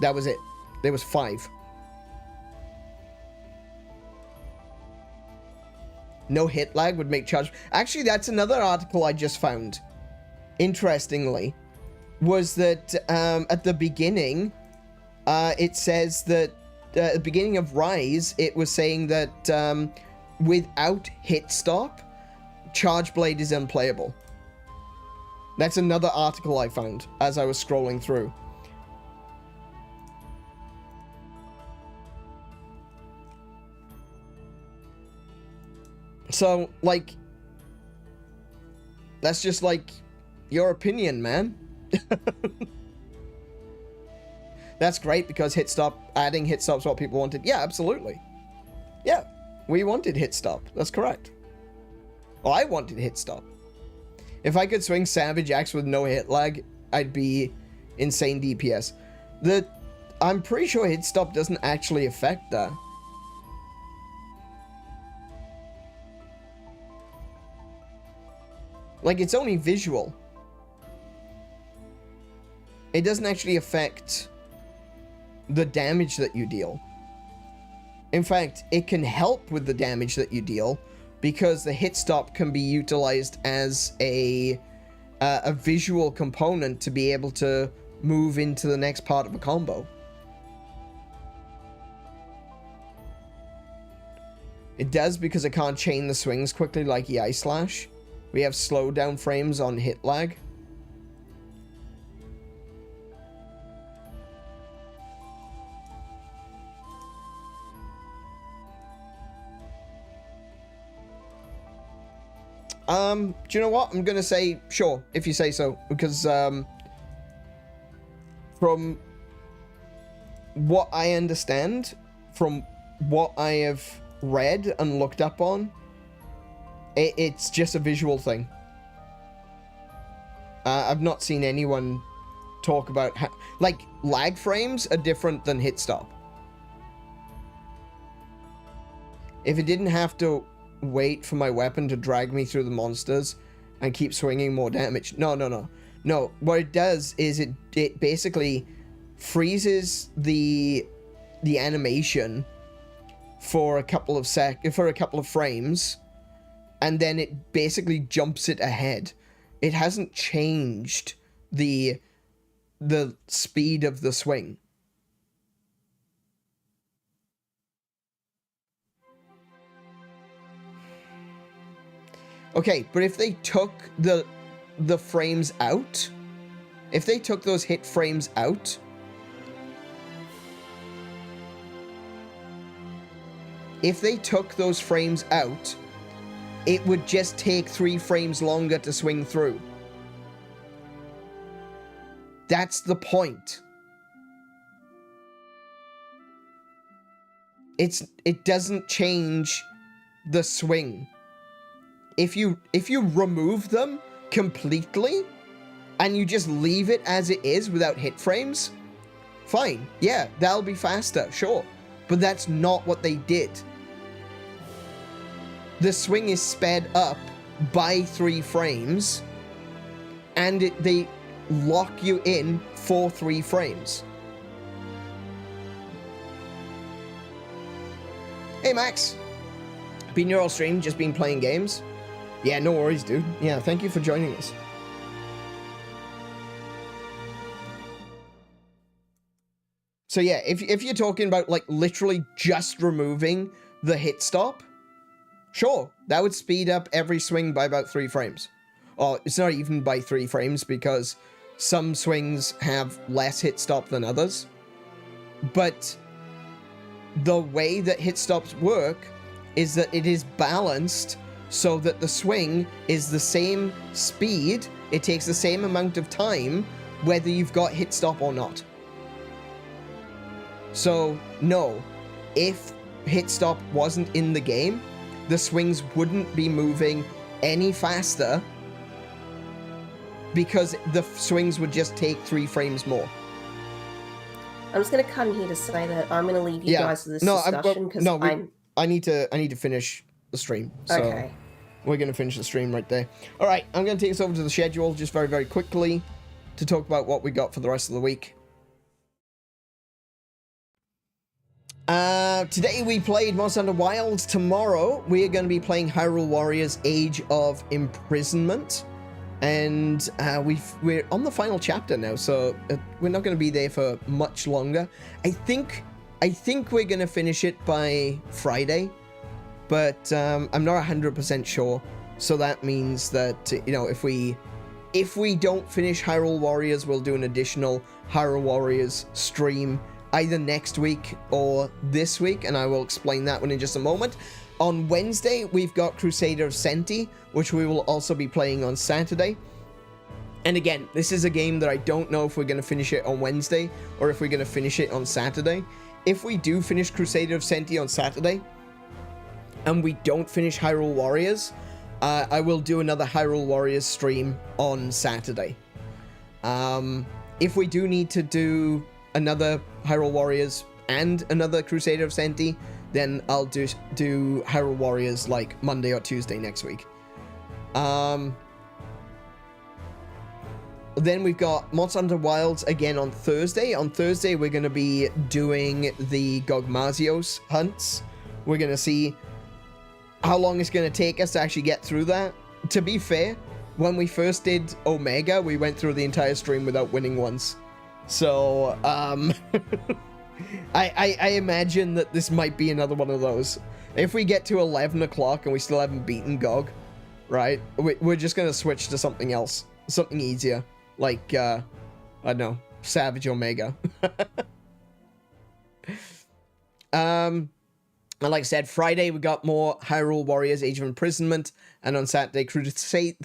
That was it. There was 5. no hit lag would make charge. Actually, that's another article I just found. Interestingly, was that at the beginning, it says that at the beginning of Rise, it was saying that without hit stop, Charge Blade is unplayable. That's another article I found as I was scrolling through. So, like, that's just, like, your opinion, man. That's great because adding hit stop's what people wanted. Yeah, absolutely. Yeah, we wanted hit stop. That's correct. Well, I wanted hit stop. If I could swing Savage Axe with no hit lag, I'd be insane DPS. I'm pretty sure hit stop doesn't actually affect that. Like, it's only visual. It doesn't actually affect the damage that you deal. In fact, it can help with the damage that you deal because the hit stop can be utilized as a visual component to be able to move into the next part of a combo. It does because it can't chain the swings quickly like EI Slash. We have slowdown frames on hit lag. Do you know what? I'm gonna say sure, if you say so, because from what I understand, from what I have read and looked up on, it's just a visual thing. I've not seen anyone talk about how, like, lag frames are different than hit stop. If it didn't have to wait for my weapon to drag me through the monsters and keep swinging more damage. No. What it does is it basically freezes the animation for a couple of frames, and then it basically jumps it ahead. It hasn't changed the speed of the swing. Okay, but if they took the frames out, if they took those hit frames out, it would just take 3 frames longer to swing through. That's the point. It doesn't change the swing. If you remove them completely and you just leave it as it is without hit frames, fine. Yeah, that'll be faster, sure. But that's not what they did. The swing is sped up by 3 frames, and they lock you in for 3 frames. Hey Max, been your all stream, just been playing games. Yeah, no worries, dude. Yeah, thank you for joining us. So yeah, if you're talking about, like, literally just removing the hit stop, sure, that would speed up every swing by about 3 frames. Or it's not even by 3 frames because some swings have less hit stop than others. But the way that hit stops work is that it is balanced so that the swing is the same speed, it takes the same amount of time, whether you've got hit stop or not. So, no, if hit stop wasn't in the game, the swings wouldn't be moving any faster because the swings would just take 3 frames more. I'm just going to come here to say that I'm going to leave you guys with this discussion because I need to finish the stream. So okay. We're going to finish the stream right there. All right, I'm going to take us over to the schedule just very, very quickly to talk about what we got for the rest of the week. Today we played Monster Hunter Wilds. Tomorrow we are going to be playing Hyrule Warriors Age of Imprisonment. And we're on the final chapter now, so we're not going to be there for much longer. I think we're going to finish it by Friday, but I'm not 100% sure. So that means that, you know, if we don't finish Hyrule Warriors, we'll do an additional Hyrule Warriors stream either next week or this week, and I will explain that one in just a moment. On Wednesday, we've got Crusader of Senti, which we will also be playing on Saturday. And again, this is a game that I don't know if we're going to finish it on Wednesday or if we're going to finish it on Saturday. If we do finish Crusader of Senti on Saturday, and we don't finish Hyrule Warriors, I will do another Hyrule Warriors stream on Saturday. If we do need to do another Hyrule Warriors and another Crusader of Senti, then I'll do Hyrule Warriors like Monday or Tuesday next week. Then we've got Monster Hunter Wilds again on Thursday. On Thursday, we're going to be doing the Gogmazios hunts. We're going to see how long it's going to take us to actually get through that. To be fair, when we first did Omega, we went through the entire stream without winning once. So, I imagine that this might be another one of those. If we get to 11 o'clock and we still haven't beaten Gog, right, we're just going to switch to something else. Something easier. Like, I don't know, Savage Omega. And like I said, Friday we got more Hyrule Warriors Age of Imprisonment, and on Saturday, Crusader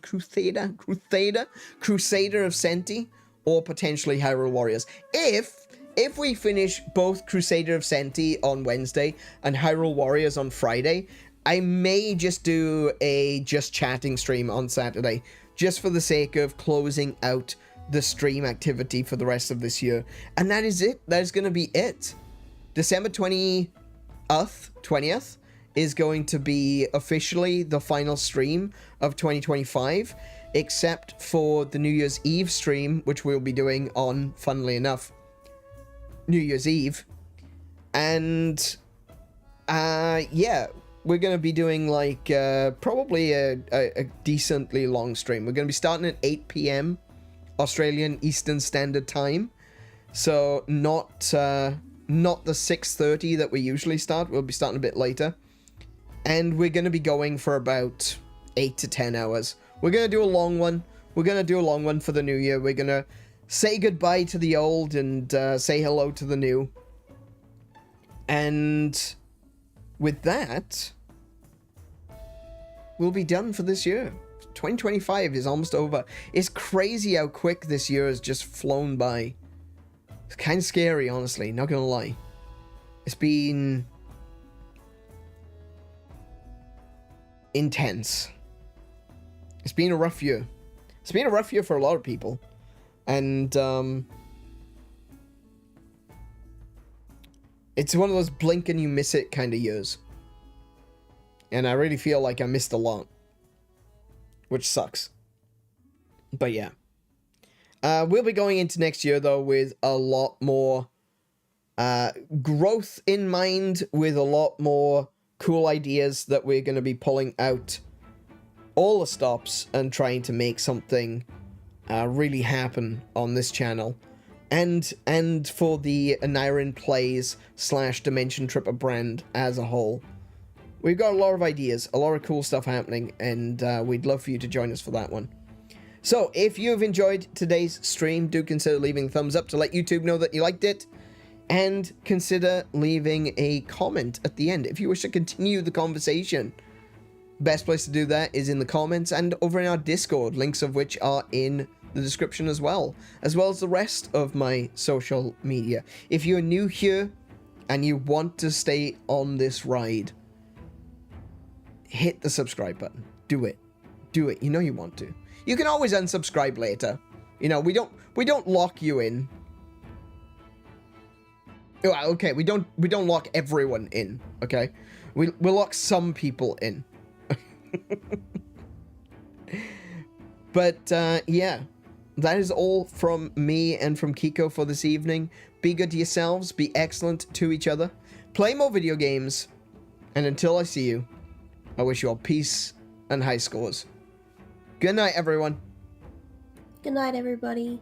of Senti, or potentially Hyrule Warriors. If we finish both Crusader of Senti on Wednesday and Hyrule Warriors on Friday, I may just do a just chatting stream on Saturday, just for the sake of closing out the stream activity for the rest of this year. And that is it. That is going to be it. December 20th is going to be officially the final stream of 2025, except for the New Year's Eve stream, which we'll be doing on, funnily enough, New Year's Eve. And yeah, we're going to be doing like probably a decently long stream. We're going to be starting at 8 p.m. Australian Eastern Standard Time, so not the 6:30 that we usually start. We'll be starting a bit later, and we're going to be going for about 8 to 10 hours. We're going to do a long one. We're going to do a long one for the new year. We're going to say goodbye to the old and say hello to the new. And with that, we'll be done for this year. 2025 is almost over. It's crazy how quick this year has just flown by. It's kind of scary, honestly, not gonna lie. It's been intense. It's been a rough year. It's been a rough year for a lot of people. And it's one of those blink and you miss it kind of years. And I really feel like I missed a lot, which sucks. But yeah. We'll be going into next year, though, with a lot more growth in mind, with a lot more cool ideas that we're going to be pulling out all the stops and trying to make something really happen on this channel. And for the Aneuryn Plays / Dimension Tripper brand as a whole. We've got a lot of ideas, a lot of cool stuff happening, and we'd love for you to join us for that one. So, if you've enjoyed today's stream, do consider leaving a thumbs up to let YouTube know that you liked it, and consider leaving a comment at the end if you wish to continue the conversation. Best place to do that is in the comments and over in our Discord, links of which are in the description as well as the rest of my social media. If you're new here and you want to stay on this ride, hit the subscribe button. Do it. Do it. You know you want to. You can always unsubscribe later. You know, we don't lock you in. Okay, we don't lock everyone in, okay? We'll lock some people in. But yeah, that is all from me and from Kiko for this evening. Be good to yourselves, be excellent to each other. play more video games, and until I see you, I wish you all peace and high scores. Good night, everyone. Good night, everybody.